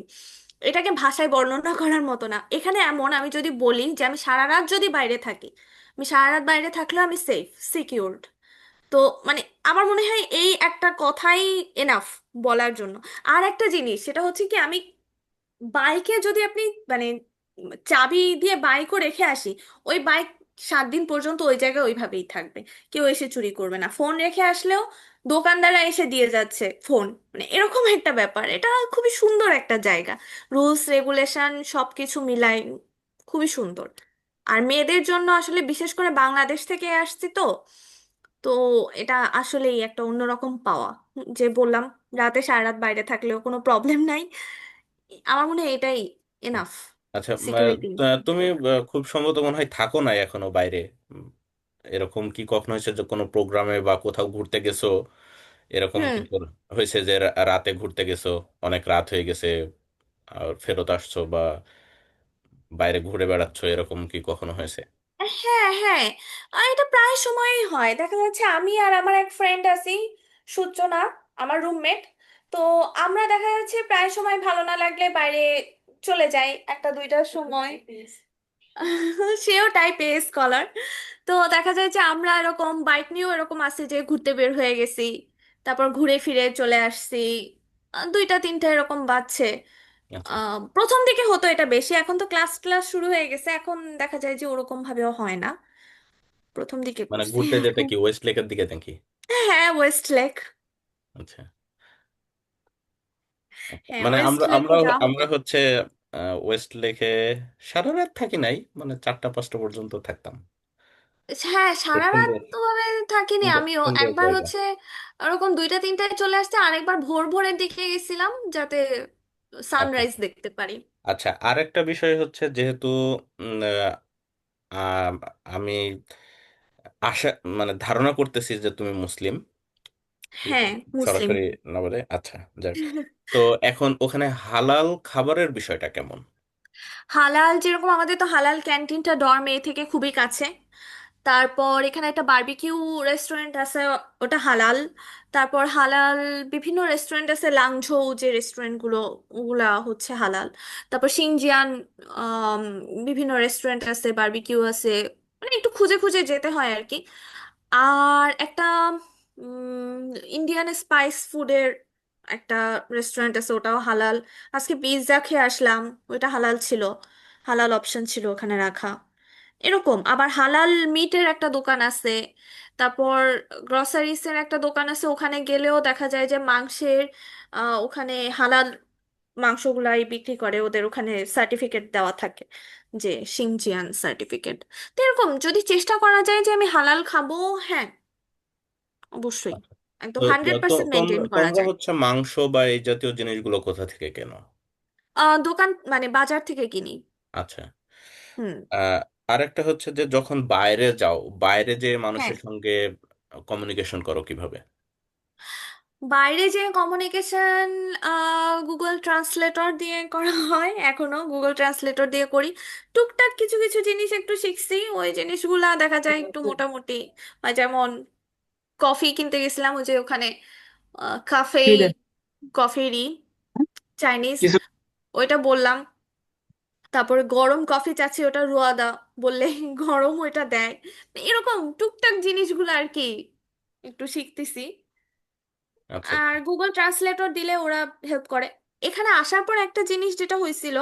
এটাকে ভাষায় বর্ণনা করার মতো না। এখানে এমন, আমি যদি বলি যে আমি সারা রাত যদি বাইরে থাকি, আমি সারা রাত বাইরে থাকলেও আমি সেফ, সিকিউরড। তো মানে আমার মনে হয় এই একটা কথাই এনাফ বলার জন্য। আর একটা জিনিস সেটা হচ্ছে কি, আমি বাইকে যদি আপনি মানে চাবি দিয়ে বাইকও রেখে আসি, ওই বাইক 7 দিন পর্যন্ত ওই জায়গায় ওইভাবেই থাকবে। কেউ এসে চুরি করবে না। ফোন রেখে আসলেও দোকানদাররা এসে দিয়ে যাচ্ছে ফোন, মানে এরকম একটা ব্যাপার। এটা খুবই সুন্দর একটা জায়গা, রুলস রেগুলেশন সবকিছু মিলাই খুবই সুন্দর। আর মেয়েদের জন্য আসলে বিশেষ করে বাংলাদেশ থেকে আসছি তো, তো এটা আসলেই একটা অন্যরকম পাওয়া। যে বললাম, রাতে সারা রাত বাইরে থাকলেও কোনো প্রবলেম নাই। আমার মনে হয় এটাই এনাফ আচ্ছা, সিকিউরিটি। তুমি খুব সম্ভবত মনে হয় থাকো না এখনো বাইরে। উম, এরকম কি কখনো হয়েছে যে কোনো প্রোগ্রামে বা কোথাও ঘুরতে গেছো, এরকম হুম। কি হয়েছে যে রাতে ঘুরতে গেছো, অনেক রাত হয়ে গেছে, আর ফেরত আসছো, বা বাইরে ঘুরে বেড়াচ্ছো, এরকম কি কখনো হয়েছে? হ্যাঁ, হ্যাঁ। এটা প্রায় সময়ই হয়। দেখা যাচ্ছে আমি আর আমার এক ফ্রেন্ড আছি, সূচনা, আমার রুমমেট। তো আমরা দেখা যাচ্ছে প্রায় সময় ভালো না লাগলে বাইরে চলে যাই 1টা 2টার সময়। সেও টাইপ এ স্কলার। তো দেখা যায় যে আমরা এরকম বাইক নিয়েও এরকম আছে যে ঘুরতে বের হয়ে গেছি, তারপর ঘুরে ফিরে চলে আসছি। 2টা 3টা এরকম বাজছে। আচ্ছা, প্রথম দিকে হতো এটা বেশি, এখন তো ক্লাস ক্লাস শুরু হয়ে গেছে, এখন দেখা যায় যে ওরকম ভাবেও হয় না। প্রথম দিকে মানে করছি ঘুরতে যেতে এখন। কি ওয়েস্ট লেকের দিকে নাকি? হ্যাঁ, ওয়েস্ট লেক। আচ্ছা আচ্ছা। হ্যাঁ, মানে ওয়েস্ট আমরা লেকে আমরা যাওয়া আমরা হতো। হচ্ছে ওয়েস্ট লেকে সারা রাত থাকি নাই, মানে 4টা 5টা পর্যন্ত থাকতাম। হ্যাঁ, খুব সারা রাত সুন্দর, তো ভাবে থাকিনি সুন্দর আমিও। সুন্দর একবার জায়গা। হচ্ছে ওরকম 2টা 3টায় চলে আসছে, আরেকবার ভোর ভোরের দিকে গেছিলাম যাতে আচ্ছা সানরাইজ দেখতে পারি। আচ্ছা, আরেকটা বিষয় হচ্ছে, যেহেতু উম, আহ, আমি আশা মানে ধারণা করতেছি যে তুমি মুসলিম, ঠিক আছে, হ্যাঁ, মুসলিম। সরাসরি না বলে। আচ্ছা, যাক। তো এখন ওখানে হালাল খাবারের বিষয়টা কেমন? হালাল যেরকম আমাদের তো হালাল ক্যান্টিনটা ডর্ম এ থেকে খুবই কাছে। তারপর এখানে একটা বারবিকিউ রেস্টুরেন্ট আছে, ওটা হালাল। তারপর হালাল বিভিন্ন রেস্টুরেন্ট আছে, লাংঝৌ যে রেস্টুরেন্টগুলো ওগুলা হচ্ছে হালাল। তারপর সিনজিয়ান আম, বিভিন্ন রেস্টুরেন্ট আছে, বারবিকিউ আছে, মানে একটু খুঁজে খুঁজে যেতে হয় আর কি। আর একটা ইন্ডিয়ান স্পাইস ফুডের একটা রেস্টুরেন্ট আছে, ওটাও হালাল। আজকে পিৎজা খেয়ে আসলাম, ওইটা হালাল ছিল, হালাল অপশন ছিল ওখানে রাখা। এরকম আবার হালাল মিটের একটা দোকান আছে। তারপর গ্রসারিস এর একটা দোকান আছে, ওখানে গেলেও দেখা যায় যে মাংসের ওখানে হালাল মাংসগুলাই বিক্রি করে, ওদের ওখানে সার্টিফিকেট দেওয়া থাকে যে সিনজিয়ান সার্টিফিকেট। তো এরকম যদি চেষ্টা করা যায় যে আমি হালাল খাবো, হ্যাঁ অবশ্যই আচ্ছা। একদম তো 100% মেনটেন করা তোমরা যায়। হচ্ছে মাংস বা এই জাতীয় জিনিসগুলো কোথা থেকে কেনো? দোকান মানে বাজার থেকে কিনি। আচ্ছা। হুম। আহ, আরেকটা হচ্ছে যে যখন বাইরে যাও, বাইরে যে হ্যাঁ, মানুষের সঙ্গে কমিউনিকেশন করো কিভাবে? বাইরে যে কমিউনিকেশন গুগল ট্রান্সলেটর দিয়ে করা হয়, এখনো গুগল ট্রান্সলেটর দিয়ে করি। টুকটাক কিছু কিছু জিনিস একটু শিখছি, ওই জিনিসগুলা দেখা যায় একটু মোটামুটি। যেমন কফি কিনতে গেছিলাম, ওই যে ওখানে কাফে কফেরি চাইনিজ, ওইটা বললাম। তারপরে গরম কফি চাচ্ছি, ওটা রুয়াদা বললে গরম ওইটা দেয়। এরকম টুকটাক জিনিসগুলো আর কি একটু শিখতেছি। আচ্ছা। আর গুগল ট্রান্সলেটর দিলে ওরা হেল্প করে। এখানে আসার পর একটা জিনিস যেটা হয়েছিল,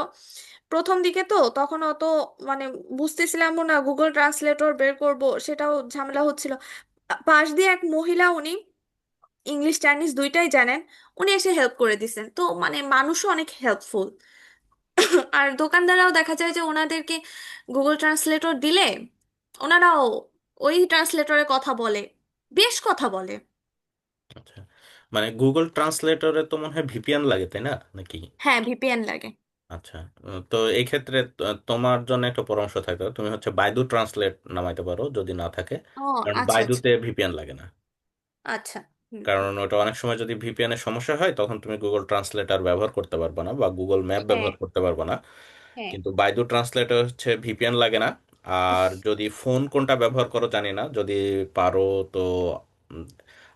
প্রথম দিকে তো তখন অত মানে বুঝতেছিলাম না, গুগল ট্রান্সলেটর বের করব সেটাও ঝামেলা হচ্ছিল। পাশ দিয়ে এক মহিলা, উনি ইংলিশ চাইনিজ দুইটাই জানেন, উনি এসে হেল্প করে দিছেন, তো মানে মানুষও অনেক হেল্পফুল। আর দোকানদাররাও দেখা যায় যে ওনাদেরকে গুগল ট্রান্সলেটর দিলে ওনারাও ওই ট্রান্সলেটরে কথা বলে, বেশ কথা বলে। আচ্ছা, মানে গুগল ট্রান্সলেটরে তো মনে হয় ভিপিএন লাগে, তাই না নাকি? হ্যাঁ, ভিপিএন লাগে। আচ্ছা। তো এই ক্ষেত্রে তোমার জন্য একটা পরামর্শ থাকবে, তুমি হচ্ছে বাইদু ট্রান্সলেট নামাইতে পারো যদি না থাকে। ও কারণ আচ্ছা আচ্ছা। বাইদুতে ভিপিএন লাগে না। আচ্ছা। হুম হুম। কারণ ওটা অনেক সময় যদি ভিপিএন এর সমস্যা হয় তখন তুমি গুগল ট্রান্সলেটর ব্যবহার করতে পারবে না বা গুগল ম্যাপ হ্যাঁ ব্যবহার করতে পারবে না। হ্যাঁ। কিন্তু বাইদু ট্রান্সলেটর হচ্ছে ভিপিএন লাগে না। আর যদি ফোন কোনটা ব্যবহার করো জানি না, যদি পারো তো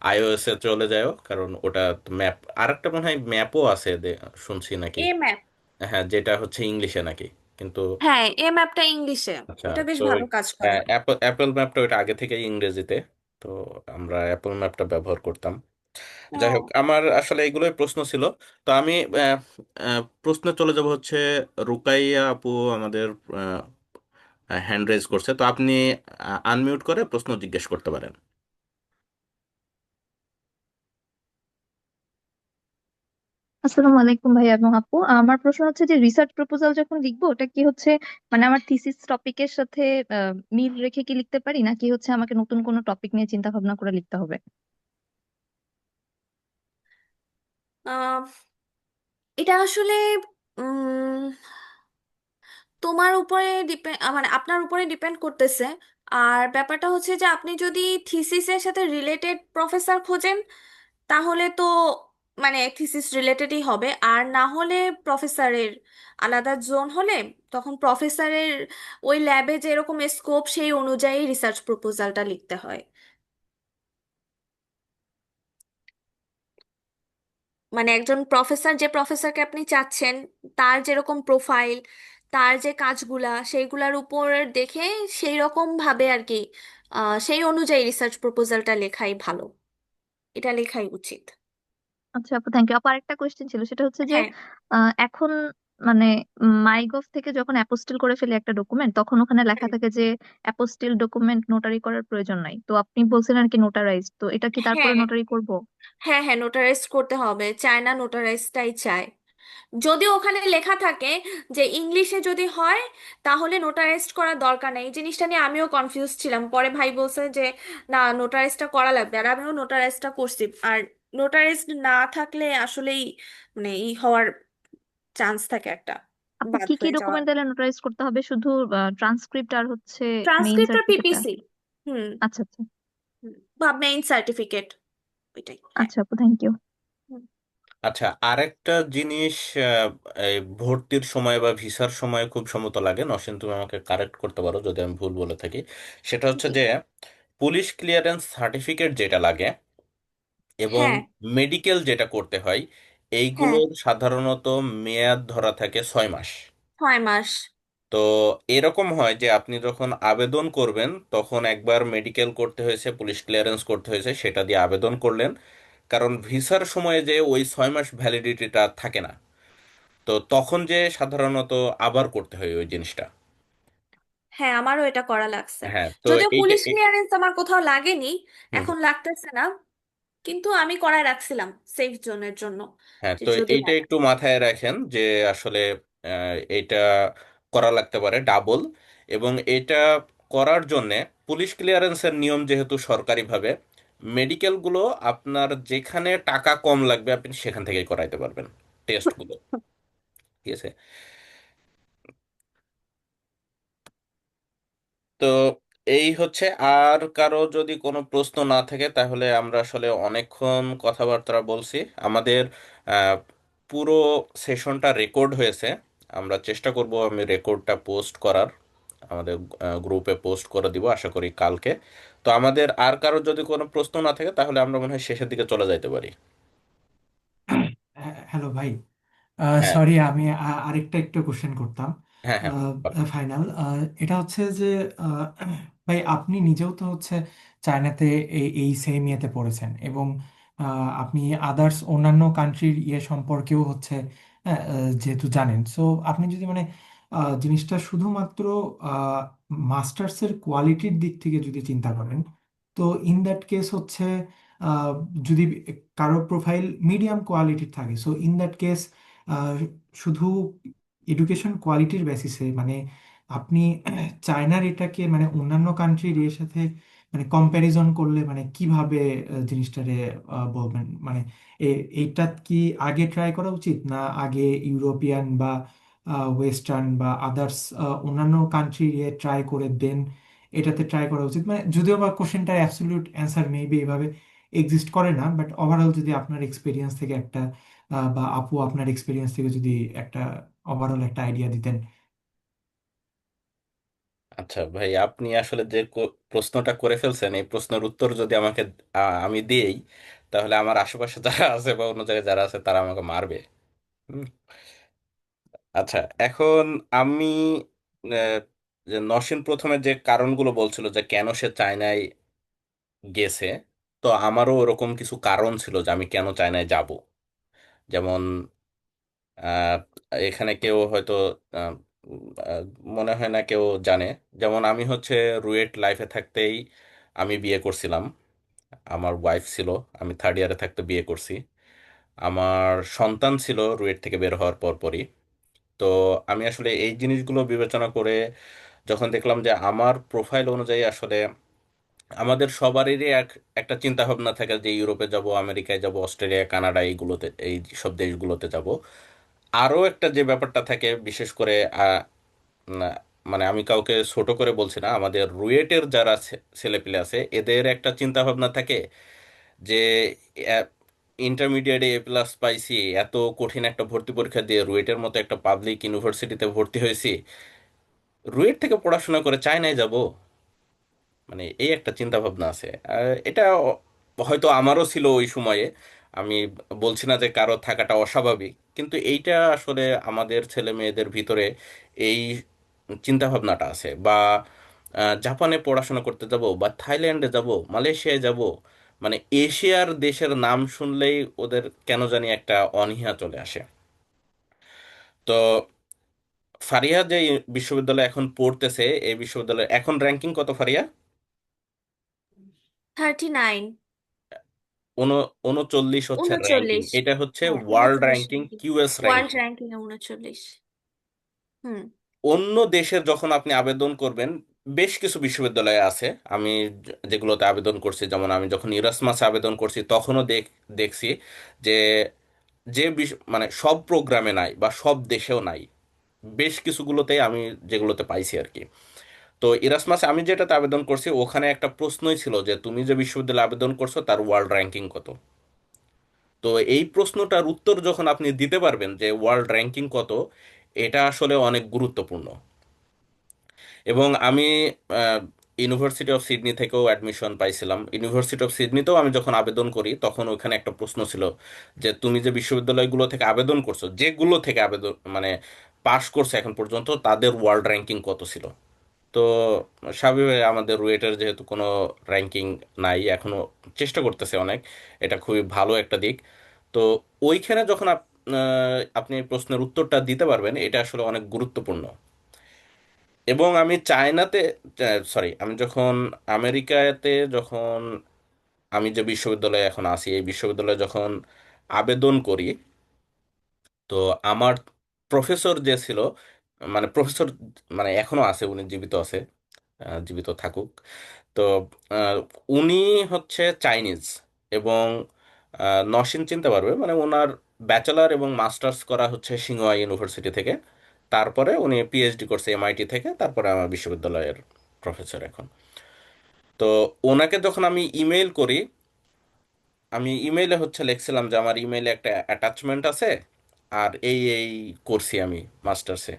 আইওএস এ চলে যাও, কারণ ওটা ম্যাপ। আরেকটা মনে হয় ম্যাপও আছে শুনছি নাকি। এ ম্যাপ। হ্যাঁ, যেটা হচ্ছে ইংলিশে নাকি, কিন্তু। হ্যাঁ, এ ম্যাপটা ইংলিশে, আচ্ছা। ওটা বেশ তো ভালো কাজ করে। অ্যাপল অ্যাপল ম্যাপটা ওইটা আগে থেকে ইংরেজিতে, তো আমরা অ্যাপল ম্যাপটা ব্যবহার করতাম। যাই হোক, ও আমার আসলে এগুলোই প্রশ্ন ছিল। তো আমি প্রশ্নে চলে যাব হচ্ছে, রুকাইয়া আপু আমাদের হ্যান্ড রেজ করছে, তো আপনি আনমিউট করে প্রশ্ন জিজ্ঞেস করতে পারেন। আসসালামু আলাইকুম ভাইয়া এবং আপু, আমার প্রশ্ন হচ্ছে যে রিসার্চ প্রপোজাল যখন লিখবো ওটা কি হচ্ছে মানে আমার থিসিস টপিকের সাথে মিল রেখে কি লিখতে পারি, নাকি হচ্ছে আমাকে নতুন কোনো টপিক নিয়ে চিন্তা ভাবনা করে লিখতে হবে? আহ, এটা আসলে উম, তোমার উপরে ডিপেন্ড, মানে আপনার উপরে ডিপেন্ড করতেছে। আর ব্যাপারটা হচ্ছে যে আপনি যদি থিসিসের সাথে রিলেটেড প্রফেসর খোঁজেন, তাহলে তো মানে থিসিস রিলেটেডই হবে। আর না হলে প্রফেসরের আলাদা জোন হলে তখন প্রফেসরের ওই ল্যাবে যেরকম স্কোপ সেই অনুযায়ী রিসার্চ প্রপোজালটা লিখতে হয়। মানে একজন প্রফেসর, যে প্রফেসরকে আপনি চাচ্ছেন, তার যেরকম প্রোফাইল, তার যে কাজগুলা সেইগুলার উপর দেখে সেই রকম ভাবে আর কি সেই অনুযায়ী রিসার্চ প্রপোজালটা লেখাই ভালো, এটা লেখাই উচিত। আচ্ছা আপু, থ্যাংক ইউ আপু। আরেকটা কোয়েশ্চেন ছিল, সেটা হচ্ছে যে হ্যাঁ এখন মানে মাইগভ থেকে যখন অ্যাপোস্টিল করে ফেলে একটা ডকুমেন্ট, তখন ওখানে লেখা থাকে যে অ্যাপোস্টিল ডকুমেন্ট নোটারি করার প্রয়োজন নাই, তো আপনি বলছেন আর কি নোটারাইজ, তো এটা কি তারপরে হ্যাঁ নোটারি করব? হ্যাঁ হ্যাঁ, নোটারাইজ করতে হবে, চায়না নোটারাইজটাই চায়। যদি ওখানে লেখা থাকে যে ইংলিশে যদি হয় তাহলে নোটারাইজড করার দরকার নেই। এই জিনিসটা নিয়ে আমিও কনফিউজ ছিলাম, পরে ভাই বলছে যে না, নোটারাইজটা করা লাগবে, আর আমিও নোটারাইজটা করছি। আর নোটারাইজড না থাকলে আসলেই মানে হওয়ার চান্স থাকে একটা, আপু বাদ কি কি হয়ে যাওয়ার। ডকুমেন্ট তাহলে নোটারাইজ করতে হবে? শুধু ট্রান্সক্রিপ্ট আর হচ্ছে মেইন ট্রান্সক্রিপ্ট আর সার্টিফিকেটটা? পিপিসি। হুম আচ্ছা আচ্ছা। হুম, বা মেইন সার্টিফিকেট, ওইটাই হ্যাঁ। আচ্ছা আপু, থ্যাংক ইউ। হুম। আচ্ছা, আরেকটা জিনিস এই ভর্তির সময় বা ভিসার সময় খুব সম্মত লাগে, নসীন তুমি আমাকে কারেক্ট করতে পারো যদি আমি ভুল বলে থাকি। সেটা হচ্ছে জি। যে পুলিশ ক্লিয়ারেন্স সার্টিফিকেট যেটা লাগে এবং হ্যাঁ। মেডিকেল যেটা করতে হয়, হ্যাঁ। এইগুলোর সাধারণত মেয়াদ ধরা থাকে 6 মাস। 6 মাস। তো এরকম হয় যে আপনি যখন আবেদন করবেন তখন একবার মেডিকেল করতে হয়েছে, পুলিশ ক্লিয়ারেন্স করতে হয়েছে, সেটা দিয়ে আবেদন করলেন, কারণ ভিসার সময়ে যে ওই 6 মাস ভ্যালিডিটিটা থাকে না। তো তখন যে সাধারণত আবার করতে হয় ওই জিনিসটা। হ্যাঁ, আমারও এটা করা লাগছে। হ্যাঁ, তো যদিও এইটা পুলিশ ক্লিয়ারেন্স আমার কোথাও লাগেনি, হুম হুম। এখন লাগতেছে না, কিন্তু আমি করায় রাখছিলাম সেফ জোনের জন্য, হ্যাঁ, যে তো যদি এইটা লাগে। একটু মাথায় রাখেন যে আসলে এইটা করা লাগতে পারে ডাবল। এবং এটা করার জন্যে পুলিশ ক্লিয়ারেন্সের নিয়ম যেহেতু সরকারিভাবে, মেডিকেলগুলো আপনার যেখানে টাকা কম লাগবে আপনি সেখান থেকেই করাইতে পারবেন টেস্টগুলো। ঠিক আছে। তো এই হচ্ছে, আর কারো যদি কোনো প্রশ্ন না থাকে তাহলে আমরা আসলে অনেকক্ষণ কথাবার্তা বলছি। আমাদের আহ, পুরো সেশনটা রেকর্ড হয়েছে। আমরা চেষ্টা করব আমি রেকর্ডটা পোস্ট করার, আমাদের গ্রুপে পোস্ট করে দিব আশা করি কালকে। তো আমাদের আর কারো যদি কোনো প্রশ্ন না থাকে তাহলে আমরা মনে হয় শেষের দিকে চলে যাইতে পারি। হ্যালো ভাই, হ্যাঁ সরি আমি আরেকটা একটু কোশ্চেন করতাম। হ্যাঁ হ্যাঁ। ফাইনাল এটা হচ্ছে যে আহ, ভাই আপনি নিজেও তো হচ্ছে চায়নাতে এই সেম ইয়েতে পড়েছেন, এবং আপনি আদার্স অন্যান্য কান্ট্রির ইয়ে সম্পর্কেও হচ্ছে যেহেতু জানেন, সো আপনি যদি মানে জিনিসটা শুধুমাত্র মাস্টার্সের কোয়ালিটির দিক থেকে যদি চিন্তা করেন, তো ইন দ্যাট কেস হচ্ছে আহ, যদি কারো প্রোফাইল মিডিয়াম কোয়ালিটির থাকে, সো ইন দ্যাট কেস শুধু এডুকেশন কোয়ালিটির বেসিসে মানে আপনি চায়নার এটাকে মানে অন্যান্য কান্ট্রির এর সাথে মানে কম্প্যারিজন করলে মানে কিভাবে জিনিসটারে বলবেন মানে এইটা কি আগে ট্রাই করা উচিত, না আগে ইউরোপিয়ান বা ওয়েস্টার্ন বা আদার্স অন্যান্য কান্ট্রি ট্রাই করে দেন এটাতে ট্রাই করা উচিত? মানে যদিও বা কোশ্চেনটার অ্যাবসলিউট অ্যান্সার মেবি এভাবে এক্সিস্ট করে না, বাট ওভারঅল যদি আপনার এক্সপিরিয়েন্স থেকে একটা বা আপু আপনার এক্সপিরিয়েন্স থেকে যদি একটা ওভারঅল একটা আইডিয়া দিতেন। আচ্ছা ভাই, আপনি আসলে যে প্রশ্নটা করে ফেলছেন, এই প্রশ্নের উত্তর যদি আমাকে আমি দিই, তাহলে আমার আশেপাশে যারা আছে বা অন্য জায়গায় যারা আছে তারা আমাকে মারবে। হুম। আচ্ছা, এখন আমি আহ, যে নসীন প্রথমে যে কারণগুলো বলছিল যে কেন সে চায়নায় গেছে, তো আমারও ওরকম কিছু কারণ ছিল যে আমি কেন চায়নায় যাব। যেমন আহ, এখানে কেউ হয়তো আহ, আহ, মনে হয় না কেউ জানে, যেমন আমি হচ্ছে রুয়েট লাইফে থাকতেই আমি বিয়ে করছিলাম। আমার ওয়াইফ ছিল, আমি থার্ড ইয়ারে থাকতে বিয়ে করছি। আমার সন্তান ছিল রুয়েট থেকে বের হওয়ার পরপরই। তো আমি আসলে এই জিনিসগুলো বিবেচনা করে যখন দেখলাম যে আমার প্রোফাইল অনুযায়ী আসলে আমাদের সবারই একটা চিন্তা ভাবনা থাকে যে ইউরোপে যাব, আমেরিকায় যাব, অস্ট্রেলিয়া, কানাডা, এইগুলোতে, এই সব দেশগুলোতে যাব। আরও একটা যে ব্যাপারটা থাকে, বিশেষ করে না, মানে আমি কাউকে ছোট করে বলছি না, আমাদের রুয়েটের যারা ছেলেপিলে আছে এদের একটা চিন্তা ভাবনা থাকে যে ইন্টারমিডিয়েটে A+ পাইছি, এত কঠিন একটা ভর্তি পরীক্ষা দিয়ে রুয়েটের মতো একটা পাবলিক ইউনিভার্সিটিতে ভর্তি হয়েছি, রুয়েট থেকে পড়াশোনা করে চায়নায় যাব, মানে এই একটা চিন্তা ভাবনা আছে। এটা হয়তো আমারও ছিল ওই সময়ে। আমি বলছি না যে কারো থাকাটা অস্বাভাবিক, কিন্তু এইটা আসলে আমাদের ছেলে মেয়েদের ভিতরে এই চিন্তা ভাবনাটা আছে। বা জাপানে পড়াশোনা করতে যাব, বা থাইল্যান্ডে যাব, মালয়েশিয়ায় যাব, মানে এশিয়ার দেশের নাম শুনলেই ওদের কেন জানি একটা অনীহা চলে আসে। তো ফারিয়া যে বিশ্ববিদ্যালয়ে এখন পড়তেছে, এই বিশ্ববিদ্যালয়ের এখন র্যাঙ্কিং কত ফারিয়া? 39। 39 হচ্ছে র্যাঙ্কিং, 39। এটা হচ্ছে হ্যাঁ, world 39 ranking, ranking. QS world ranking. Ranking এ 39। হুম। অন্য দেশের যখন আপনি আবেদন করবেন, বেশ কিছু বিশ্ববিদ্যালয় আছে আমি যেগুলোতে আবেদন করছি, যেমন আমি যখন ইরাসমাসে আবেদন করছি তখনও দেখছি যে মানে সব প্রোগ্রামে নাই বা সব দেশেও নাই, বেশ কিছুগুলোতেই আমি যেগুলোতে পাইছি আর কি। তো ইরাসমাসে আমি যেটাতে আবেদন করছি ওখানে একটা প্রশ্নই ছিল যে তুমি যে বিশ্ববিদ্যালয়ে আবেদন করছো তার ওয়ার্ল্ড র্যাঙ্কিং কত। তো এই প্রশ্নটার উত্তর যখন আপনি দিতে পারবেন যে ওয়ার্ল্ড র্যাঙ্কিং কত, এটা আসলে অনেক গুরুত্বপূর্ণ। এবং আমি ইউনিভার্সিটি অফ সিডনি থেকেও অ্যাডমিশন পাইছিলাম। ইউনিভার্সিটি অফ সিডনিতেও আমি যখন আবেদন করি তখন ওখানে একটা প্রশ্ন ছিল যে তুমি যে বিশ্ববিদ্যালয়গুলো থেকে আবেদন করছো, যেগুলো থেকে আবেদন মানে পাশ করছে এখন পর্যন্ত, তাদের ওয়ার্ল্ড র্যাঙ্কিং কত ছিল। তো স্বাভাবিক আমাদের রুয়েটের যেহেতু কোনো র্যাঙ্কিং নাই এখনো, চেষ্টা করতেছে অনেক, এটা খুবই ভালো একটা দিক। তো ওইখানে যখন আপনি প্রশ্নের উত্তরটা দিতে পারবেন, এটা আসলে অনেক গুরুত্বপূর্ণ। এবং আমি চায়নাতে, সরি, আমি যখন আমেরিকাতে, যখন আমি যে বিশ্ববিদ্যালয়ে এখন আছি এই বিশ্ববিদ্যালয়ে যখন আবেদন করি, তো আমার প্রফেসর যে ছিল, মানে প্রফেসর, মানে এখনো আছে, উনি জীবিত আছে, জীবিত থাকুক। তো আহ, উনি হচ্ছে চাইনিজ। এবং নসিন চিনতে পারবে, মানে ওনার ব্যাচেলার এবং মাস্টার্স করা হচ্ছে সিংহোয়া ইউনিভার্সিটি থেকে। তারপরে উনি পিএইচডি করছে এমআইটি থেকে, তারপরে আমার বিশ্ববিদ্যালয়ের প্রফেসর এখন। তো ওনাকে যখন আমি ইমেল করি, আমি ইমেইলে হচ্ছে লিখছিলাম যে আমার ইমেইলে একটা অ্যাটাচমেন্ট আছে, আর এই এই করছি আমি মাস্টার্সে।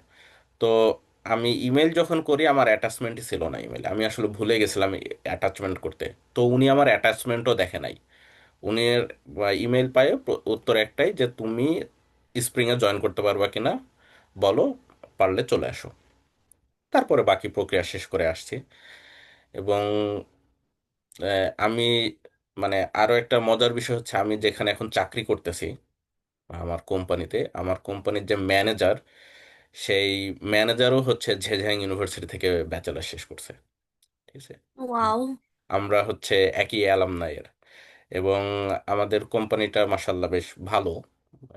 তো আমি ইমেল যখন করি আমার অ্যাটাচমেন্টই ছিল না ইমেলে, আমি আসলে ভুলে গেছিলাম অ্যাটাচমেন্ট করতে। তো উনি আমার অ্যাটাচমেন্টও দেখে নাই। উনি ইমেল পায়ে উত্তর একটাই যে তুমি স্প্রিংয়ে জয়েন করতে পারবা কিনা বলো, পারলে চলে আসো। তারপরে বাকি প্রক্রিয়া শেষ করে আসছি। এবং আমি, মানে আরো একটা মজার বিষয় হচ্ছে আমি যেখানে এখন চাকরি করতেছি, আমার কোম্পানিতে, আমার কোম্পানির যে ম্যানেজার, সেই ম্যানেজারও হচ্ছে ঝেঝাং ইউনিভার্সিটি থেকে ব্যাচেলার শেষ করছে। ঠিক আছে। ওয়াও। আমরা হচ্ছে একই অ্যালামনাইয়ের। এবং আমাদের কোম্পানিটা মাসাল্লাহ বেশ ভালো।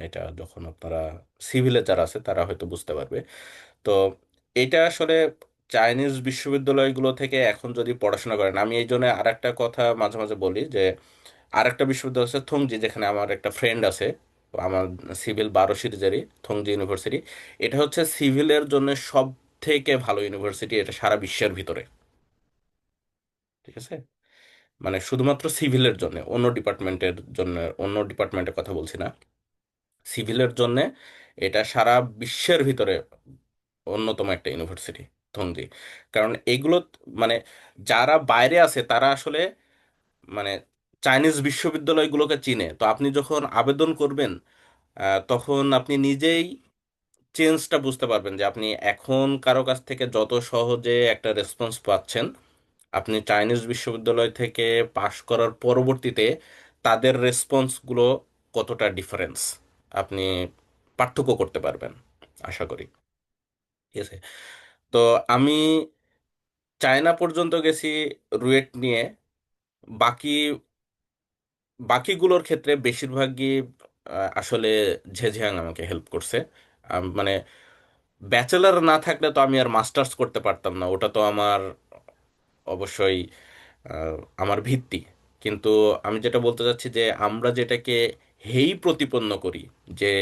এটা যখন আপনারা সিভিলে যারা আছে তারা হয়তো বুঝতে পারবে। তো এটা আসলে চাইনিজ বিশ্ববিদ্যালয়গুলো থেকে এখন যদি পড়াশোনা করেন, আমি এই জন্য আর একটা কথা মাঝে মাঝে বলি যে আরেকটা বিশ্ববিদ্যালয় আছে থংজি, যেখানে আমার একটা ফ্রেন্ড আছে, আমার সিভিল 12 সিরিজেরই, থংজি ইউনিভার্সিটি। এটা হচ্ছে সিভিলের জন্য সব থেকে ভালো ইউনিভার্সিটি, এটা সারা বিশ্বের ভিতরে। ঠিক আছে। মানে শুধুমাত্র সিভিলের জন্য, অন্য ডিপার্টমেন্টের জন্য, অন্য ডিপার্টমেন্টের কথা বলছি না, সিভিলের জন্য এটা সারা বিশ্বের ভিতরে অন্যতম একটা ইউনিভার্সিটি থংজি। কারণ এগুলো, মানে যারা বাইরে আছে তারা আসলে, মানে চাইনিজ বিশ্ববিদ্যালয়গুলোকে চিনে। তো আপনি যখন আবেদন করবেন, তখন আপনি নিজেই চেঞ্জটা বুঝতে পারবেন যে আপনি এখন কারো কাছ থেকে যত সহজে একটা রেসপন্স পাচ্ছেন, আপনি চাইনিজ বিশ্ববিদ্যালয় থেকে পাশ করার পরবর্তীতে তাদের রেসপন্সগুলো কতটা ডিফারেন্স আপনি পার্থক্য করতে পারবেন, আশা করি। ঠিক আছে। তো আমি চায়না পর্যন্ত গেছি রুয়েট নিয়ে। বাকি বাকিগুলোর ক্ষেত্রে বেশিরভাগই আসলে ঝেঝিয়াং আমাকে হেল্প করছে। মানে ব্যাচেলার না থাকলে তো আমি আর মাস্টার্স করতে পারতাম না, ওটা তো আমার অবশ্যই আহ, আমার ভিত্তি। কিন্তু আমি যেটা বলতে চাচ্ছি যে আমরা যেটাকে হেই প্রতিপন্ন করি, যে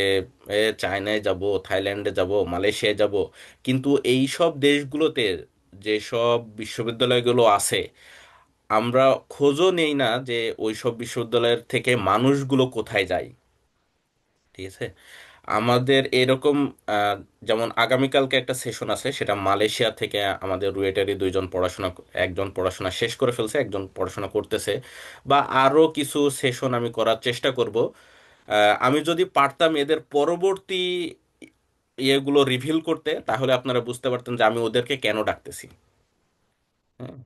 চায়নায় যাব, থাইল্যান্ডে যাব, মালয়েশিয়ায় যাব, কিন্তু এই সব দেশগুলোতে যেসব বিশ্ববিদ্যালয়গুলো আছে, আমরা খোঁজও নেই না যে ওই সব বিশ্ববিদ্যালয়ের থেকে মানুষগুলো কোথায় যায়। ঠিক আছে। আমাদের এরকম যেমন আগামীকালকে একটা সেশন আছে, সেটা মালয়েশিয়া থেকে আমাদের রুয়েটারি দুইজন পড়াশোনা, একজন পড়াশোনা শেষ করে ফেলছে, একজন পড়াশোনা করতেছে। বা আরো কিছু সেশন আমি করার চেষ্টা করব। আমি যদি পারতাম এদের পরবর্তী ইয়েগুলো রিভিল করতে, তাহলে আপনারা বুঝতে পারতেন যে আমি ওদেরকে কেন ডাকতেছি। হ্যাঁ।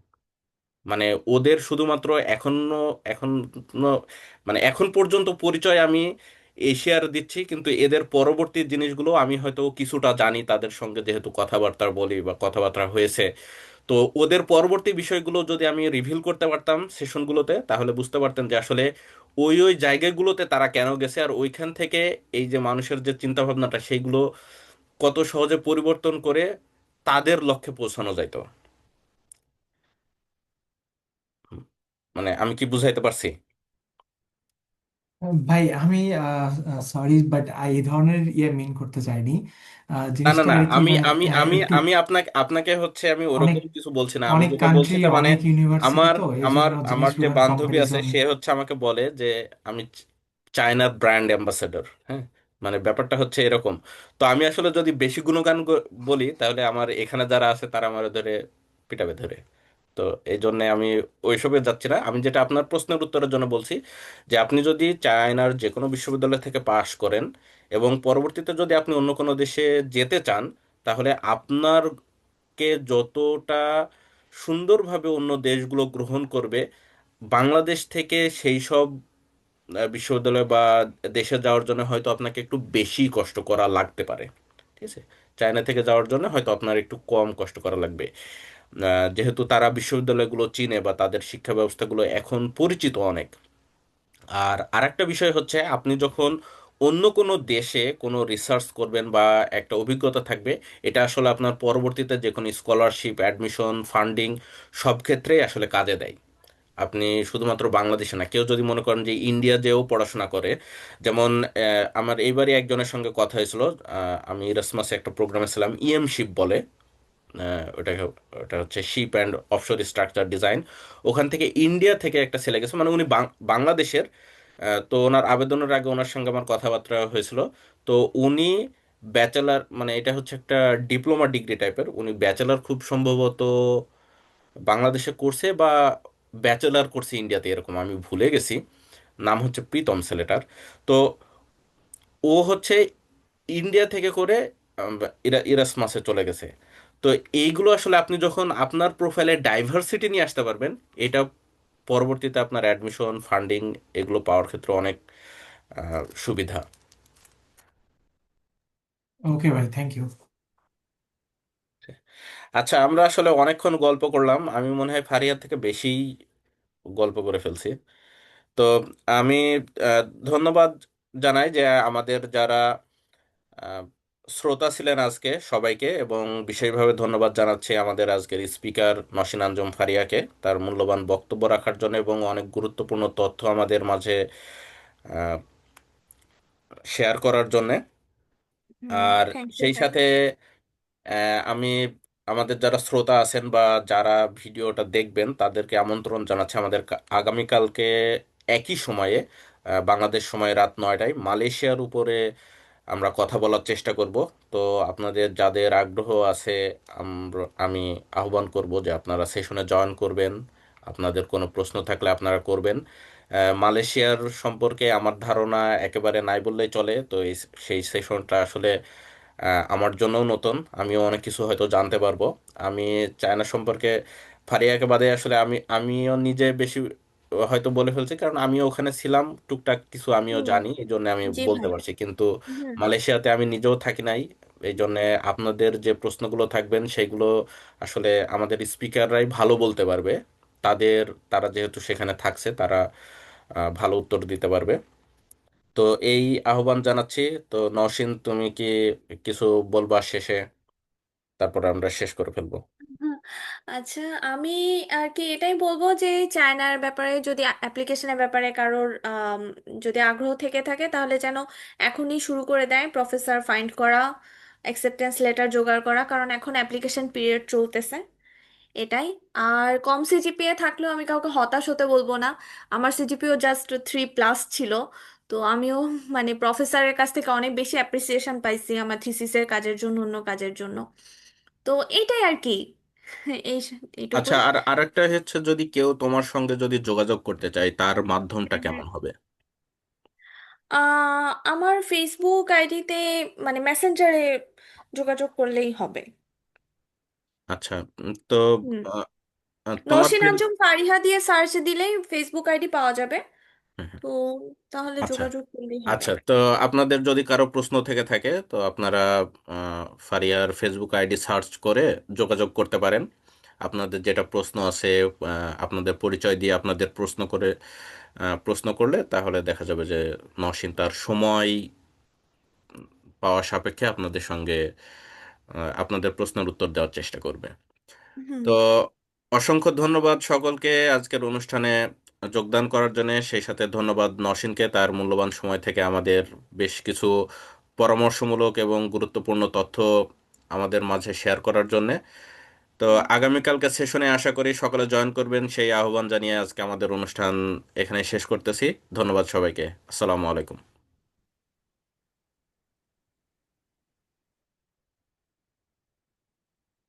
মানে ওদের শুধুমাত্র এখনো, এখনো, মানে এখন পর্যন্ত পরিচয় আমি এশিয়ার দিচ্ছি, কিন্তু এদের পরবর্তী জিনিসগুলো আমি হয়তো কিছুটা জানি, তাদের সঙ্গে যেহেতু কথাবার্তা বলি বা কথাবার্তা হয়েছে। তো ওদের পরবর্তী বিষয়গুলো যদি আমি রিভিল করতে পারতাম সেশনগুলোতে, তাহলে বুঝতে পারতেন যে আসলে ওই ওই জায়গাগুলোতে তারা কেন গেছে, আর ওইখান থেকে এই যে মানুষের যে চিন্তা ভাবনাটা সেইগুলো কত সহজে পরিবর্তন করে তাদের লক্ষ্যে পৌঁছানো যাইত। মানে আমি কি বুঝাইতে পারছি? ভাই আমি সরি বাট এই ধরনের ইয়ে মিন করতে চাইনি। না না জিনিসটা না, আর কি আমি মানে আমি আমি একটু আমি আপনাকে আপনাকে হচ্ছে আমি অনেক ওরকম কিছু বলছি না। আমি অনেক যেটা বলছি কান্ট্রি যে মানে অনেক ইউনিভার্সিটি আমার তো এই আমার জন্য আমার যে জিনিসগুলোর বান্ধবী আছে কম্পারিজন। সে হচ্ছে আমাকে বলে যে আমি চায়নার ব্র্যান্ড অ্যাম্বাসেডর। হ্যাঁ, মানে ব্যাপারটা হচ্ছে এরকম। তো আমি আসলে যদি বেশি গুণগান বলি তাহলে আমার এখানে যারা আছে তারা আমার ধরে পিটাবে ধরে। তো এই জন্য আমি ওইসবে যাচ্ছি না। আমি যেটা আপনার প্রশ্নের উত্তরের জন্য বলছি যে আপনি যদি চায়নার যে কোনো বিশ্ববিদ্যালয় থেকে পাশ করেন এবং পরবর্তীতে যদি আপনি অন্য কোনো দেশে যেতে চান, তাহলে আপনারকে যতটা সুন্দরভাবে অন্য দেশগুলো গ্রহণ করবে, বাংলাদেশ থেকে সেই সব বিশ্ববিদ্যালয় বা দেশে যাওয়ার জন্য হয়তো আপনাকে একটু বেশি কষ্ট করা লাগতে পারে। ঠিক আছে, চায়না থেকে যাওয়ার জন্য হয়তো আপনার একটু কম কষ্ট করা লাগবে, যেহেতু তারা বিশ্ববিদ্যালয়গুলো চিনে বা তাদের শিক্ষা ব্যবস্থাগুলো এখন পরিচিত অনেক। আর আরেকটা বিষয় হচ্ছে আপনি যখন অন্য কোনো দেশে কোনো রিসার্চ করবেন বা একটা অভিজ্ঞতা থাকবে, এটা আসলে আপনার পরবর্তীতে যে কোনো স্কলারশিপ, অ্যাডমিশন, ফান্ডিং সব ক্ষেত্রেই আসলে কাজে দেয়। আপনি শুধুমাত্র বাংলাদেশে না, কেউ যদি মনে করেন যে ইন্ডিয়া যেও পড়াশোনা করে, যেমন আমার এইবারই একজনের সঙ্গে কথা হয়েছিল। আমি ইরাসমাসে একটা প্রোগ্রামে ছিলাম, শিপ বলে। ওটা ওটা হচ্ছে ship and offshore structure design. ওখান থেকে ইন্ডিয়া থেকে একটা ছেলে গেছে, মানে উনি বাংলাদেশের। তো ওনার আবেদনের আগে ওনার সঙ্গে আমার কথাবার্তা হয়েছিল। তো উনি ব্যাচেলার, মানে এটা হচ্ছে একটা ডিপ্লোমা ডিগ্রি টাইপের, উনি ব্যাচেলার খুব সম্ভবত বাংলাদেশে করছে বা ব্যাচেলার করছে ইন্ডিয়াতে, এরকম আমি ভুলে গেছি। নাম হচ্ছে প্রীতম ছেলেটার। তো ও হচ্ছে ইন্ডিয়া থেকে করে আম, ইরাসমাসে চলে গেছে। তো এইগুলো আসলে আপনি যখন আপনার প্রোফাইলে ডাইভার্সিটি নিয়ে আসতে পারবেন, এটা পরবর্তীতে আপনার অ্যাডমিশন, ফান্ডিং এগুলো পাওয়ার ক্ষেত্রে অনেক সুবিধা। ওকে ভাই, থ্যাংক ইউ। আচ্ছা, আমরা আসলে অনেকক্ষণ গল্প করলাম, আমি মনে হয় ফারিয়ার থেকে বেশি গল্প করে ফেলছি। তো আমি ধন্যবাদ জানাই যে আমাদের যারা আহ, শ্রোতা ছিলেন আজকে সবাইকে, এবং বিশেষভাবে ধন্যবাদ জানাচ্ছি আমাদের আজকের স্পিকার নসীন আঞ্জুম ফারিয়াকে তার মূল্যবান বক্তব্য রাখার জন্য এবং অনেক গুরুত্বপূর্ণ তথ্য আমাদের মাঝে শেয়ার করার জন্য। হুম, আর থ্যাংক ইউ সেই ভাইয়া। সাথে আমি আমাদের যারা শ্রোতা আছেন বা যারা ভিডিওটা দেখবেন তাদেরকে আমন্ত্রণ জানাচ্ছি আমাদের আগামীকালকে একই সময়ে, বাংলাদেশ সময় রাত 9টায় মালয়েশিয়ার উপরে আমরা কথা বলার চেষ্টা করব। তো আপনাদের যাদের আগ্রহ আছে, আমি আহ্বান করব যে আপনারা সেশনে জয়েন করবেন। আপনাদের কোনো প্রশ্ন থাকলে আপনারা করবেন। মালয়েশিয়ার সম্পর্কে আমার ধারণা একেবারে নাই বললেই চলে। তো সেই সেশনটা আসলে আমার জন্যও নতুন, আমিও অনেক কিছু হয়তো জানতে পারবো। আমি চায়না সম্পর্কে ফারিয়াকে বাদে আসলে আমিও নিজে বেশি হয়তো বলে ফেলছি, কারণ আমিও ওখানে ছিলাম, টুকটাক কিছু আমিও হুম, জানি, এই জন্য আমি জি বলতে ভাইয়া। পারছি। কিন্তু হুম মালয়েশিয়াতে আমি নিজেও থাকি নাই, এই জন্য আপনাদের যে প্রশ্নগুলো থাকবেন সেগুলো আসলে আমাদের স্পিকাররাই ভালো বলতে পারবে। তাদের, তারা যেহেতু সেখানে থাকছে, তারা ভালো উত্তর দিতে পারবে। তো এই আহ্বান জানাচ্ছি। তো নওশিন, তুমি কি কিছু বলবা শেষে? তারপর আমরা শেষ করে ফেলবো। হুম। আচ্ছা, আমি আর কি এটাই বলবো যে চায়নার ব্যাপারে যদি অ্যাপ্লিকেশনের ব্যাপারে কারোর যদি আগ্রহ থেকে থাকে তাহলে যেন এখনই শুরু করে দেয় প্রফেসর ফাইন্ড করা, অ্যাকসেপ্টেন্স লেটার জোগাড় করা, কারণ এখন অ্যাপ্লিকেশন পিরিয়ড চলতেছে। এটাই। আর কম সিজিপিএ থাকলেও আমি কাউকে হতাশ হতে বলবো না। আমার সিজিপিও জাস্ট 3+ ছিল। তো আমিও মানে প্রফেসরের কাছ থেকে অনেক বেশি অ্যাপ্রিসিয়েশন পাইছি আমার থিসিসের কাজের জন্য, অন্য কাজের জন্য। তো এইটাই আর কি। এই আচ্ছা, এইটুকুই। আর আরেকটা হচ্ছে, যদি কেউ তোমার সঙ্গে যদি যোগাযোগ করতে চায় তার মাধ্যমটা হ্যাঁ। কেমন হবে? আমার ফেসবুক আইডিতে মানে মেসেঞ্জারে যোগাযোগ করলেই হবে। আচ্ছা, তো হুম। আহ, তোমার নসিন আঞ্জুম ফারিহা দিয়ে সার্চ দিলেই ফেসবুক আইডি পাওয়া যাবে। তো তাহলে আচ্ছা, যোগাযোগ করলেই হবে। আচ্ছা, তো আপনাদের যদি কারো প্রশ্ন থেকে থাকে তো আপনারা ফারিয়ার ফেসবুক আইডি সার্চ করে যোগাযোগ করতে পারেন। আপনাদের যেটা প্রশ্ন আছে, আপনাদের পরিচয় দিয়ে আপনাদের প্রশ্ন করলে তাহলে দেখা যাবে যে নওশীন তার সময় পাওয়া সাপেক্ষে আপনাদের সঙ্গে আপনাদের প্রশ্নের উত্তর দেওয়ার চেষ্টা করবে। হুম। তো অসংখ্য ধন্যবাদ সকলকে আজকের অনুষ্ঠানে যোগদান করার জন্য। সেই সাথে ধন্যবাদ নওশীনকে তার মূল্যবান সময় থেকে আমাদের বেশ কিছু পরামর্শমূলক এবং গুরুত্বপূর্ণ তথ্য আমাদের মাঝে শেয়ার করার জন্য। তো আগামীকালকে সেশনে আশা করি সকলে জয়েন করবেন সেই আহ্বান জানিয়ে আজকে আমাদের অনুষ্ঠান এখানে শেষ করতেছি। ধন্যবাদ সবাইকে। আসসালামু আলাইকুম।